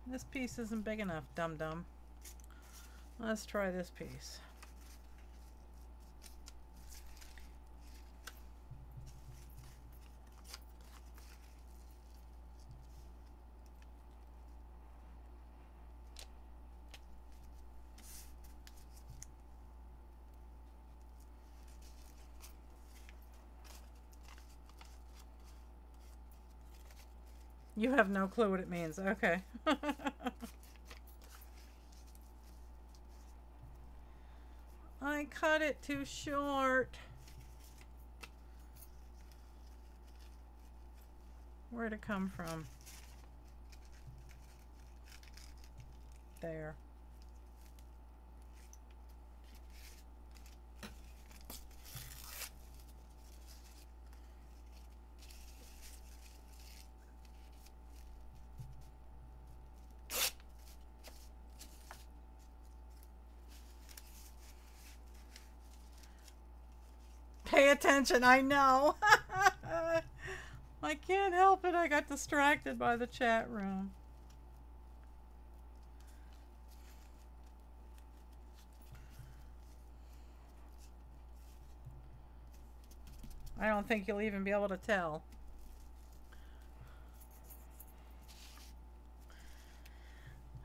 This piece isn't big enough, dum-dum. Let's try this piece. You have no clue what it means. Okay. I cut it too short. Where'd it come from? There. Pay attention, I know. I can't help it. I got distracted by the chat room. I don't think you'll even be able to tell.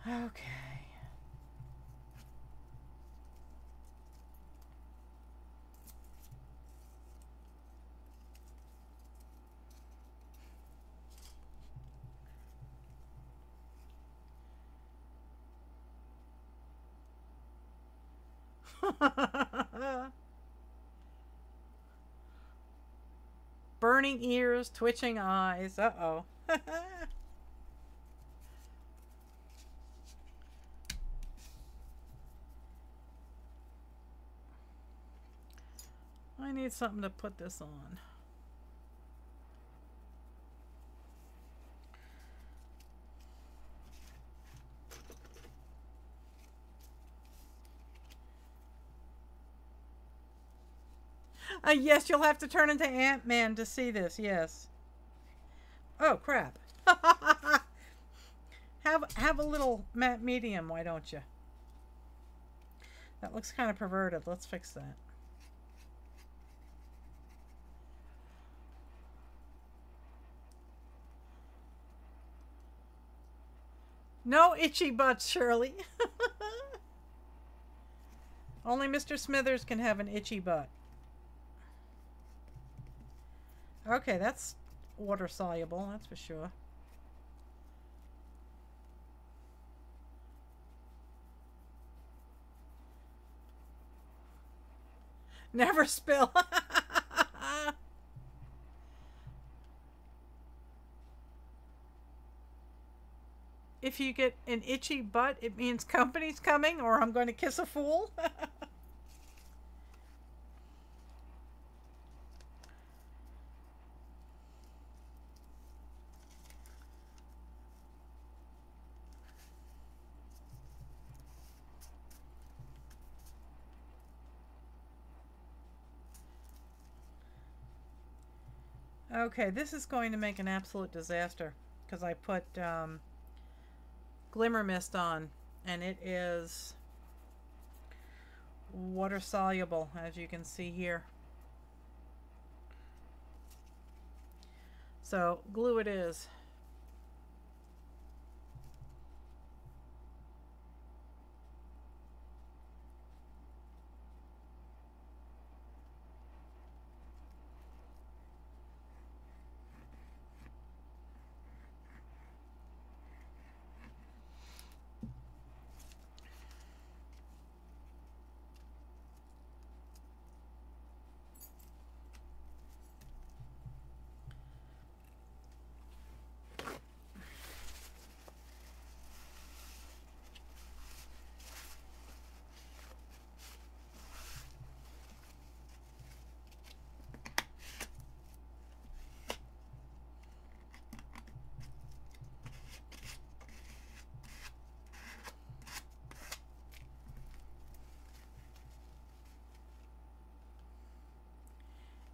Okay. Burning ears, twitching eyes. Uh-oh. I need something to put this on. Yes, you'll have to turn into Ant-Man to see this, yes. Oh, crap. Have a little matte medium, why don't you? That looks kind of perverted. Let's fix that. No itchy butts, Shirley. Only Mr. Smithers can have an itchy butt. Okay, that's water soluble, that's for sure. Never spill. If you get an itchy butt, it means company's coming, or I'm going to kiss a fool. Okay, this is going to make an absolute disaster because I put glimmer mist on, and it is water soluble, as you can see here. So glue it is.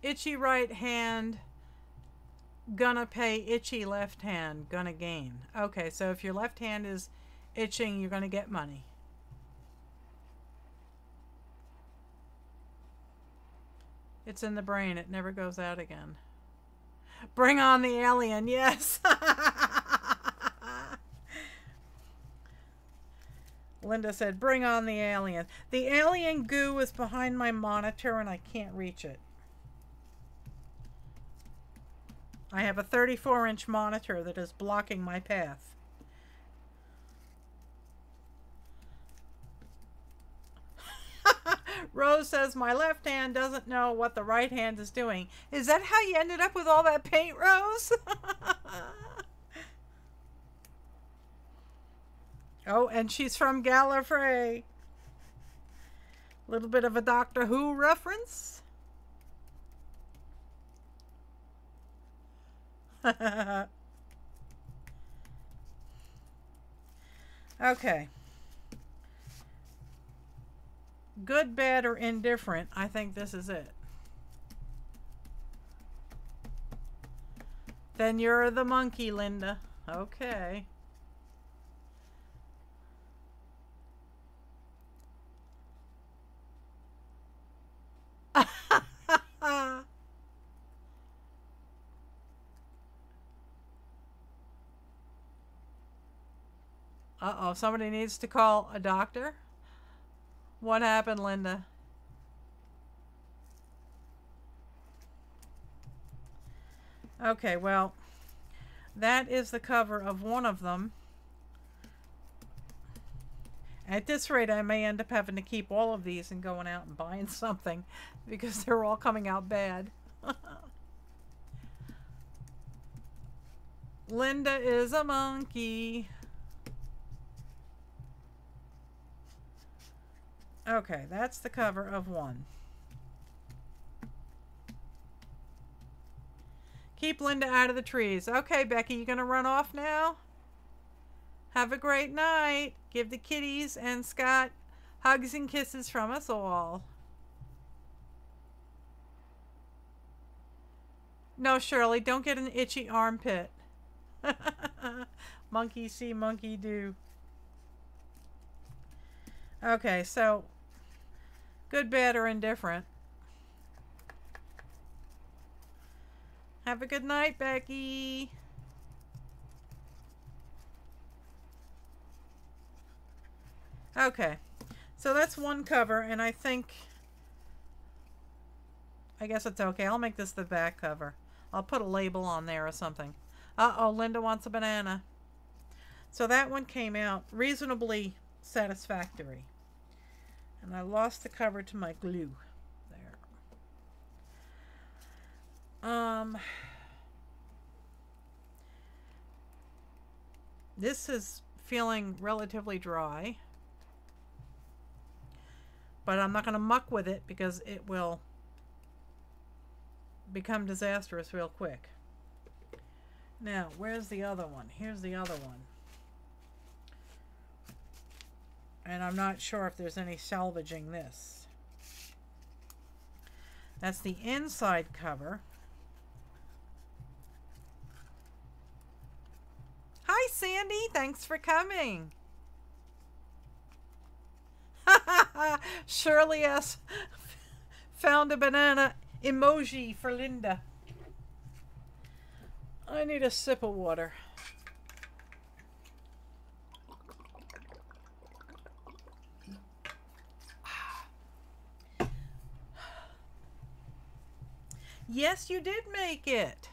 Itchy right hand, gonna pay. Itchy left hand, gonna gain. Okay, so if your left hand is itching, you're gonna get money. It's in the brain. It never goes out again. Bring on the alien. Yes. Linda said, bring on the alien. The alien goo is behind my monitor and I can't reach it. I have a 34-inch monitor that is blocking my path. Rose says, my left hand doesn't know what the right hand is doing. Is that how you ended up with all that paint, Rose? Oh, and she's from Gallifrey. A little bit of a Doctor Who reference. Okay. Good, bad, or indifferent. I think this is it. Then you're the monkey, Linda. Okay. Uh-oh, somebody needs to call a doctor. What happened, Linda? Okay, well, that is the cover of one of them. At this rate, I may end up having to keep all of these and going out and buying something because they're all coming out bad. Linda is a monkey. Okay, that's the cover of one. Keep Linda out of the trees. Okay, Becky, you gonna run off now? Have a great night. Give the kitties and Scott hugs and kisses from us all. No, Shirley, don't get an itchy armpit. Monkey see, monkey do. Okay, so good, bad, or indifferent. Have a good night, Becky. Okay, so that's one cover, and I guess it's okay. I'll make this the back cover. I'll put a label on there or something. Uh-oh, Linda wants a banana. So that one came out reasonably satisfactory. And I lost the cover to my glue. There. This is feeling relatively dry. But I'm not going to muck with it because it will become disastrous real quick. Now, where's the other one? Here's the other one. And I'm not sure if there's any salvaging this. That's the inside cover. Hi, Sandy. Thanks for coming. Shirley S. found a banana emoji for Linda. I need a sip of water. Yes, you did make it.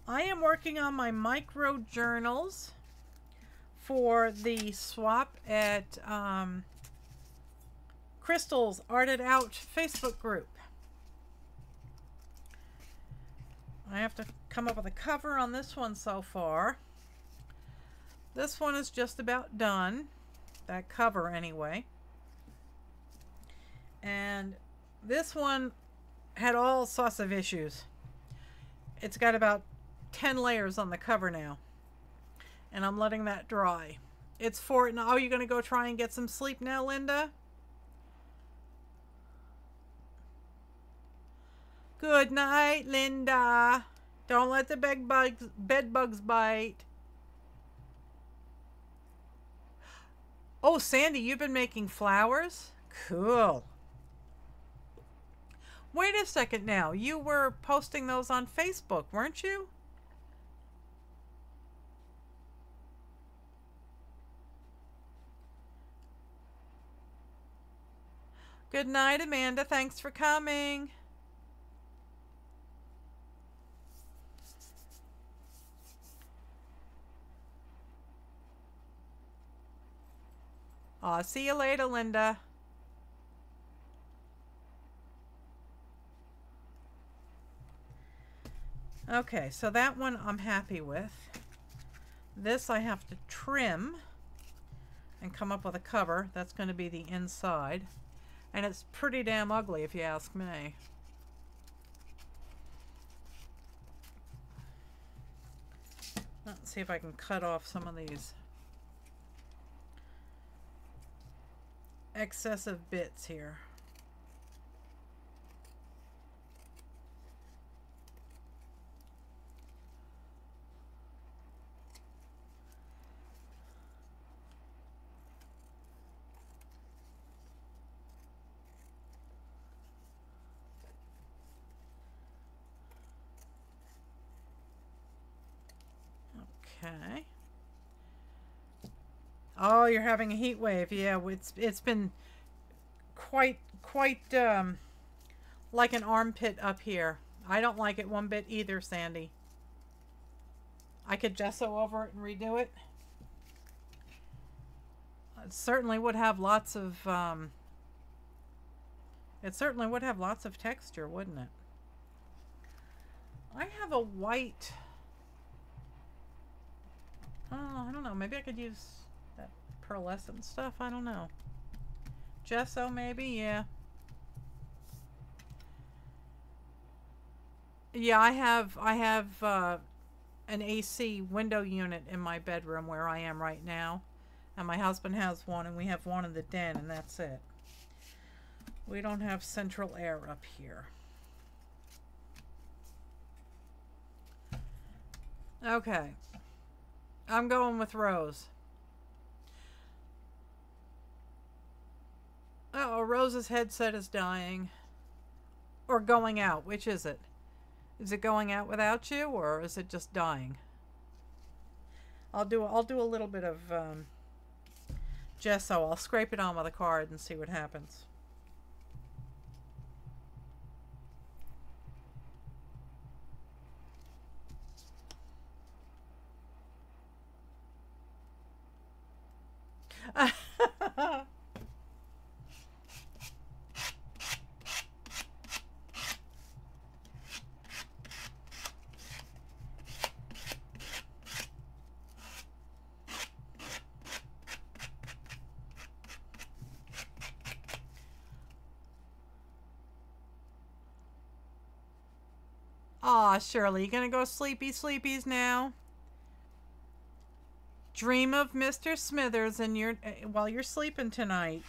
I am working on my micro journals for the swap at Crystal's Art It Out Facebook group. I have to come up with a cover on this one so far. This one is just about done. That cover anyway. And this one had all sorts of issues. It's got about 10 layers on the cover now. And I'm letting that dry. It's for it now. Oh, you're going to go try and get some sleep now, Linda? Good night, Linda. Don't let the bed bugs bite. Oh, Sandy, you've been making flowers? Cool. Wait a second now. You were posting those on Facebook, weren't you? Good night, Amanda. Thanks for coming. Aw, see you later, Linda. Okay, so that one I'm happy with. This I have to trim and come up with a cover. That's going to be the inside. And it's pretty damn ugly if you ask me. Let's see if I can cut off some of these excessive bits here. Okay. Oh, you're having a heat wave. Yeah, it's been quite like an armpit up here. I don't like it one bit either, Sandy. I could gesso over it and redo it. It certainly would have lots of texture, wouldn't it? I have a white. Oh, I don't know. Maybe I could use that pearlescent stuff. I don't know. Gesso, maybe? Yeah. Yeah, I have an AC window unit in my bedroom where I am right now. And my husband has one, and we have one in the den, and that's it. We don't have central air up here. Okay. I'm going with Rose. Uh-oh, Rose's headset is dying. Or going out. Which is it? Is it going out without you, or is it just dying? I'll do a little bit of gesso. I'll scrape it on with a card and see what happens. Aw, Shirley, you gonna go sleepies now? Dream of Mr. Smithers and while you're sleeping tonight.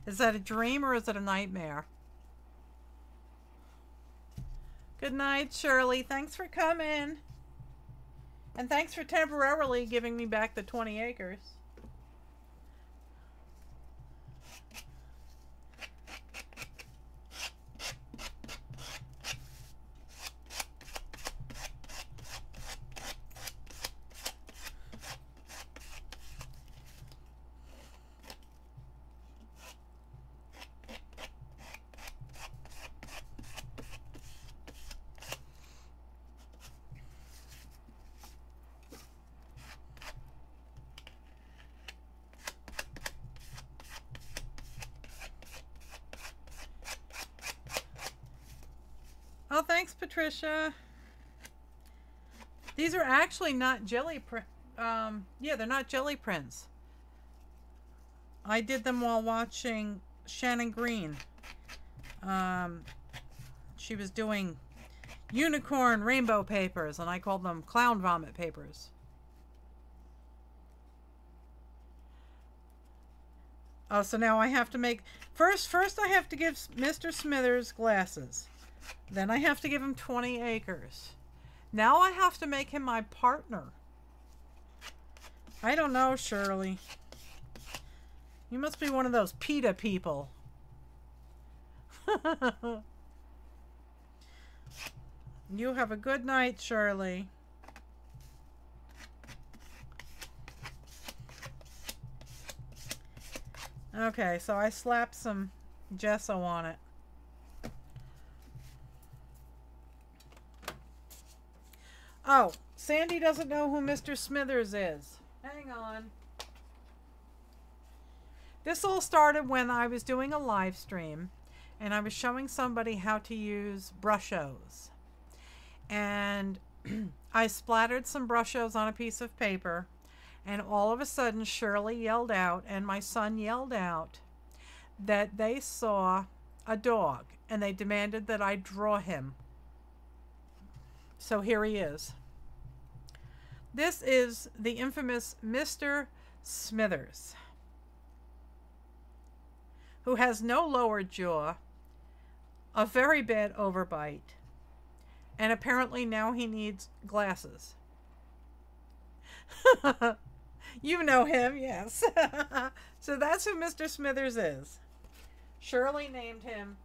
Is that a dream or is it a nightmare? Good night, Shirley. Thanks for coming. And thanks for temporarily giving me back the 20 acres. Oh, thanks, Patricia. These are actually not jelly print. Yeah, they're not jelly prints. I did them while watching Shannon Green. She was doing unicorn rainbow papers, and I called them clown vomit papers. Oh, so now I have to make... First I have to give Mr. Smithers glasses. Then I have to give him 20 acres. Now I have to make him my partner. I don't know, Shirley. You must be one of those PETA people. You have a good night, Shirley. Okay, so I slapped some gesso on it. Oh, Sandy doesn't know who Mr. Smithers is. Hang on. This all started when I was doing a live stream and I was showing somebody how to use brushos. And I splattered some brushos on a piece of paper, and all of a sudden Shirley yelled out and my son yelled out that they saw a dog and they demanded that I draw him. So here he is. This is the infamous Mr. Smithers, who has no lower jaw, a very bad overbite, and apparently now he needs glasses. You know him, yes. So that's who Mr. Smithers is. Shirley named him.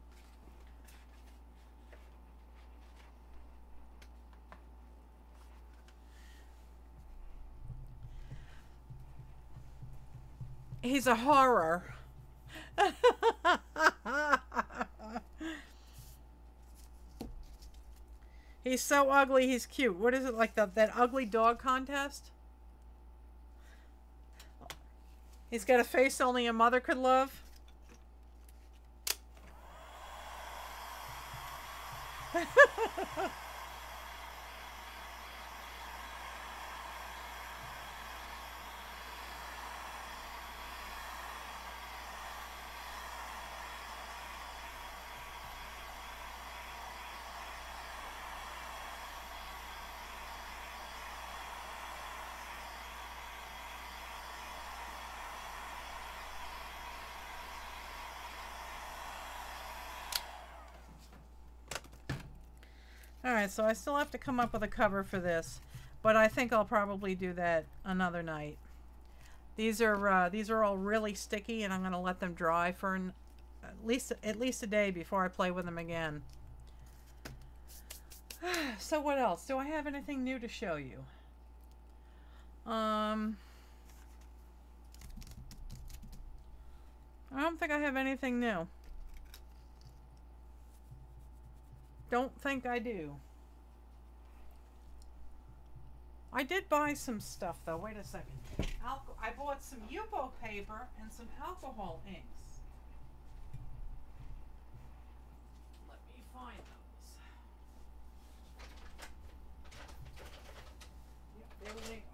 He's a horror. He's so ugly, he's cute. What is it, like that ugly dog contest? He's got a face only a mother could love. Alright, so I still have to come up with a cover for this, but I think I'll probably do that another night. These are all really sticky, and I'm going to let them dry for at least a day before I play with them again. So what else? Do I have anything new to show you? I don't think I have anything new. Don't think I do. I did buy some stuff though. Wait a second. I bought some Yupo paper and some alcohol inks. Let me find those. Yep, there they are.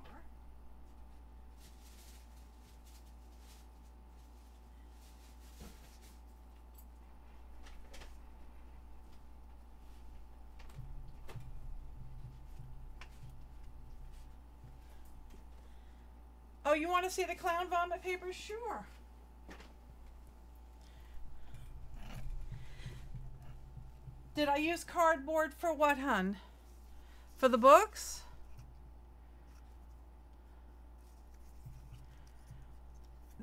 Oh, you want to see the clown vomit paper? Sure. Did I use cardboard for what, hun? For the books?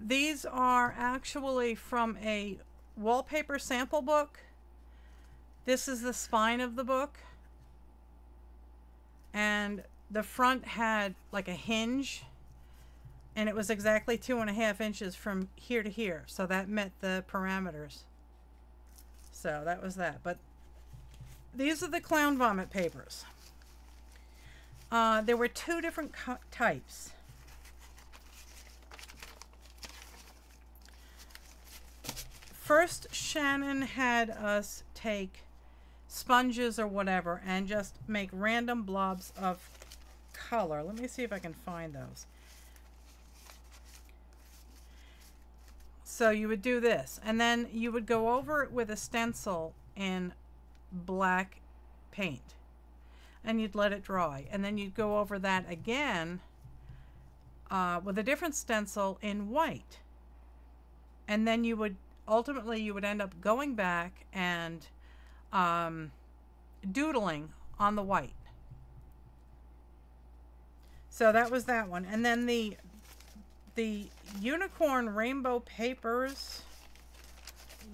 These are actually from a wallpaper sample book. This is the spine of the book. And the front had like a hinge. And it was exactly 2.5 inches from here to here. So that met the parameters. So that was that. But these are the clown vomit papers. There were 2 different types. First, Shannon had us take sponges or whatever and just make random blobs of color. Let me see if I can find those. So you would do this, and then you would go over it with a stencil in black paint, and you'd let it dry, and then you'd go over that again with a different stencil in white, and then you would ultimately you would end up going back and doodling on the white. So that was that one. And then the unicorn rainbow papers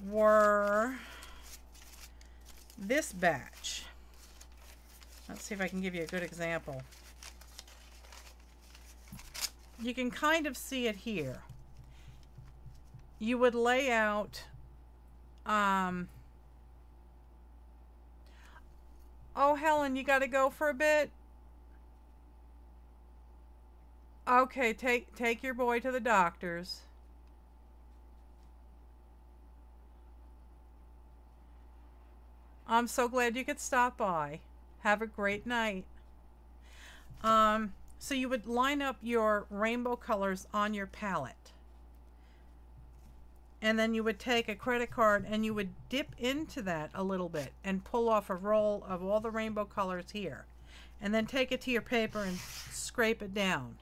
were this batch. Let's see if I can give you a good example. You can kind of see it here. You would lay out oh, Helen, you got to go for a bit? Okay, take your boy to the doctor's. I'm so glad you could stop by. Have a great night. So you would line up your rainbow colors on your palette. And then you would take a credit card and you would dip into that a little bit and pull off a roll of all the rainbow colors here. And then take it to your paper and scrape it down.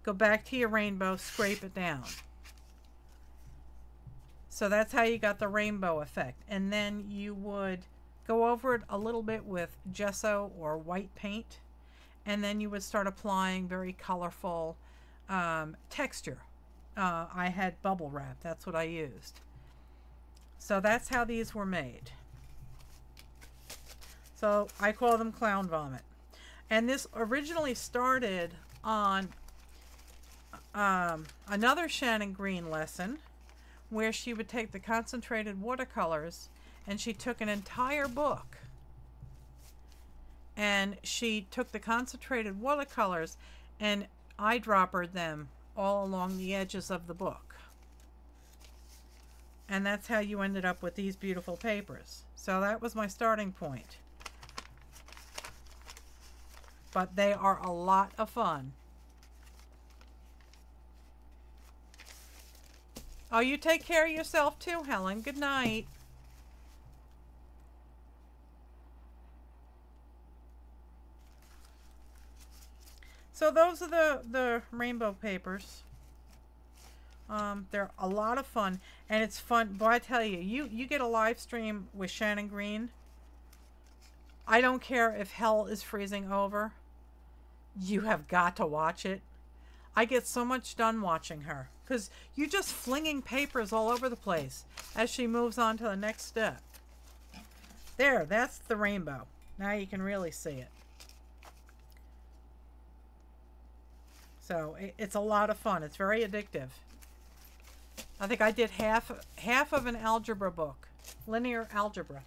Go back to your rainbow, scrape it down. So that's how you got the rainbow effect. And then you would go over it a little bit with gesso or white paint. And then you would start applying very colorful texture. I had bubble wrap. That's what I used. So that's how these were made. So I call them clown vomit. And this originally started on another Shannon Green lesson where she would take the concentrated watercolors and she took an entire book and she took the concentrated watercolors and eyedroppered them all along the edges of the book. And that's how you ended up with these beautiful papers. So that was my starting point. But they are a lot of fun. Oh, you take care of yourself too, Helen. Good night. So those are the rainbow papers. They're a lot of fun, and it's fun. But I tell you, you get a live stream with Shannon Green. I don't care if hell is freezing over. You have got to watch it. I get so much done watching her because you're just flinging papers all over the place as she moves on to the next step. There, that's the rainbow. Now you can really see it. So it's a lot of fun. It's very addictive. I think I did half of an algebra book, linear algebra.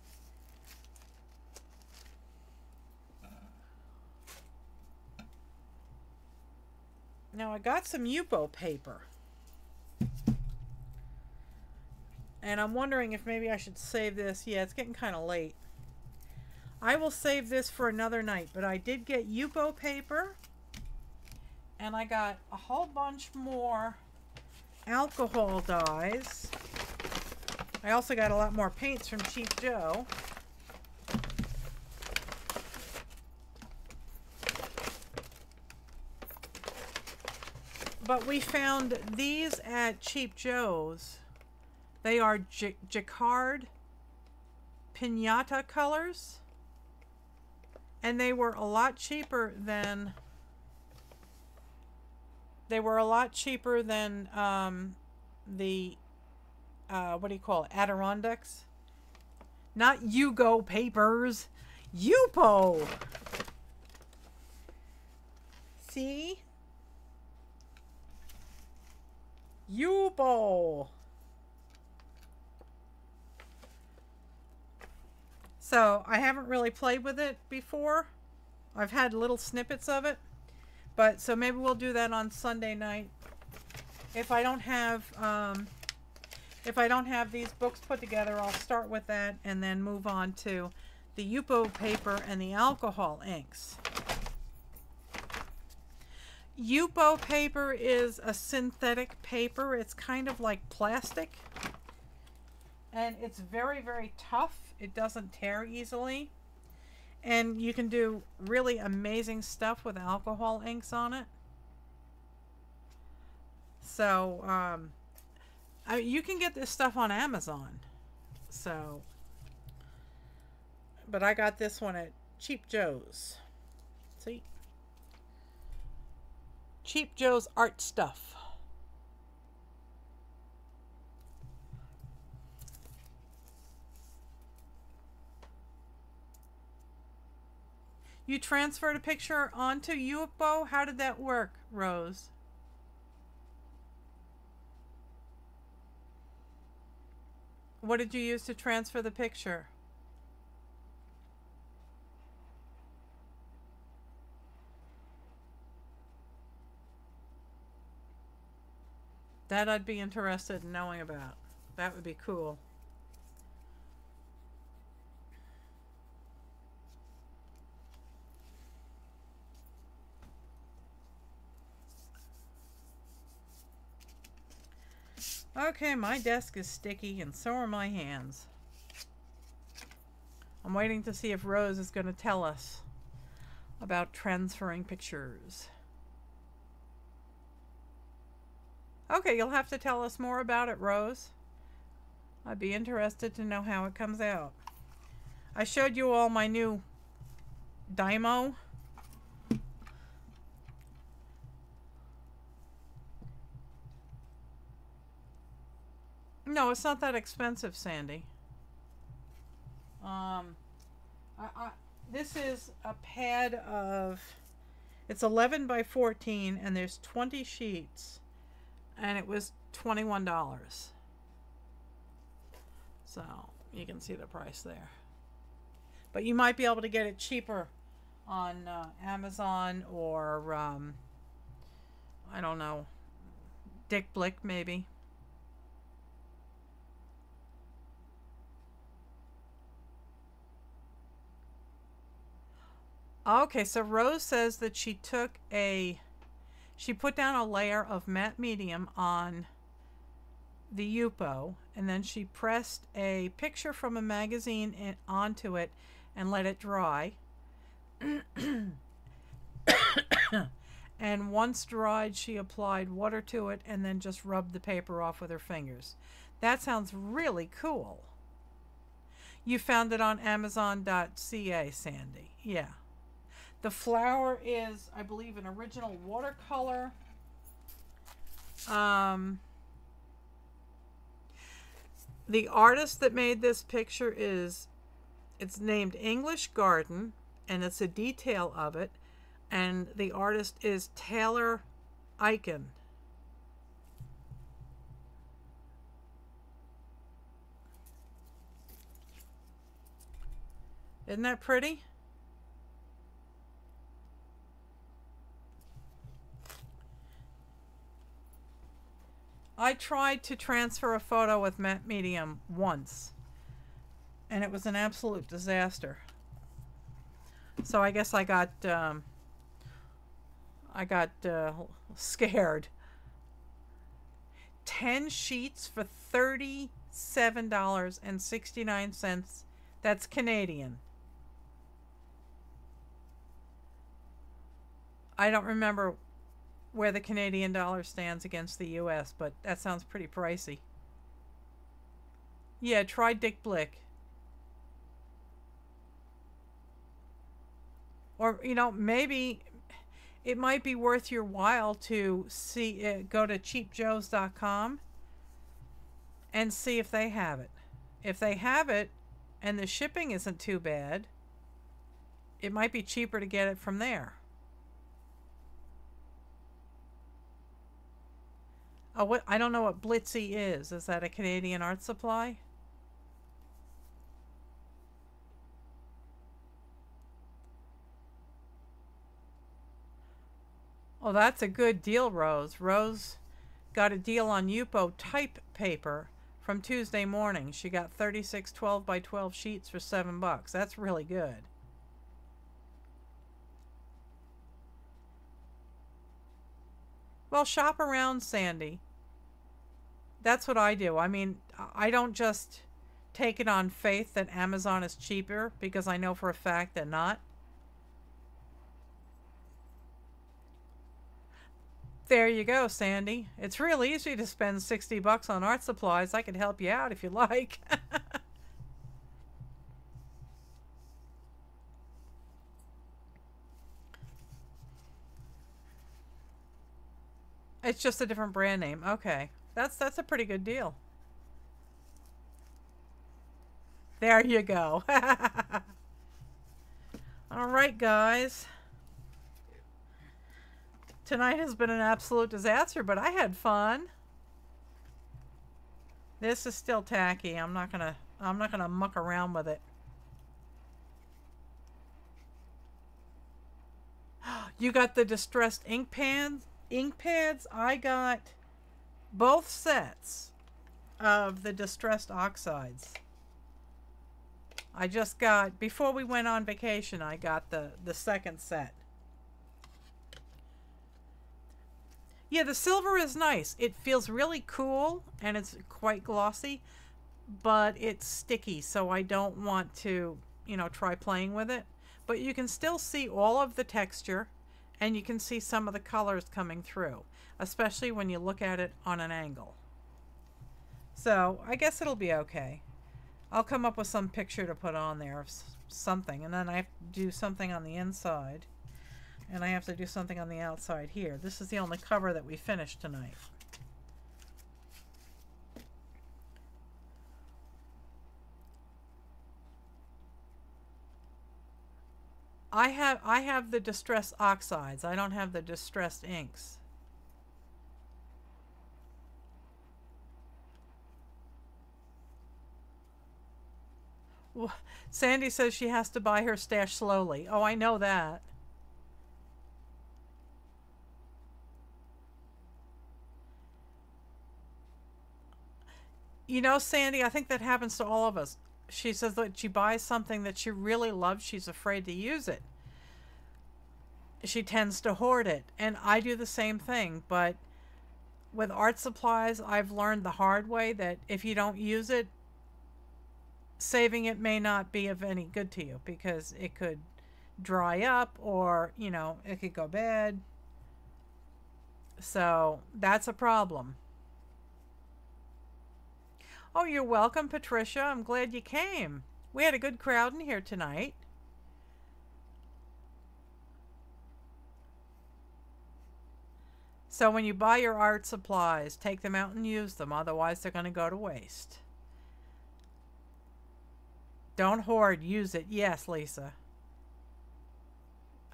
Now I got some Yupo paper. And I'm wondering if maybe I should save this. Yeah, it's getting kind of late. I will save this for another night, but I did get Yupo paper. And I got a whole bunch more alcohol dyes. I also got a lot more paints from Cheap Joe. But we found these at Cheap Joe's. They are Jacquard Pinata colors. And they were a lot cheaper than... the what do you call it? Adirondacks. Not Yugo papers. Yupo. See? Yupo. So I haven't really played with it before. I've had little snippets of it. But so maybe we'll do that on Sunday night. If I don't have these books put together, I'll start with that and then move on to the Yupo paper and the alcohol inks. Yupo paper is a synthetic paper. It's kind of like plastic. And it's very, very tough. It doesn't tear easily. And you can do really amazing stuff with alcohol inks on it. So, you can get this stuff on Amazon. So, but I got this one at Cheap Joe's. See? Cheap Joe's Art Stuff. You transferred a picture onto Yupo? How did that work, Rose? What did you use to transfer the picture? That I'd be interested in knowing about. That would be cool. Okay, my desk is sticky and so are my hands. I'm waiting to see if Rose is going to tell us about transferring pictures. Okay, you'll have to tell us more about it, Rose. I'd be interested to know how it comes out. I showed you all my new Dymo. No, it's not that expensive, Sandy. This is a pad of, it's 11 by 14 and there's 20 sheets and it was $21. So you can see the price there. But you might be able to get it cheaper on Amazon or, I don't know, Dick Blick maybe. Okay, so Rose says that she put down a layer of matte medium on the Yupo, and then she pressed a picture from a magazine onto it and let it dry. And once dried, she applied water to it and then just rubbed the paper off with her fingers. That sounds really cool. You found it on Amazon.ca, Sandy. Yeah. The flower is, I believe, an original watercolor. The artist that made this picture it's named English Garden, and it's a detail of it. And the artist is Taylor Eichen. Isn't that pretty? I tried to transfer a photo with matte medium once, and it was an absolute disaster. So I guess I got scared. 10 sheets for $37.69. That's Canadian. I don't remember where the Canadian dollar stands against the US, but that sounds pretty pricey. Yeah, try Dick Blick. Or, you know, maybe it might be worth your while to go to cheapjoes.com and see if they have it. If they have it and the shipping isn't too bad, it might be cheaper to get it from there. Oh, what? I don't know what Blitzy is. Is that a Canadian art supply? Oh, that's a good deal, Rose. Rose got a deal on Yupo type paper from Tuesday morning. She got 36 12 by 12 sheets for $7. That's really good. Well, shop around, Sandy. That's what I do. I mean, I don't just take it on faith that Amazon is cheaper, because I know for a fact they're not. There you go, Sandy. It's real easy to spend $60 on art supplies. I could help you out if you like. It's just a different brand name. Okay. That's a pretty good deal. There you go. All right, guys. Tonight has been an absolute disaster, but I had fun. This is still tacky. I'm not gonna muck around with it. You got the distressed ink pads? Ink pads? I got both sets of the distressed oxides. I just got, before we went on vacation, I got the second set. Yeah, the silver is nice. It feels really cool and it's quite glossy, but it's sticky, so I don't want to, you know, try playing with it. But you can still see all of the texture, and you can see some of the colors coming through, especially when you look at it on an angle. So I guess it'll be okay. I'll come up with some picture to put on there of something, and then I have to do something on the inside. And I have to do something on the outside here. This is the only cover that we finished tonight. I have the distressed oxides. I don't have the distressed inks. Well, Sandy says she has to buy her stash slowly. Oh, I know that. You know, Sandy, I think that happens to all of us. She says that she buys something that she really loves. She's afraid to use it. She tends to hoard it. And I do the same thing. But with art supplies, I've learned the hard way that if you don't use it, saving it may not be of any good to you, because it could dry up, or, you know, it could go bad. So that's a problem. Oh, you're welcome, Patricia. I'm glad you came. We had a good crowd in here tonight. So when you buy your art supplies, take them out and use them. Otherwise, they're going to go to waste. Don't hoard. Use it. Yes, Lisa.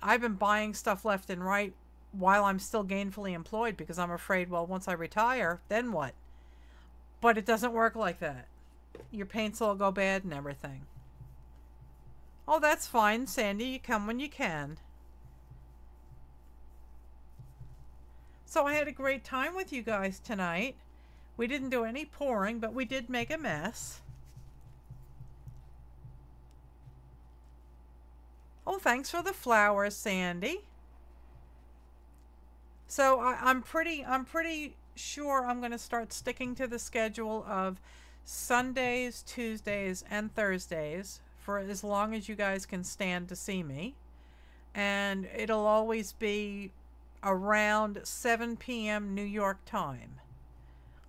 I've been buying stuff left and right while I'm still gainfully employed, because I'm afraid, well, once I retire, then what? But it doesn't work like that. Your paints will go bad and everything. Oh, that's fine, Sandy. You come when you can. So I had a great time with you guys tonight. We didn't do any pouring, but we did make a mess. Oh, thanks for the flowers, Sandy. So I'm pretty sure I'm going to start sticking to the schedule of Sundays, Tuesdays, and Thursdays for as long as you guys can stand to see me. And it'll always be around 7 p.m. New York time.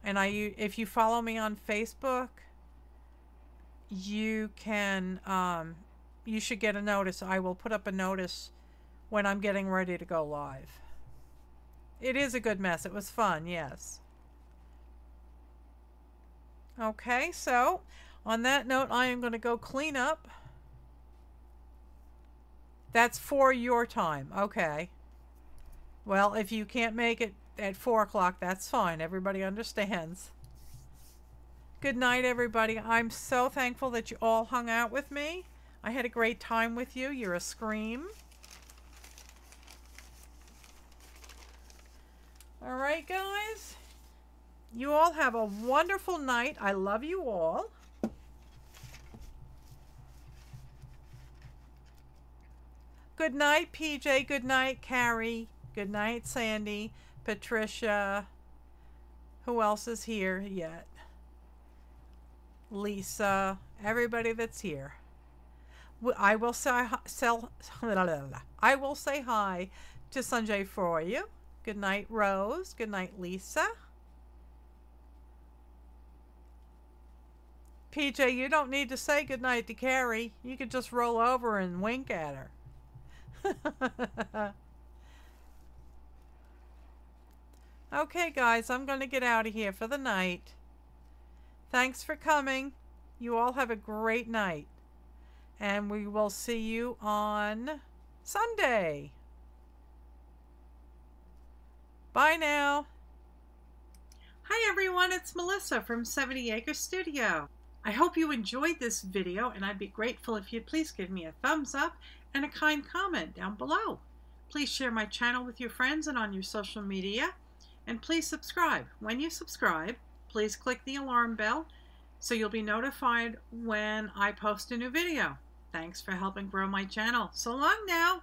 And if you follow me on Facebook, you can, you should get a notice. I will put up a notice when I'm getting ready to go live. It is a good mess. It was fun, yes. Okay, so on that note, I am going to go clean up. That's for your time. Okay. Well, if you can't make it at 4 o'clock, that's fine. Everybody understands. Good night, everybody. I'm so thankful that you all hung out with me. I had a great time with you. You're a scream. All right, guys. You all have a wonderful night. I love you all. Good night, PJ. Good night, Carrie. Good night, Sandy, Patricia. Who else is here yet? Lisa. Everybody that's here. I will say hi to Sanjay for you. Good night, Rose. Good night, Lisa. PJ, you don't need to say good night to Carrie. You could just roll over and wink at her. Okay, guys, I'm going to get out of here for the night. Thanks for coming. You all have a great night. And we will see you on Sunday. Bye now. Hi everyone, it's Melissa from 70 Acre Studio. I hope you enjoyed this video, and I'd be grateful if you'd please give me a thumbs up and a kind comment down below. Please share my channel with your friends and on your social media. And please subscribe. When you subscribe, please click the alarm bell so you'll be notified when I post a new video. Thanks for helping grow my channel. So long now.